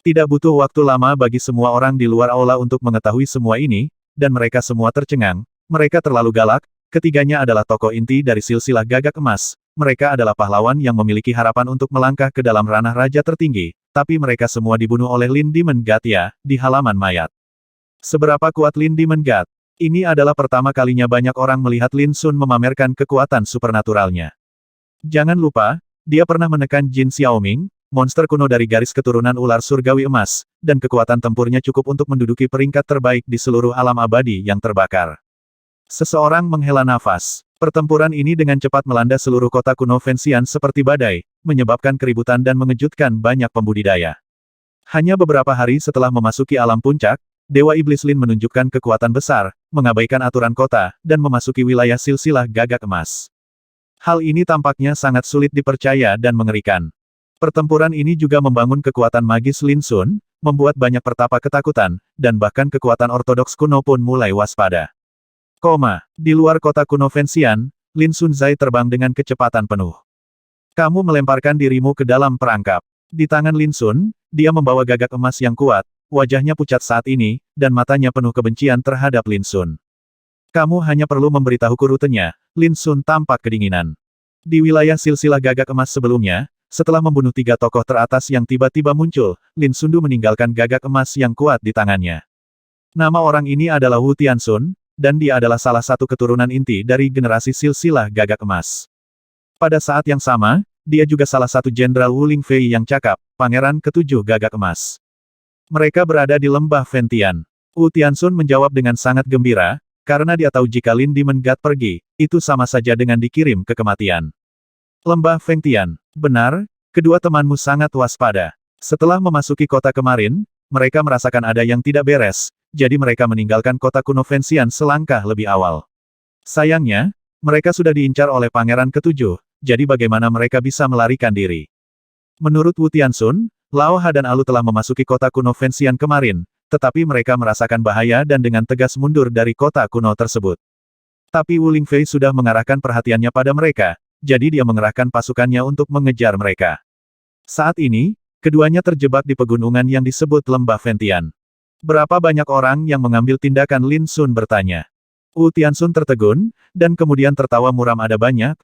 Tidak butuh waktu lama bagi semua orang di luar aula untuk mengetahui semua ini, dan mereka semua tercengang, mereka terlalu galak. Ketiganya adalah tokoh inti dari silsilah gagak emas, mereka adalah pahlawan yang memiliki harapan untuk melangkah ke dalam ranah raja tertinggi, tapi mereka semua dibunuh oleh Lin Demon God ya, di halaman mayat. Seberapa kuat Lin Demon God? Ini adalah pertama kalinya banyak orang melihat Lin Sun memamerkan kekuatan supernaturalnya. Jangan lupa, dia pernah menekan Jin Xiaoming, monster kuno dari garis keturunan ular surgawi emas, dan kekuatan tempurnya cukup untuk menduduki peringkat terbaik di seluruh alam abadi yang terbakar. Seseorang menghela nafas. Pertempuran ini dengan cepat melanda seluruh kota kuno Fenxian seperti badai, menyebabkan keributan dan mengejutkan banyak pembudidaya. Hanya beberapa hari setelah memasuki alam puncak, Dewa Iblis Lin menunjukkan kekuatan besar, mengabaikan aturan kota, dan memasuki wilayah silsilah gagak emas. Hal ini tampaknya sangat sulit dipercaya dan mengerikan. Pertempuran ini juga membangun kekuatan magis Lin Sun, membuat banyak pertapa ketakutan, dan bahkan kekuatan ortodoks kuno pun mulai waspada. Di luar kota kuno Fenxian, Lin Sunzai terbang dengan kecepatan penuh. Kamu melemparkan dirimu ke dalam perangkap. Di tangan Lin Sun, dia membawa gagak emas yang kuat, wajahnya pucat saat ini, dan matanya penuh kebencian terhadap Lin Sun. Kamu hanya perlu memberitahuku rutenya, Lin Sun tampak kedinginan. Di wilayah silsilah gagak emas sebelumnya, setelah membunuh 3 tokoh teratas yang tiba-tiba muncul, Lin Sundu meninggalkan gagak emas yang kuat di tangannya. Nama orang ini adalah Wu Tianxun, dan dia adalah salah satu keturunan inti dari generasi silsilah gagak emas. Pada saat yang sama, dia juga salah satu jenderal Wu Lingfei yang cakap, pangeran ke-7 gagak emas. Mereka berada di lembah Fentian. Wu Tianxun menjawab dengan sangat gembira, karena dia tahu jika Lin Demon God pergi, itu sama saja dengan dikirim ke kematian. Lembah Fentian. Benar, kedua temanmu sangat waspada. Setelah memasuki kota kemarin, mereka merasakan ada yang tidak beres, jadi mereka meninggalkan kota kuno Fenxian selangkah lebih awal. Sayangnya, mereka sudah diincar oleh pangeran ke-7, jadi bagaimana mereka bisa melarikan diri? Menurut Wu Tianxun, Lao Ha dan Alu telah memasuki kota kuno Fenxian kemarin, tetapi mereka merasakan bahaya dan dengan tegas mundur dari kota kuno tersebut. Tapi Wu Lingfei sudah mengarahkan perhatiannya pada mereka, jadi dia mengerahkan pasukannya untuk mengejar mereka. Saat ini, keduanya terjebak di pegunungan yang disebut Lembah Fentian. Berapa banyak orang yang mengambil tindakan? Lin Sun bertanya. Wu Tianxun tertegun, dan kemudian tertawa muram. Ada banyak,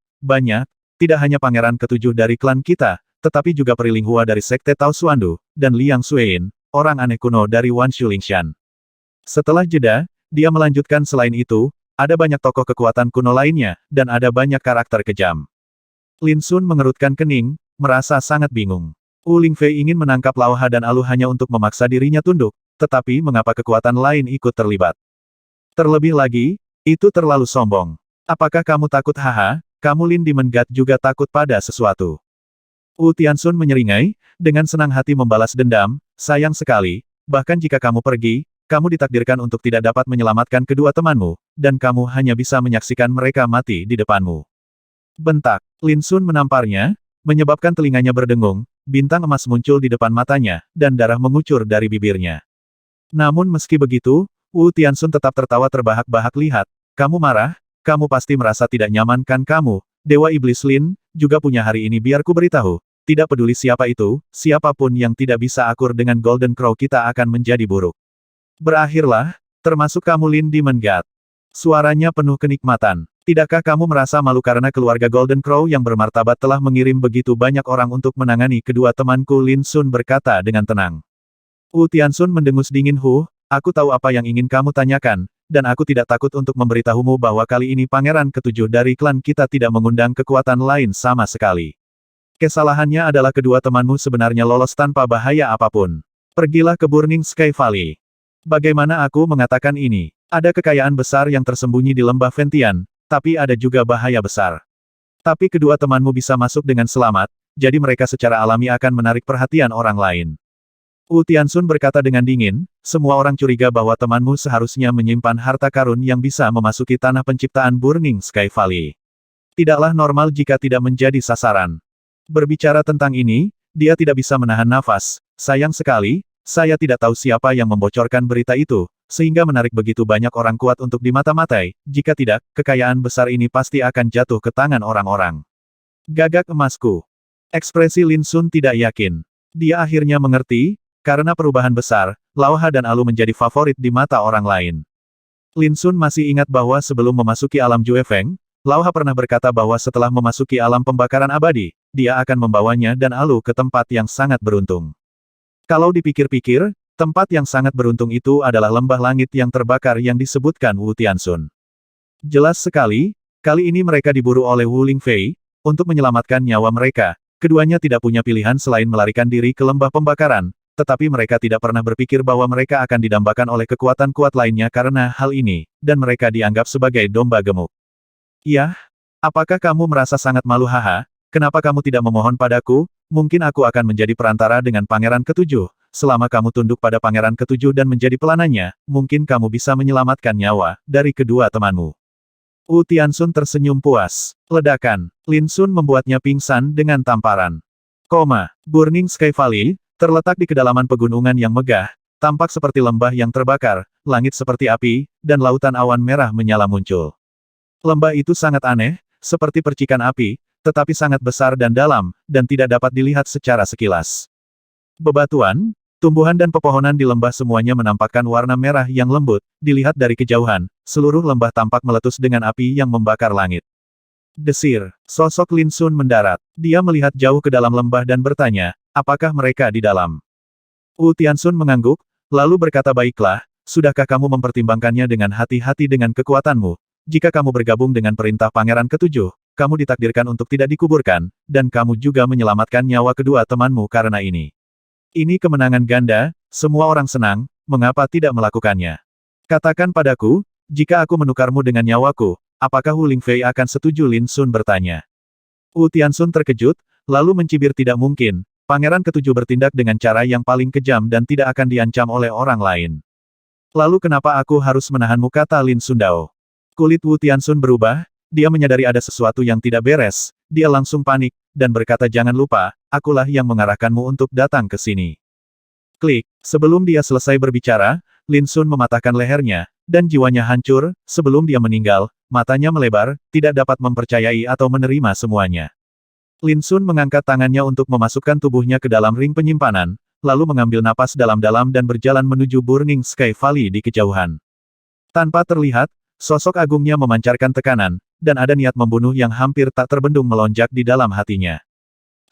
tidak hanya pangeran ke-7 dari klan kita, tetapi juga Priling Hua dari Sekte Tao Xuandu, dan Liang Xueyin, orang aneh kuno dari Wan Shulingshan. Setelah jeda, dia melanjutkan selain itu, ada banyak tokoh kekuatan kuno lainnya, dan ada banyak karakter kejam. Lin Sun mengerutkan kening, merasa sangat bingung. Wu Lingfei ingin menangkap Lao Ha dan Alu hanya untuk memaksa dirinya tunduk, tetapi mengapa kekuatan lain ikut terlibat? Terlebih lagi, itu terlalu sombong. Apakah kamu takut? Haha, kamu Lin Demon God juga takut pada sesuatu. Wu Tianxun menyeringai, Dengan senang hati membalas dendam, sayang sekali, bahkan jika kamu pergi, kamu ditakdirkan untuk tidak dapat menyelamatkan kedua temanmu, dan kamu hanya bisa menyaksikan mereka mati di depanmu. Bentak. Lin Sun menamparnya, menyebabkan telinganya berdengung, bintang emas muncul di depan matanya, dan darah mengucur dari bibirnya. Namun meski begitu, Wu Tianxun tetap tertawa terbahak-bahak. Lihat, kamu marah, kamu pasti merasa tidak nyaman kan kamu, Dewa Iblis Lin, juga punya hari ini biar ku beritahu, tidak peduli siapa itu, siapapun yang tidak bisa akur dengan Golden Crow kita akan menjadi buruk. Berakhirlah, termasuk kamu Lin Demon God. Suaranya penuh kenikmatan. Tidakkah kamu merasa malu karena keluarga Golden Crow yang bermartabat telah mengirim begitu banyak orang untuk menangani kedua temanku? Lin Sun berkata dengan tenang. Wu Tianxun mendengus dingin. Aku tahu apa yang ingin kamu tanyakan, dan aku tidak takut untuk memberitahumu bahwa kali ini pangeran ketujuh dari klan kita tidak mengundang kekuatan lain sama sekali. Kesalahannya adalah kedua temanmu sebenarnya lolos tanpa bahaya apapun. Pergilah ke Burning Sky Valley. Bagaimana aku mengatakan ini? Ada kekayaan besar yang tersembunyi di lembah Ventian, tapi ada juga bahaya besar. Tapi kedua temanmu bisa masuk dengan selamat, jadi mereka secara alami akan menarik perhatian orang lain. Wu Tianxun berkata dengan dingin, semua orang curiga bahwa temanmu seharusnya menyimpan harta karun yang bisa memasuki tanah penciptaan Burning Sky Valley. Tidaklah normal jika tidak menjadi sasaran. Berbicara tentang ini, dia tidak bisa menahan nafas. Sayang sekali, saya tidak tahu siapa yang membocorkan berita itu, sehingga menarik begitu banyak orang kuat untuk dimata-matai, jika tidak, kekayaan besar ini pasti akan jatuh ke tangan orang-orang. Gagak emasku. Ekspresi Lin Sun tidak yakin. Dia akhirnya mengerti, karena perubahan besar, Lao Ha dan Alu menjadi favorit di mata orang lain. Lin Sun masih ingat bahwa sebelum memasuki alam Juefeng, Lao Ha pernah berkata bahwa setelah memasuki alam pembakaran abadi, dia akan membawanya dan Alu ke tempat yang sangat beruntung. Kalau dipikir-pikir, tempat yang sangat beruntung itu adalah lembah langit yang terbakar yang disebutkan Wu Tianxun. Jelas sekali, kali ini mereka diburu oleh Wu Lingfei, untuk menyelamatkan nyawa mereka, keduanya tidak punya pilihan selain melarikan diri ke lembah pembakaran, tetapi mereka tidak pernah berpikir bahwa mereka akan didambakan oleh kekuatan kuat lainnya karena hal ini, dan mereka dianggap sebagai domba gemuk. Yah, apakah kamu merasa sangat malu? Haha, kenapa kamu tidak memohon padaku? Mungkin aku akan menjadi perantara dengan pangeran ketujuh. Selama kamu tunduk pada pangeran ketujuh dan menjadi pelanannya, mungkin kamu bisa menyelamatkan nyawa dari kedua temanmu. Wu Tianxun tersenyum puas. Ledakan. Lin Sun membuatnya pingsan dengan tamparan. Burning Sky Valley, terletak di kedalaman pegunungan yang megah, tampak seperti lembah yang terbakar, langit seperti api, dan lautan awan merah menyala muncul. Lembah itu sangat aneh, seperti percikan api, tetapi sangat besar dan dalam, dan tidak dapat dilihat secara sekilas. Bebatuan, tumbuhan dan pepohonan di lembah semuanya menampakkan warna merah yang lembut, dilihat dari kejauhan, seluruh lembah tampak meletus dengan api yang membakar langit. Desir, sosok Lin Sun mendarat. Dia melihat jauh ke dalam lembah dan bertanya, apakah mereka di dalam? Wu Tianxun mengangguk, lalu berkata, baiklah, sudahkah kamu mempertimbangkannya dengan hati-hati dengan kekuatanmu? Jika kamu bergabung dengan perintah pangeran ketujuh, kamu ditakdirkan untuk tidak dikuburkan, dan kamu juga menyelamatkan nyawa kedua temanmu karena ini. Ini kemenangan ganda, semua orang senang, mengapa tidak melakukannya? Katakan padaku, jika aku menukarmu dengan nyawaku, apakah Wu Lingfei akan setuju? Lin Sun bertanya. Wu Tianxun terkejut, lalu mencibir, tidak mungkin, pangeran ketujuh bertindak dengan cara yang paling kejam dan tidak akan diancam oleh orang lain. Lalu kenapa aku harus menahanmu? Kata Lin Sundao. Kulit Wu Tianxun berubah, dia menyadari ada sesuatu yang tidak beres, dia langsung panik, dan berkata, jangan lupa, akulah yang mengarahkanmu untuk datang ke sini. Klik, sebelum dia selesai berbicara, Lin Sun mematahkan lehernya, dan jiwanya hancur, sebelum dia meninggal, matanya melebar, tidak dapat mempercayai atau menerima semuanya. Lin Sun mengangkat tangannya untuk memasukkan tubuhnya ke dalam ring penyimpanan, lalu mengambil napas dalam-dalam dan berjalan menuju Burning Sky Valley di kejauhan. Tanpa terlihat, sosok agungnya memancarkan tekanan, dan ada niat membunuh yang hampir tak terbendung melonjak di dalam hatinya.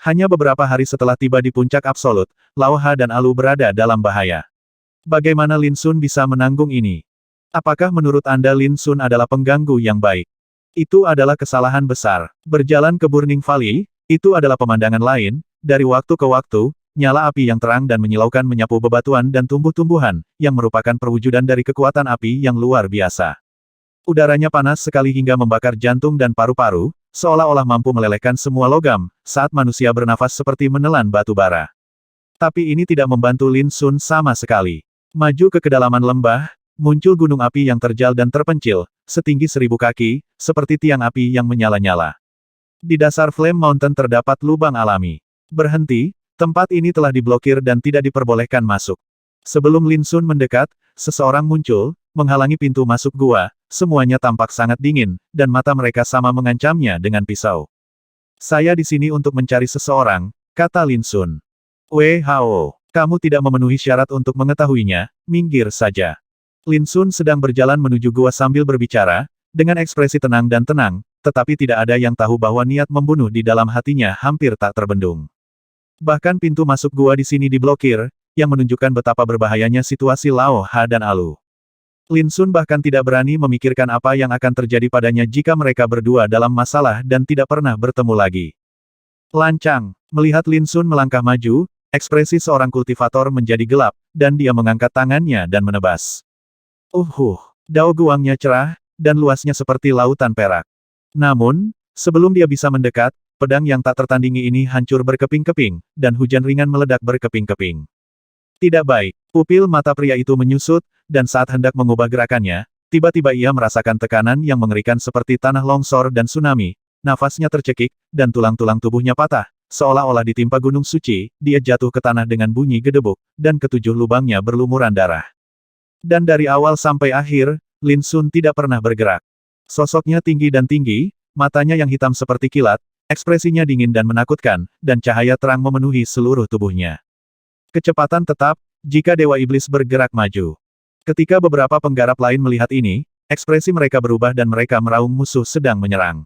Hanya beberapa hari setelah tiba di puncak absolut, Lao Ha dan Alu berada dalam bahaya. Bagaimana Lin Sun bisa menanggung ini? Apakah menurut Anda Lin Sun adalah pengganggu yang baik? Itu adalah kesalahan besar. Berjalan ke Burning Valley, itu adalah pemandangan lain, dari waktu ke waktu, nyala api yang terang dan menyilaukan menyapu bebatuan dan tumbuh-tumbuhan, yang merupakan perwujudan dari kekuatan api yang luar biasa. Udaranya panas sekali hingga membakar jantung dan paru-paru, seolah-olah mampu melelehkan semua logam, saat manusia bernafas seperti menelan batu bara. Tapi ini tidak membantu Lin Sun sama sekali. Maju ke kedalaman lembah, muncul gunung api yang terjal dan terpencil, setinggi 1000 kaki, seperti tiang api yang menyala-nyala. Di dasar Flame Mountain terdapat lubang alami. Berhenti, tempat ini telah diblokir dan tidak diperbolehkan masuk. Sebelum Lin Sun mendekat, seseorang muncul, menghalangi pintu masuk gua, semuanya tampak sangat dingin, dan mata mereka sama mengancamnya dengan pisau. Saya di sini untuk mencari seseorang, kata Lin Sun. Wei Hao, kamu tidak memenuhi syarat untuk mengetahuinya, minggir saja. Lin Sun sedang berjalan menuju gua sambil berbicara, dengan ekspresi tenang dan tenang, tetapi tidak ada yang tahu bahwa niat membunuh di dalam hatinya hampir tak terbendung. Bahkan pintu masuk gua di sini diblokir, yang menunjukkan betapa berbahayanya situasi Lao Ha dan Alu. Lin Sun bahkan tidak berani memikirkan apa yang akan terjadi padanya jika mereka berdua dalam masalah dan tidak pernah bertemu lagi. Lancang, melihat Lin Sun melangkah maju, ekspresi seorang kultivator menjadi gelap, dan dia mengangkat tangannya dan menebas. Dao guangnya cerah, dan luasnya seperti lautan perak. Namun, sebelum dia bisa mendekat, pedang yang tak tertandingi ini hancur berkeping-keping, dan hujan ringan meledak berkeping-keping. Tidak baik, pupil mata pria itu menyusut, dan saat hendak mengubah gerakannya, tiba-tiba ia merasakan tekanan yang mengerikan seperti tanah longsor dan tsunami, nafasnya tercekik, dan tulang-tulang tubuhnya patah, seolah-olah ditimpa gunung suci, dia jatuh ke tanah dengan bunyi gedebuk, dan ketujuh lubangnya berlumuran darah. Dan dari awal sampai akhir, Lin Sun tidak pernah bergerak. Sosoknya tinggi dan tinggi, matanya yang hitam seperti kilat, ekspresinya dingin dan menakutkan, dan cahaya terang memenuhi seluruh tubuhnya. Kecepatan tetap, jika Dewa Iblis bergerak maju. Ketika beberapa penggarap lain melihat ini, ekspresi mereka berubah dan mereka meraung musuh sedang menyerang.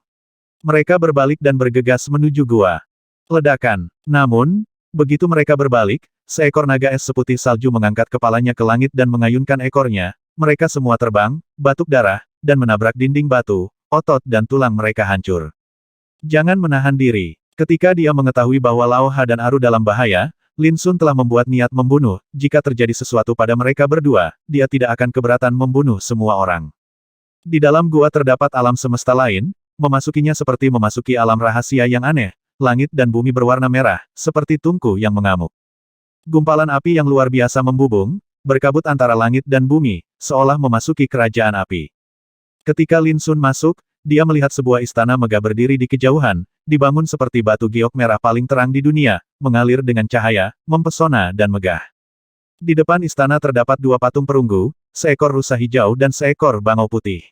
Mereka berbalik dan bergegas menuju gua. Ledakan. Namun, begitu mereka berbalik, seekor naga es seputih salju mengangkat kepalanya ke langit dan mengayunkan ekornya, mereka semua terbang, batuk darah, dan menabrak dinding batu, otot dan tulang mereka hancur. Jangan menahan diri. Ketika dia mengetahui bahwa Lao Ha dan Aru dalam bahaya, Lin Sun telah membuat niat membunuh, jika terjadi sesuatu pada mereka berdua, dia tidak akan keberatan membunuh semua orang. Di dalam gua terdapat alam semesta lain, memasukinya seperti memasuki alam rahasia yang aneh, langit dan bumi berwarna merah, seperti tungku yang mengamuk. Gumpalan api yang luar biasa membubung, berkabut antara langit dan bumi, seolah memasuki kerajaan api. Ketika Lin Sun masuk, dia melihat sebuah istana megah berdiri di kejauhan, dibangun seperti batu giok merah paling terang di dunia, mengalir dengan cahaya, mempesona dan megah. Di depan istana terdapat dua patung perunggu, seekor rusa hijau dan seekor bangau putih.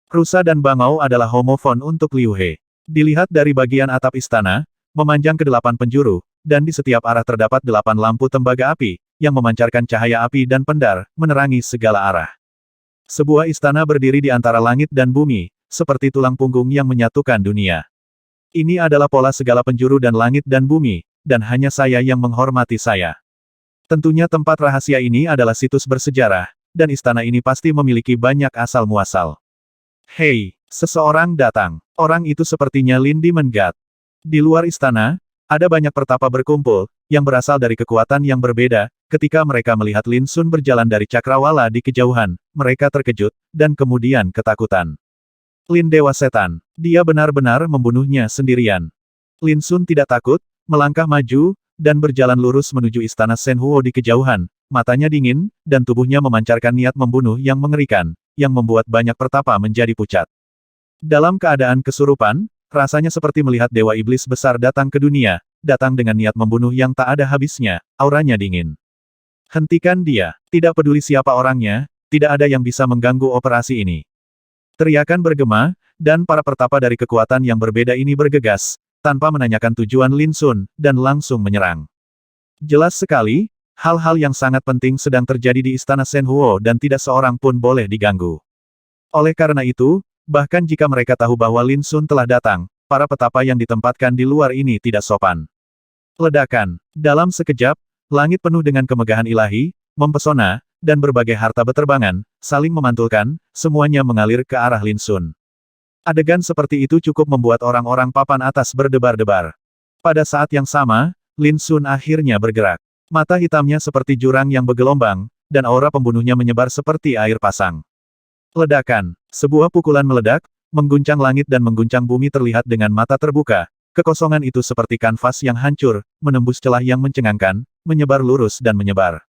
Rusa dan bangau adalah homofon untuk Liu He. Dilihat dari bagian atap istana, memanjang ke 8 penjuru, dan di setiap arah terdapat 8 lampu tembaga api, yang memancarkan cahaya api dan pendar, menerangi segala arah. Sebuah istana berdiri di antara langit dan bumi, seperti tulang punggung yang menyatukan dunia. Ini adalah pola segala penjuru dan langit dan bumi, dan hanya saya yang menghormati saya. Tentunya tempat rahasia ini adalah situs bersejarah, dan istana ini pasti memiliki banyak asal-muasal. Hei, seseorang datang. Orang itu sepertinya Lin Demon God. Di luar istana, ada banyak pertapa berkumpul, yang berasal dari kekuatan yang berbeda. Ketika mereka melihat Lin Sun berjalan dari cakrawala di kejauhan, mereka terkejut, dan kemudian ketakutan. Lin Dewa Setan. Dia benar-benar membunuhnya sendirian. Lin Sun tidak takut, melangkah maju, dan berjalan lurus menuju istana Shen Huo di kejauhan, matanya dingin, dan tubuhnya memancarkan niat membunuh yang mengerikan, yang membuat banyak pertapa menjadi pucat. Dalam keadaan kesurupan, rasanya seperti melihat Dewa Iblis besar datang ke dunia, datang dengan niat membunuh yang tak ada habisnya, auranya dingin. Hentikan dia, tidak peduli siapa orangnya, tidak ada yang bisa mengganggu operasi ini. Teriakan bergema, dan para pertapa dari kekuatan yang berbeda ini bergegas, tanpa menanyakan tujuan Lin Sun, dan langsung menyerang. Jelas sekali, hal-hal yang sangat penting sedang terjadi di istana Shen Huo dan tidak seorang pun boleh diganggu. Oleh karena itu, bahkan jika mereka tahu bahwa Lin Sun telah datang, para petapa yang ditempatkan di luar ini tidak sopan. Ledakan. Dalam sekejap, langit penuh dengan kemegahan ilahi, mempesona, dan berbagai harta beterbangan, saling memantulkan, semuanya mengalir ke arah Lin Sun. Adegan seperti itu cukup membuat orang-orang papan atas berdebar-debar. Pada saat yang sama, Lin Sun akhirnya bergerak. Mata hitamnya seperti jurang yang bergelombang, dan aura pembunuhnya menyebar seperti air pasang. Ledakan. Sebuah pukulan meledak, mengguncang langit dan mengguncang bumi terlihat dengan mata terbuka. Kekosongan itu seperti kanvas yang hancur, menembus celah yang mencengangkan, menyebar lurus dan menyebar.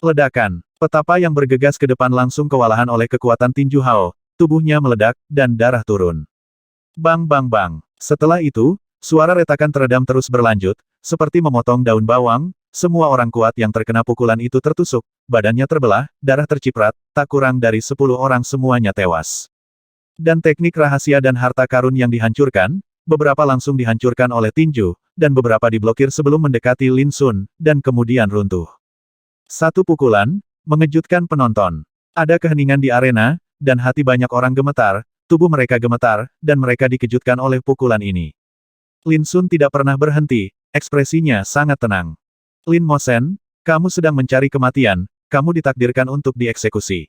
Ledakan. Petapa yang bergegas ke depan langsung kewalahan oleh kekuatan tinju Hao, tubuhnya meledak, dan darah turun. Bang bang bang. Setelah itu, suara retakan teredam terus berlanjut, seperti memotong daun bawang, semua orang kuat yang terkena pukulan itu tertusuk, badannya terbelah, darah terciprat, tak kurang dari 10 orang semuanya tewas. Dan teknik rahasia dan harta karun yang dihancurkan, beberapa langsung dihancurkan oleh tinju, dan beberapa diblokir sebelum mendekati Lin Sun, dan kemudian runtuh. Satu pukulan, mengejutkan penonton. Ada keheningan di arena, dan hati banyak orang gemetar, tubuh mereka gemetar, dan mereka dikejutkan oleh pukulan ini. Lin Sun tidak pernah berhenti, ekspresinya sangat tenang. Lin Mosen, kamu sedang mencari kematian, kamu ditakdirkan untuk dieksekusi.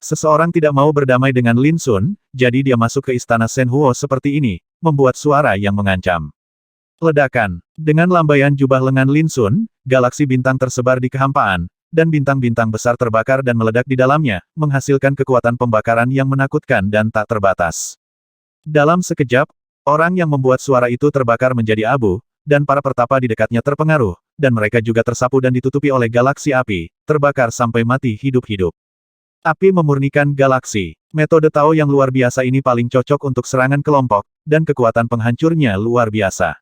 Seseorang tidak mau berdamai dengan Lin Sun, jadi dia masuk ke istana Shen Huo seperti ini, membuat suara yang mengancam. Ledakan. Dengan lambaian jubah lengan Lin Sun, galaksi bintang tersebar di kehampaan, dan bintang-bintang besar terbakar dan meledak di dalamnya, menghasilkan kekuatan pembakaran yang menakutkan dan tak terbatas. Dalam sekejap, orang yang membuat suara itu terbakar menjadi abu, dan para pertapa di dekatnya terpengaruh, dan mereka juga tersapu dan ditutupi oleh galaksi api, terbakar sampai mati hidup-hidup. Api memurnikan galaksi. Metode Tao yang luar biasa ini paling cocok untuk serangan kelompok, dan kekuatan penghancurnya luar biasa.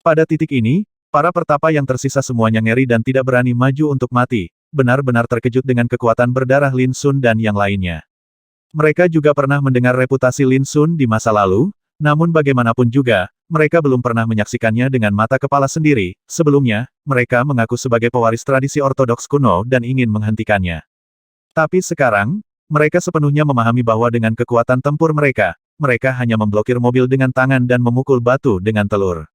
Pada titik ini, para pertapa yang tersisa semuanya ngeri dan tidak berani maju untuk mati, benar-benar terkejut dengan kekuatan berdarah Lin Sun dan yang lainnya. Mereka juga pernah mendengar reputasi Lin Sun di masa lalu, namun bagaimanapun juga, mereka belum pernah menyaksikannya dengan mata kepala sendiri. Sebelumnya, mereka mengaku sebagai pewaris tradisi ortodoks kuno dan ingin menghentikannya. Tapi sekarang, mereka sepenuhnya memahami bahwa dengan kekuatan tempur mereka, mereka hanya memblokir mobil dengan tangan dan memukul batu dengan telur.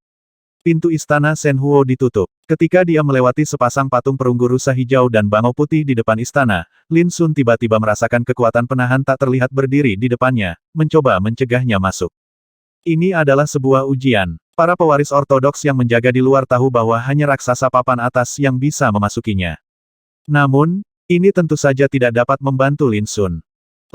Pintu istana Shen Huo ditutup. Ketika dia melewati sepasang patung perunggu rusa hijau dan bangau putih di depan istana, Lin Sun tiba-tiba merasakan kekuatan penahan tak terlihat berdiri di depannya, mencoba mencegahnya masuk. Ini adalah sebuah ujian. Para pewaris ortodoks yang menjaga di luar tahu bahwa hanya raksasa papan atas yang bisa memasukinya. Namun, ini tentu saja tidak dapat membantu Lin Sun.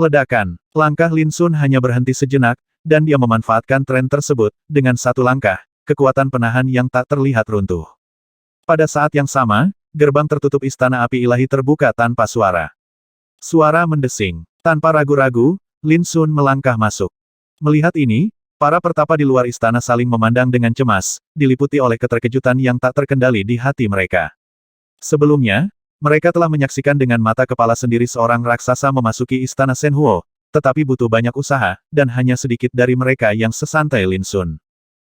Ledakan. Langkah Lin Sun hanya berhenti sejenak, dan dia memanfaatkan tren tersebut, dengan satu langkah, kekuatan penahan yang tak terlihat runtuh. Pada saat yang sama, gerbang tertutup istana api ilahi terbuka tanpa suara. Suara mendesing. Tanpa ragu-ragu, Lin Sun melangkah masuk. Melihat ini, para pertapa di luar istana saling memandang dengan cemas, diliputi oleh keterkejutan yang tak terkendali di hati mereka. Sebelumnya, mereka telah menyaksikan dengan mata kepala sendiri seorang raksasa memasuki istana Shen Huo, tetapi butuh banyak usaha, dan hanya sedikit dari mereka yang sesantai Lin Sun.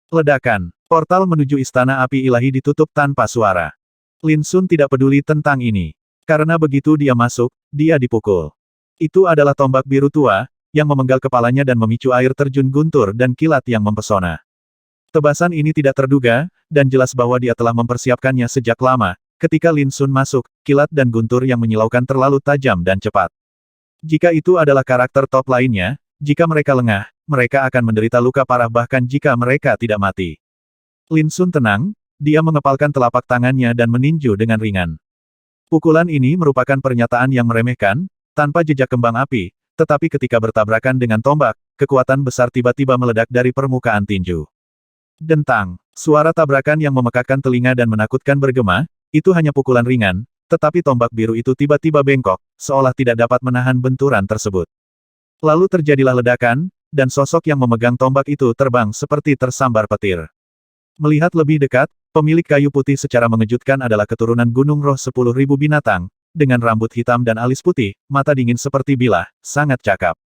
Ledakan. Portal menuju istana api ilahi ditutup tanpa suara. Lin Sun tidak peduli tentang ini. Karena begitu dia masuk, dia dipukul. Itu adalah tombak biru tua, yang memenggal kepalanya dan memicu air terjun guntur dan kilat yang mempesona. Tebasan ini tidak terduga, dan jelas bahwa dia telah mempersiapkannya sejak lama. Ketika Lin Sun masuk, kilat dan guntur yang menyilaukan terlalu tajam dan cepat. Jika itu adalah karakter top lainnya, jika mereka lengah, mereka akan menderita luka parah bahkan jika mereka tidak mati. Lin Sun tenang, dia mengepalkan telapak tangannya dan meninju dengan ringan. Pukulan ini merupakan pernyataan yang meremehkan, tanpa jejak kembang api, tetapi ketika bertabrakan dengan tombak, kekuatan besar tiba-tiba meledak dari permukaan tinju. Dentang, suara tabrakan yang memekakkan telinga dan menakutkan bergema, itu hanya pukulan ringan, tetapi tombak biru itu tiba-tiba bengkok, seolah tidak dapat menahan benturan tersebut. Lalu terjadilah ledakan, dan sosok yang memegang tombak itu terbang seperti tersambar petir. Melihat lebih dekat, pemilik kayu putih secara mengejutkan adalah keturunan Gunung Roh 10.000 binatang, dengan rambut hitam dan alis putih, mata dingin seperti bilah, sangat cakap.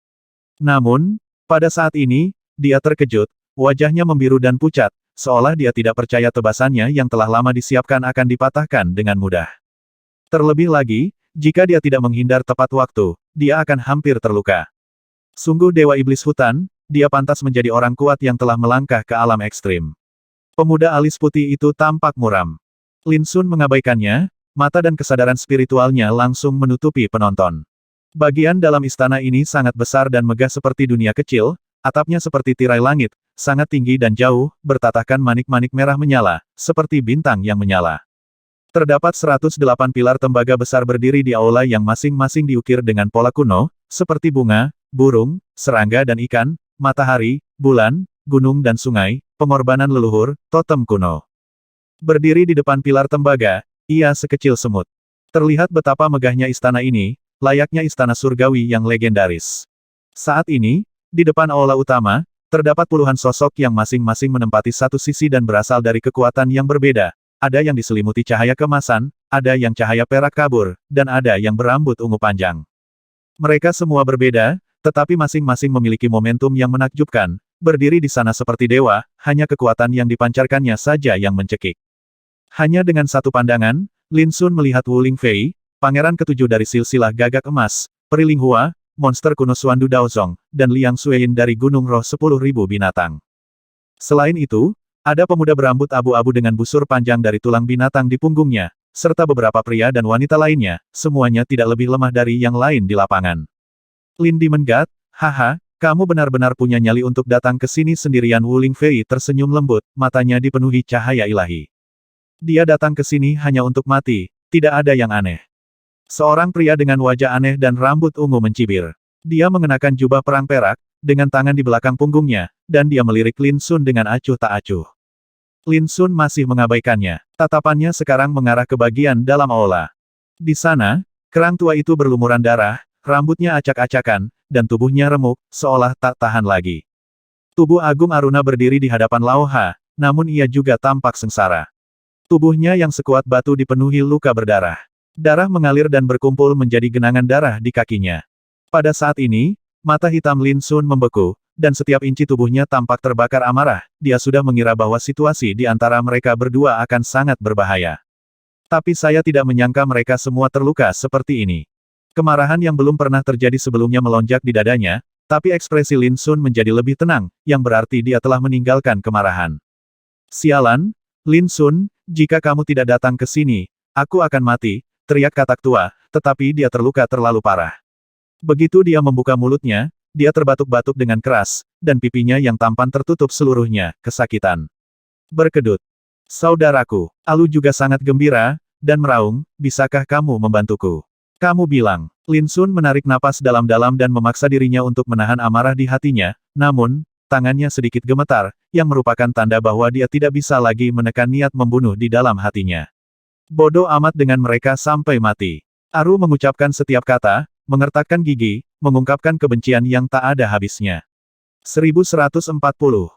Namun, pada saat ini, dia terkejut, wajahnya membiru dan pucat, seolah dia tidak percaya tebasannya yang telah lama disiapkan akan dipatahkan dengan mudah. Terlebih lagi, jika dia tidak menghindar tepat waktu, dia akan hampir terluka. Sungguh dewa iblis hutan, dia pantas menjadi orang kuat yang telah melangkah ke alam ekstrim. Pemuda alis putih itu tampak muram. Lin Sun mengabaikannya, mata dan kesadaran spiritualnya langsung menutupi penonton. Bagian dalam istana ini sangat besar dan megah seperti dunia kecil, atapnya seperti tirai langit, sangat tinggi dan jauh, bertatahkan manik-manik merah menyala, seperti bintang yang menyala. Terdapat 108 pilar tembaga besar berdiri di aula yang masing-masing diukir dengan pola kuno, seperti bunga, burung, serangga dan ikan, matahari, bulan, gunung dan sungai, pengorbanan leluhur, totem kuno. Berdiri di depan pilar tembaga, Ia sekecil semut. Terlihat betapa megahnya istana ini, layaknya istana surgawi yang legendaris. Saat ini, di depan aula utama, terdapat puluhan sosok yang masing-masing menempati satu sisi dan berasal dari kekuatan yang berbeda. Ada yang diselimuti cahaya kemasan, ada yang cahaya perak kabur, dan ada yang berambut ungu panjang. Mereka semua berbeda, tetapi masing-masing memiliki momentum yang menakjubkan. Berdiri di sana seperti dewa, hanya kekuatan yang dipancarkannya saja yang mencekik. Hanya dengan satu pandangan, Lin Sun melihat Wu Lingfei, pangeran ketujuh dari silsilah gagak emas, Peri Linghua, monster kuno Xuandu Daozong, dan Liang Xueyin dari Gunung Roh 10.000 binatang. Selain itu, ada pemuda berambut abu-abu dengan busur panjang dari tulang binatang di punggungnya, serta beberapa pria dan wanita lainnya, semuanya tidak lebih lemah dari yang lain di lapangan. Lin Di menggat, haha, kamu benar-benar punya nyali untuk datang ke sini sendirian. Wu Lingfei tersenyum lembut, matanya dipenuhi cahaya ilahi. Dia datang ke sini hanya untuk mati, tidak ada yang aneh. Seorang pria dengan wajah aneh dan rambut ungu mencibir. Dia mengenakan jubah perang perak, dengan tangan di belakang punggungnya, dan dia melirik Lin Sun dengan acuh tak acuh. Lin Sun masih mengabaikannya. Tatapannya sekarang mengarah ke bagian dalam aula. Di sana, kerang tua itu berlumuran darah, rambutnya acak-acakan, dan tubuhnya remuk, seolah tak tahan lagi. Tubuh Agung Aruna berdiri di hadapan Lao Ha, namun ia juga tampak sengsara. Tubuhnya yang sekuat batu dipenuhi luka berdarah. Darah mengalir dan berkumpul menjadi genangan darah di kakinya. Pada saat ini, mata hitam Lin Sun membeku, dan setiap inci tubuhnya tampak terbakar amarah. Dia sudah mengira bahwa situasi di antara mereka berdua akan sangat berbahaya. Tapi saya tidak menyangka mereka semua terluka seperti ini. Kemarahan yang belum pernah terjadi sebelumnya melonjak di dadanya, tapi ekspresi Lin Sun menjadi lebih tenang, yang berarti dia telah meninggalkan kemarahan. Sialan, Lin Sun, jika kamu tidak datang ke sini, aku akan mati, teriak katak tua, tetapi dia terluka terlalu parah. Begitu dia membuka mulutnya, dia terbatuk-batuk dengan keras, dan pipinya yang tampan tertutup seluruhnya, kesakitan. Berkedut. Saudaraku, Alu juga sangat gembira, dan meraung, bisakah kamu membantuku? Kamu bilang. Lin Sun menarik napas dalam-dalam dan memaksa dirinya untuk menahan amarah di hatinya, namun, tangannya sedikit gemetar, yang merupakan tanda bahwa dia tidak bisa lagi menekan niat membunuh di dalam hatinya. Bodoh amat dengan mereka sampai mati. Aru mengucapkan setiap kata, mengertakkan gigi, mengungkapkan kebencian yang tak ada habisnya. 1140.